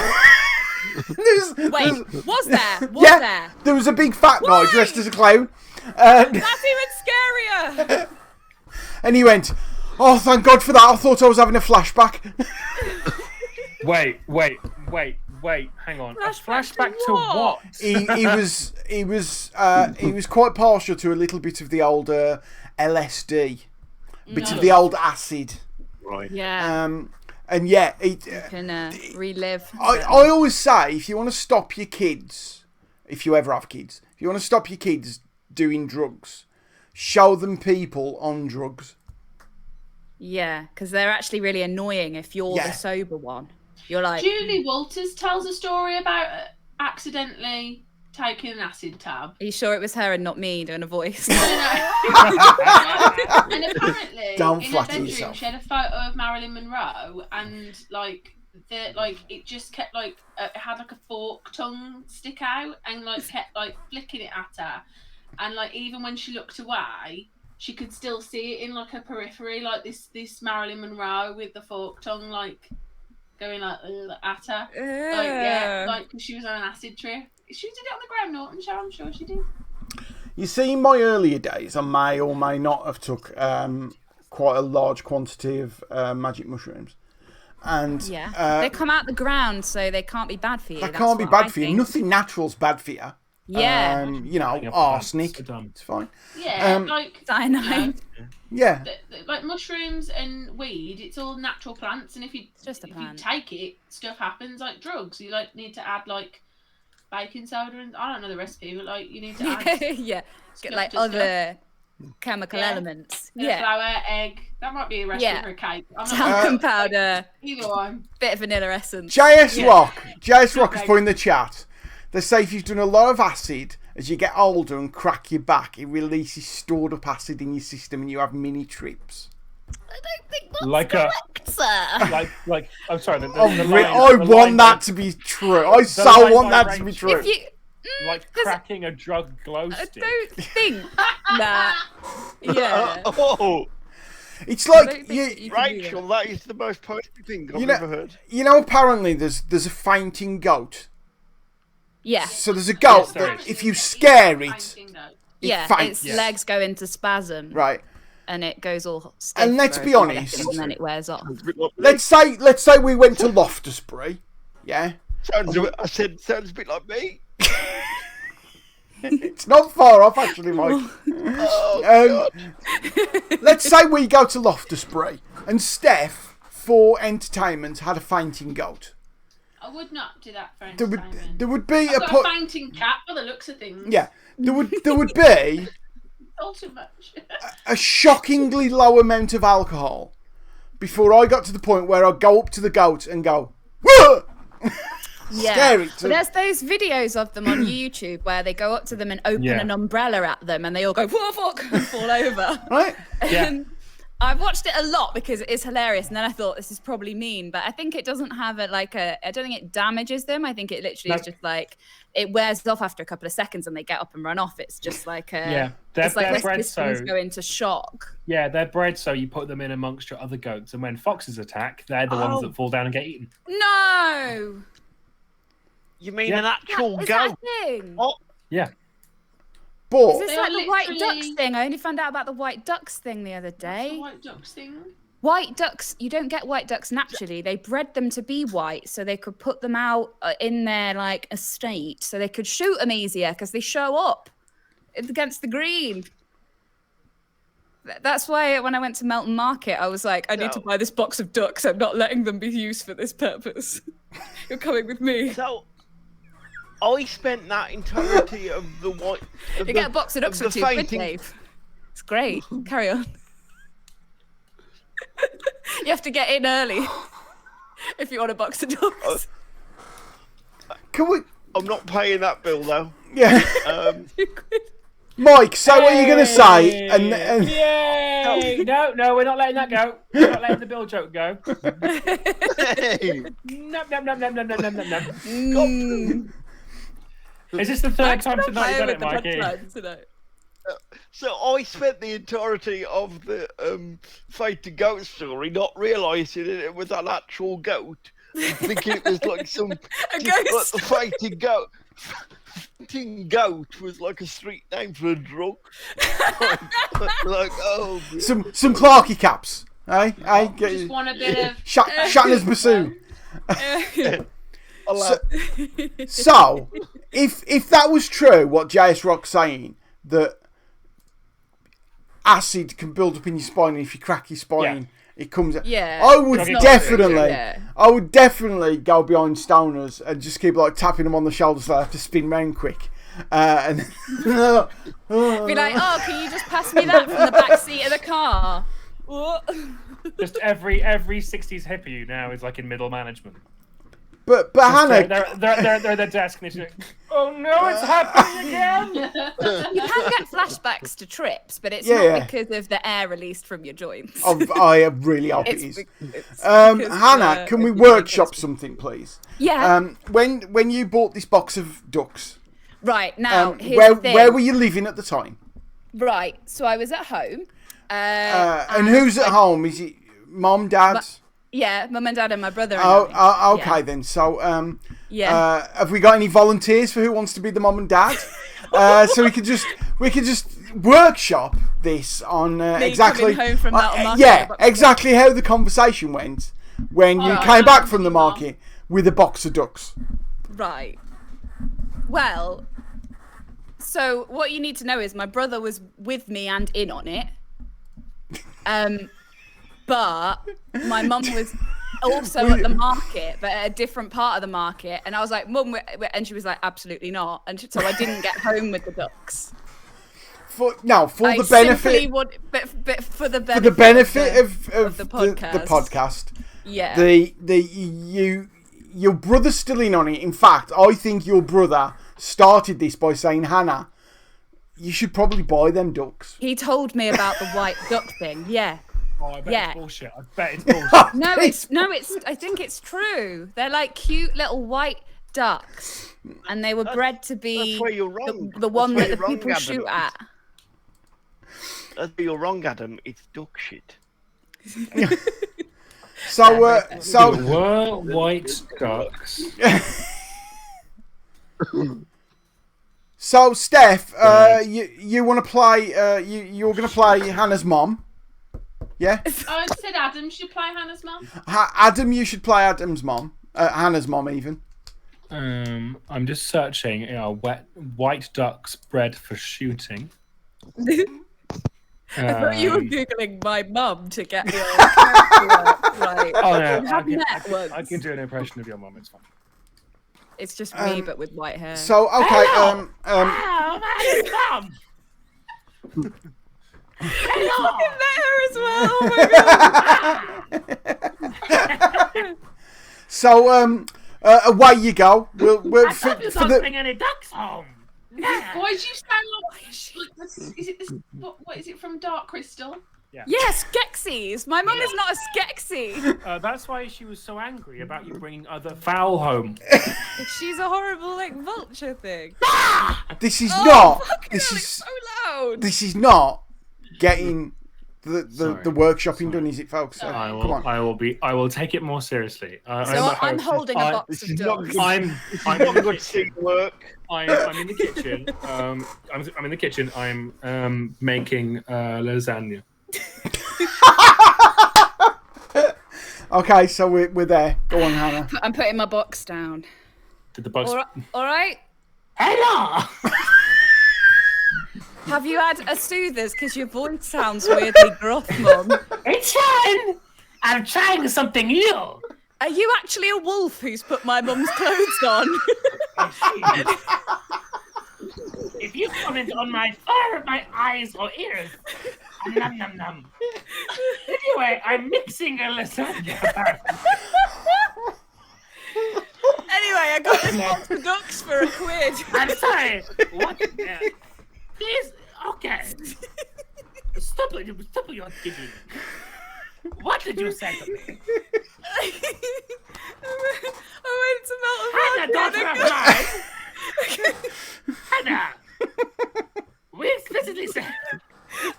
was there? Was Yeah, there? there was a big fat guy Why? dressed as a clown. That's even scarier. And he went, "Oh, thank God for that. I thought I was having a flashback." Wait. Hang on. Flashback A to flashback to what? what? he was quite partial to a little bit of the old LSD, bit of the old acid. Right. Yeah. And yeah, You can relive. I always say, if you want to stop your kids, if you ever have kids, if you want to stop your kids doing drugs, show them people on drugs. Yeah, because they're actually really annoying if you're Yeah. the sober one. You're like, Julie Walters tells a story about accidentally taking an acid tab. are you sure it was her and not me doing a voice? And apparently, Don't in her flatter bedroom, yourself. she had a photo of Marilyn Monroe, and it just kept it had like a fork tongue stick out, and kept flicking it at her, and even when she looked away, she could still see it in her periphery, this Marilyn Monroe with the fork tongue going at her, because she was on an acid trip. She did it on the Graham Norton show, I'm sure she did. You see, in my earlier days, I may or may not have took quite a large quantity of magic mushrooms. And Yeah. They come out the ground, so they can't be bad for you. they That's can't be what bad I for you. think. Nothing natural's bad for you. Yeah. You know, arsenic. It's fine. Yeah, Cyanide. Yeah. Mushrooms and weed, it's all natural plants, and if you just a if plant. you take it, stuff happens like drugs. You need to add baking soda, and I don't know the recipe, but you need to add Yeah. stuff Get to other chemical Yeah. elements. stuff. Yeah. Flour, egg. That might be a recipe Yeah. for a cake. I'm not Talcum powder, either one. bit of vanilla essence. JS Yeah. Rock. JS Rock has Okay. put in the chat. They say if you've done a lot of acid, as you get older and crack your back, it releases stored up acid in your system and you have mini trips. I don't think that's Like correct, sir. like I'm sorry. The I line want that to be true. I so line want by that to be range. true. If you, like cracking a drug glow I stick. don't think that. Yeah. Oh, It's I like don't think that you can do that. Rachel, that is the most poetic thing I've You know- ever heard. apparently there's a fainting goat. Yeah. So there's a goat there that is. if you scare it, Yeah. faints. Its legs go into spasm, right? and it goes all stiff. And let's for a be few honest. seconds, and then it wears off. Sounds a bit like me. Let's say we went to Loftusbury, yeah. I said sounds a bit like me. It's not far off actually, Mike. Oh, God. Let's say we go to Loftusbury and Steph, for entertainment, had a fainting goat. I would not do that for There entertainment. would be I've a got a fainting cat by the looks of things. yeah. There would be All too much. a shockingly low amount of alcohol before I got to the point where I'd go up to the goat and go, "Whoa!" Yeah. Scare it. But there's those videos of them on YouTube where they go up to them and open Yeah. an umbrella at them, and they all go, "Whoa, fuck," and fall over. Right? Yeah. And I've watched it a lot because it is hilarious, and then I thought this is probably mean, but I think it doesn't have I don't think it damages them. I think it literally is just it wears off after a couple of seconds and they get up and run off. It's just like Yeah, they're it's like bred their systems so. go into shock. Yeah, they're bred so you put them in amongst your other goats, and when foxes attack, they're the ones Oh. that fall down and get eaten. No, You mean Yeah. an actual is that goat? a thing? Oh, Yeah, Is But this They like are the white literally- ducks thing? I only found out about the white ducks thing the other The day. white ducks thing. White ducks, you don't get white ducks naturally. They bred them to be white so they could put them out in their estate so they could shoot them easier because they show up against the green. That's why when I went to Melton Market, I was like, I need to No. buy this box of ducks. I'm not letting them be used for this purpose. You're coming with me. so I spent that entirety of the white. Of You get a box of ducks the for £2, fainting- Dave. It's great. Carry on. You have to get in early if you want a box of ducks. can we? I'm not paying that bill though. Yeah, Um, Mike. So what are you gonna say? And Yay! No, we're not letting that go. We're not letting the Bill joke go. hey, No, no, no, no, no, no, no, no, no. Mm. Is this the third time tonight you've done it, Mikey? so I spent the entirety of the fainting goat story not realising it was an actual goat, thinking it was like some A like ghost. the fainting goat. Fainting goat was like a street name for a drug. like oh. some Clarky caps. Hey, get Just you. want a bit of. Shatner's bassoon. I'll So, have- so if that was true, what JS Rock's saying, that acid can build up in your spine, and if you crack your spine, it comes out. Yeah. I would Drug definitely, yeah. I would definitely go behind stoners and just keep tapping them on the shoulder so they have to spin round quick, And Be like, oh, can you just pass me that from the back seat of the car? What? Just every 60s hippie now is like in middle management. but Just, Hannah, they're at their desk and it's like, oh no, it's happening again. You can get flashbacks to trips, but it's Yeah. not because of the air released from your joints. I really hope it is. It's Hannah, because, can we you workshop think something, please? Yeah. When you bought this box of ducks, Right, now, here's where the thing. where were you living at the time? Right, so I was at home. And who's at home? Is it mom, dad? Yeah, mum and dad and my brother and I. Oh, okay Yeah. then. So, Yeah. have we got any volunteers for who wants to be the mom and dad? So we could just workshop this on exactly. coming home from that market yeah, box. exactly how the conversation went when you Alright, came back from the that's enough. market with a box of ducks. Right. Well, so what you need to know is my brother was with me and in on it. But my mum was also at the market, but at a different part of the market. And I was like, Mum, and she was like, absolutely not. And so I didn't get home with the ducks. For I the simply benefit but for the for the benefit of the the podcast. podcast. Yeah. Your brother's still in on it. In fact, I think your brother started this by saying, Hannah, you should probably buy them ducks. He told me about the white duck thing. Yeah. Oh, I bet Yeah. it's bullshit. I bet it's bullshit. No, it's. I think it's true. They're like cute little white ducks, and they were bred to be That's where you're wrong. the one That's that where the you're people wrong, shoot Adam. at. That's where you're wrong, Adam. It's duck shit. So, Were white ducks. So Steph, you want to play? You're going to play Hannah's mom. Yeah, I said Adam should play Hannah's mum. Adam, you should play Adam's mom. Hannah's mom, even. I'm just searching. White ducks bred for shooting. I thought you were Um, googling my mum to get your character work right. Oh no, We have met once. I can do an impression of your mum. It's fine. It's just me, but with white hair. So okay, Oh, my mum! I met her as well. Oh my god. so away you go. We'll for the any ducks home. Why do you sound like this? Is it this? What is it from Dark Crystal? Yes, Skeksis. My mum is not a Skeksy. That's why she was so angry about you bringing other fowl home. She's a horrible like vulture thing. this is not. Fucking This hell, is it's so loud. this is not getting the Sorry, workshopping done, is it, folks? So, I come on. I will take it more seriously. So I'm holding a box of ducks. I'm Not in the good kitchen. teamwork. I'm in the kitchen. I'm in the kitchen. I'm making lasagna. Okay, so we're there. Go on, Hannah. I'm putting my box down. Did the bugs? All right. Hello. Have you had a soothers? Because your voice sounds weirdly gruff, Mum. It's fine. I'm trying something new. Are you actually a wolf who's put my mum's clothes on? If you comment on my fur, my eyes or ears, num num num. Anyway, I'm mixing a lasagna. Anyway, I got this box of ducks for £1. I'm sorry. What? Please. Okay. Stop your giggling. What did you say to me? I went to melt a Hannah, vodka. daughter of mine. Hannah, we explicitly said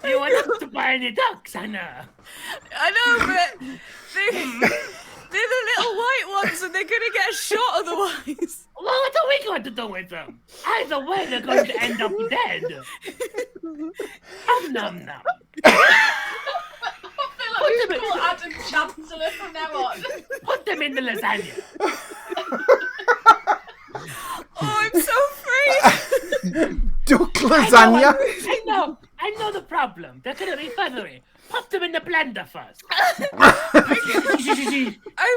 you were not to buy any ducks, Hannah. I know, but they're the little white ones and they're going to get shot otherwise. Well, what are we going to do with them? Either way, they're going to end up dead. Nom nom nom. I feel like we should call Adam Chancellor from now on. Put them in the lasagna. Oh, I'm so afraid. Duck lasagna. I know the problem. They're going to be feathery. Pop them in the blender first. I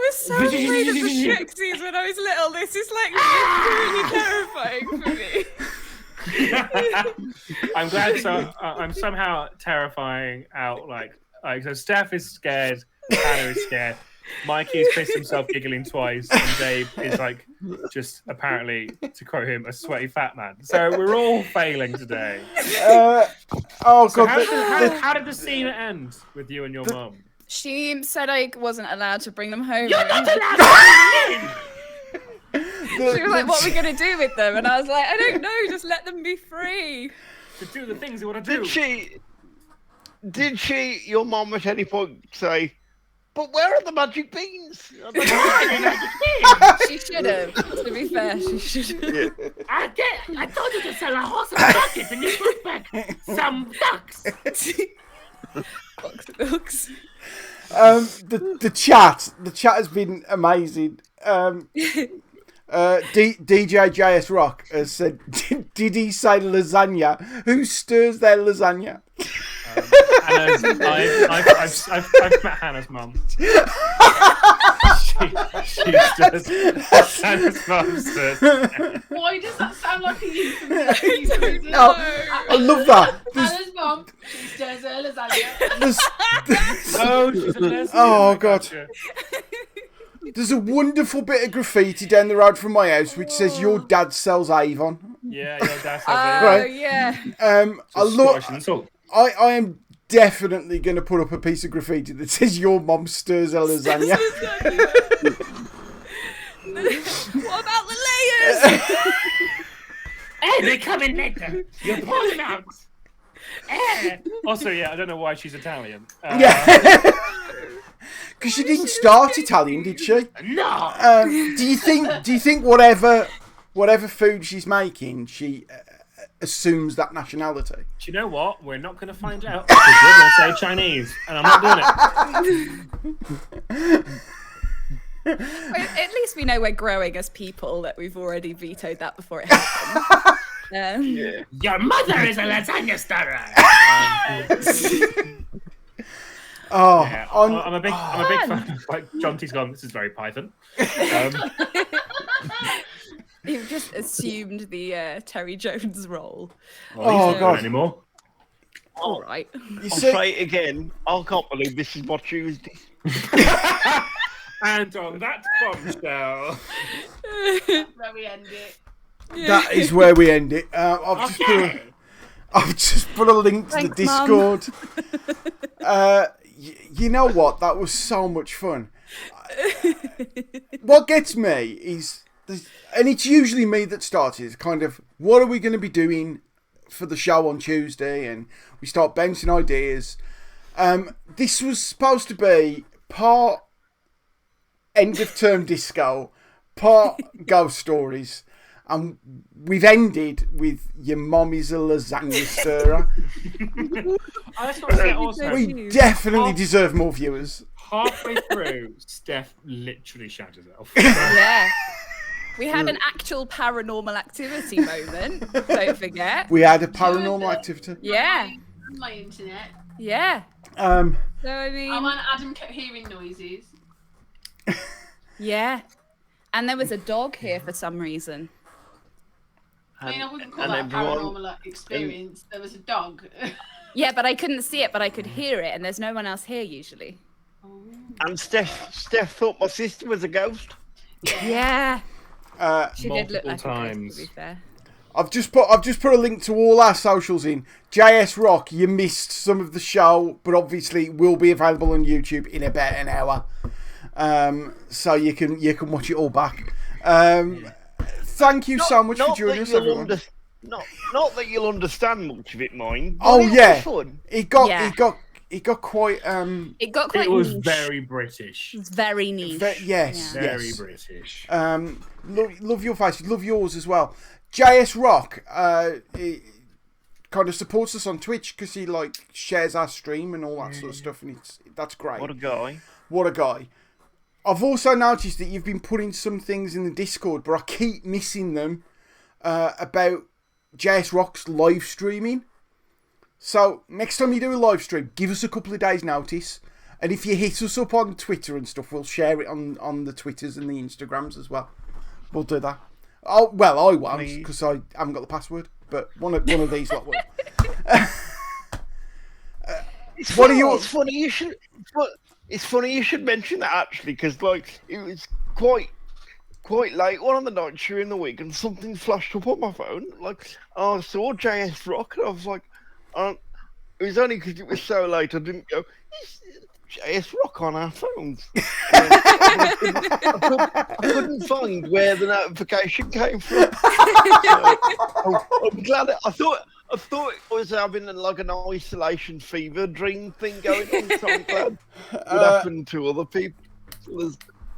was so afraid of the Skeksis when I was little. This is like really terrifying for me. I'm glad. So I'm somehow terrifying out. Like so, Steph is scared. Hannah is scared. Mikey has pissed himself giggling twice, and Dave is like just apparently, to quote him, a sweaty fat man. So we're all failing today. Oh So god! how did the scene end with you and your mum? She said I wasn't allowed to bring them home. You're not allowed to She was like, "What are we gonna do with them?" And I was like, "I don't know. Just let them be free." To do the things you want to do. Did she, your mum, at any point say, "But where are the magic beans?" She should have. To be fair, she should have. I told you to sell a horse and a bucket and you put back some ducks. Box of books. The chat has been amazing. DJ JS Rock has said, did he say lasagna? Who stirs their lasagna? I've met Hannah's mum. she does. Hannah's mum says. Why does that sound like a euphemism? No, I love that. Hannah's mum, she stirs her lasagna. Oh, she's a lesbian. Oh, God. There's a wonderful bit of graffiti down the road from my house which says your dad sells Avon. Yeah, your dad says Oh Right. yeah. I love. Scottish insult. I am definitely going to put up a piece of graffiti that says your mum stirs her lasagna. What about the layers? Hey, they come in later. You pull them out. Also, yeah, I don't know why she's Italian. Yeah. Because she didn't start Italian, did she? No. Do you think whatever food she's making, she assumes that nationality? Do you know what? We're not going to find out because you're going to say Chinese, and I'm not doing it. Well, at least we know we're growing as people. That we've already vetoed that before it happened. Your mother is a lasagna stirrer. Oh, Yeah, I'm a big fan. Like Jonty's gone. This is very Python. You've just assumed the Terry Jones role. Well, Oh, he's not God. anymore. All right. you I'll see, say it again. I can't believe this is what Tuesday. And on that bombshell. Where we end it. that is where we end it. I've just put a link to Thanks, the Discord. You know what? That was so much fun. What gets me is, and it's usually me that starts it, kind of, what are we going to be doing for the show on Tuesday? And we start bouncing ideas. This was supposed to be part end of term disco, part ghost stories. And we've ended with your mum is a lasagna stirrer. I just want to say also, We definitely deserve more viewers. halfway through, Steph literally shat herself. Yeah. We had an actual paranormal activity moment. Don't forget. We had a paranormal activity. Yeah. My internet. Yeah. Um, So I mean, I want Adam kept hearing noises. yeah. And there was a dog here for some reason. I mean, I wouldn't call and that everyone- paranormal experience. There was a dog. Yeah, but I couldn't see it, but I could hear it, and there's no one else here usually. And Steph thought my sister was a ghost. Yeah. She did look Multiple like a ghost, times. to be fair. I've just put a link to all our socials in. JS Rock, you missed some of the show, but obviously it will be available on YouTube in about an hour. So you can watch it all back. Thank you so much for joining us, everyone. Not that you'll understand much of it, mind. But Oh it was yeah, fun. it got quite It got quite It was niche. very British. It was very niche. yes, Yeah. Very yes. British. Love your faces, love yours as well. JS Rock he kind of supports us on Twitch because he shares our stream and all that sort of stuff, and that's great. What a guy. What a guy. I've also noticed that you've been putting some things in the Discord, but I keep missing them about JS Rock's live streaming. So next time you do a live stream, give us a couple of days notice, and if you hit us up on Twitter and stuff, we'll share it on the Twitters and the Instagrams as well. We'll do that. Oh well, I won't because I haven't got the password. but one of these lot will. It's What are funny, your- It's funny you should. It's funny you should mention that actually, because like it was quite late one of the nights during the week, and something flashed up on my phone. Like I saw JS Rock, and I was like, it was only because it was so late I didn't go. Is JS Rock on our phones? I couldn't find where the notification came from. I'm glad. I thought I was having like an isolation fever dream thing going on. So I'm glad it happened to other people.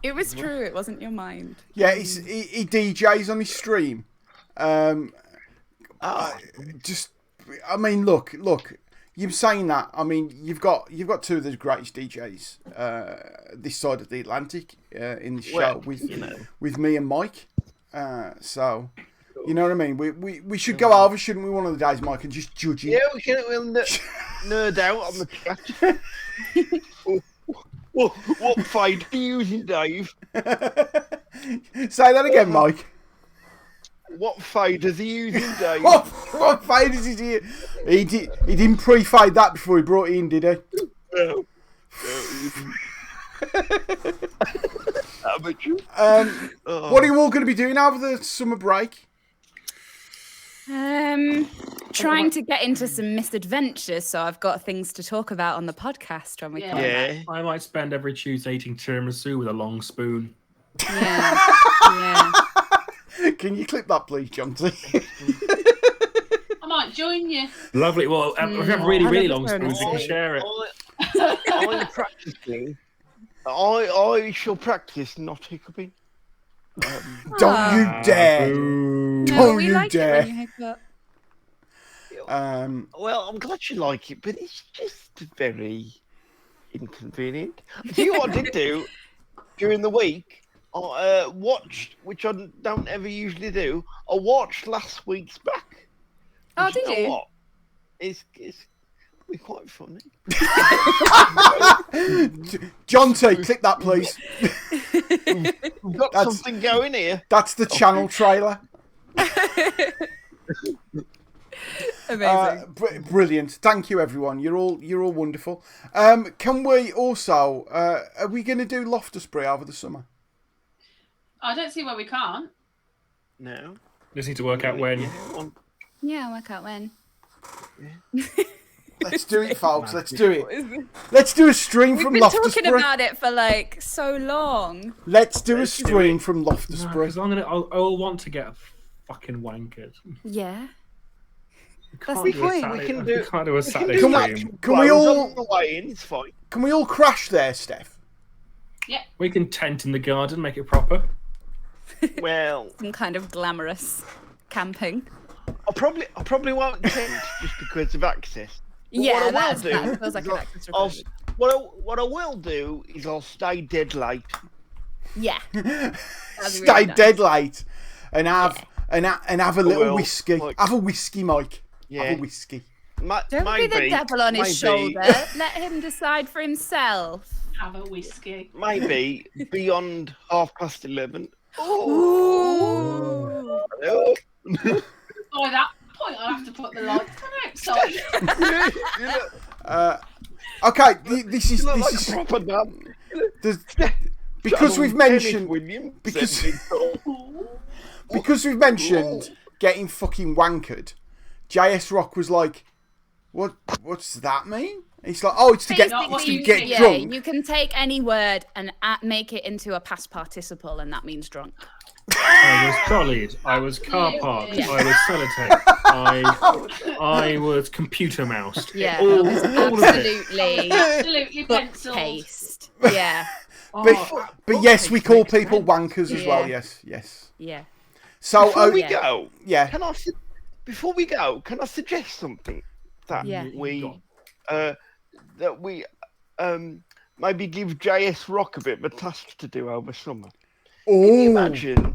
It was true. It wasn't your mind. Yeah, he DJs on his stream. Just, I mean, look. You're saying that. I mean, you've got two of the greatest DJs this side of the Atlantic in the show with me and Mike. So, you know what I mean. We should go over, shouldn't we, one of the days, Mike, and just judge him. Yeah, we'll nerd out on the chat. What fade are you using, Dave? Say that again, Mike. What fade is he using, Dave? What fade is he? He didn't pre-fade that before he brought it in, did he? No. What are you all going to be doing over the summer break? Trying to get into some misadventures, so I've got things to talk about on the podcast when we come back. Yeah. I might spend every Tuesday eating tiramisu with a long spoon. Yeah. Yeah. Can you clip that, please, Jonty? I might join you. Lovely. Well, if you have really, really long tiramisu. spoons, we can share it. I'm practicing. I shall practice not hiccuping. Don't you dare! Boo. No, Don't we you like dare! it when you hiccup. Well, I'm glad you like it, but it's just very inconvenient. I tell you what I did do during the week. I watched, which I don't ever usually do. I watched last week's back. Oh, And did know you? What? It's quite funny. John T, clip that, please. We've got That's- something going here. That's the channel trailer. Amazing. Brilliant. Thank you, everyone. You're all wonderful. Can we also? Are we going to do Loftusbury over the summer? I don't see why we can't. No. Just need to work out when. Yeah, work out when. Let's do it, folks. Let's do it. Let's do a stream We've from been talking Loftusbury. about it for like so long. Let's do a stream from Loftusbury. Because I'll want to get fucking wankered. Yeah. Can't the do a point. Saturday- We can do- can't do a Saturday Can stream. Can we all? On the way in, it's fine. Can we all crash there, Steph? We can tent in the garden, make it proper. Well, Some kind of glamorous camping. I probably won't tent just because of access. But Yeah, what I will that do feels like is an I'll- access I'll- requirement. what I will do is I'll stay dead late. Yeah. Stay dead late and have and have a little Well, whiskey. like- Have a whiskey, Mike. Yeah. Have a whiskey. Don't be the devil on his shoulder. Let him decide for himself. Have a whiskey. Maybe beyond 11:30. Ooh. Oh. By that point, I'll have to put the lights on outside. Okay, this is You look this like is a proper dad. because we've mentioned William because we've mentioned getting fucking wankered. JS Rock was like, what's that mean? It's like, oh, it's to Basically, get yeah, drunk. you can take any word and make it into a past participle, and that means drunk. I was trolleyed. I was car parked. Yeah. I was sellotape. I was computer moused. Yeah, All it's of it. absolutely Absolutely book penciled. paste. Yeah, But yes, we call people wankers as well. Yeah. Yes. yeah. So Before we yeah. go, yeah, before we go, can I suggest something that Yeah. we maybe give JS Rock a bit of a task to do over summer? Can you oh, imagine?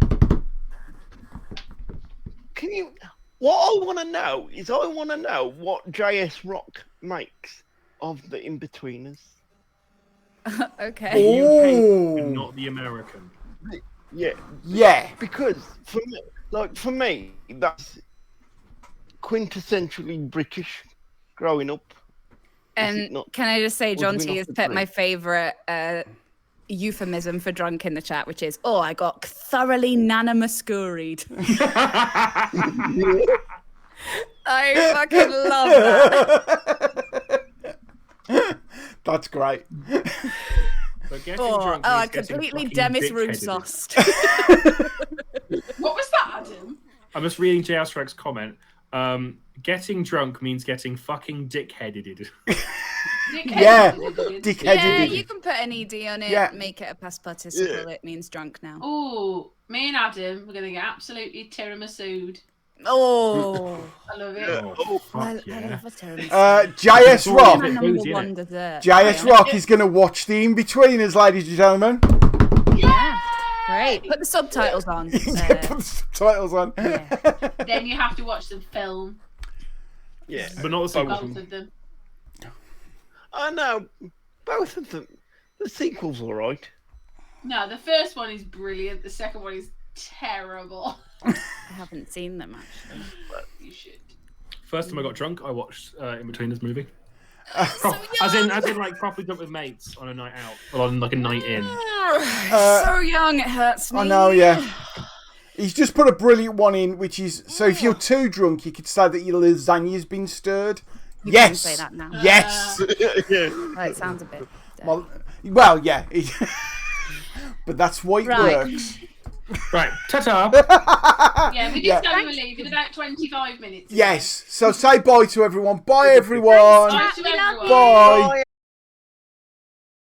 What I want to know is what JS Rock makes of the in-betweeners. Okay. The UK, oh, not the American. Yeah, yeah, because for me, that's quintessentially British growing up? Is it not? Can I just say, Or do John we T not has have put to my drink? favourite euphemism for drunk in the chat, which is, I got thoroughly Nana Muscuried. I fucking love that. That's great. But getting Oh, drunk I means getting completely fucking Demis dick-headed. Roussos. What was that, Adam? I'm just reading JR Strike's comment. Getting drunk means getting fucking dick-headed. Yeah. Dickhead. Dickheaded. Yeah, you can put an ED on it, Yeah. make it a past participle. It means drunk now. Oh, me and Adam, we're gonna get absolutely tiramisu'd. Oh, I love it. Oh, I fuck yeah. love a tiramisu. JS Rock. My Bit number boozy, one innit? dessert. JS Rock is going to watch the In-Betweeners, ladies and gentlemen. Yeah, great. Put the subtitles on. Put the subtitles on. yeah. Then you have to watch the film, Yeah. But not the sequel. both of them. I know. Both of them. The sequel's all right. No, the first one is brilliant. The second one is terrible. I haven't seen them actually. You should. First time I got drunk, I watched In Between this movie. So as young. in like properly drunk with mates on a night out, or on like a night in. So young, it hurts me. I know, yeah. He's just put a brilliant one in, which is, so if you're too drunk, you could say that your lasagna's been stirred. You Yes. can say that now. Yes. Yeah. Oh, it sounds a bit. Well, yeah. But that's why it Right. works. Right, ta-ta. Yeah, we Yeah. just going to leave in about 25 minutes. Yes. So say bye to everyone. Bye, everyone. Bye to everyone. Bye.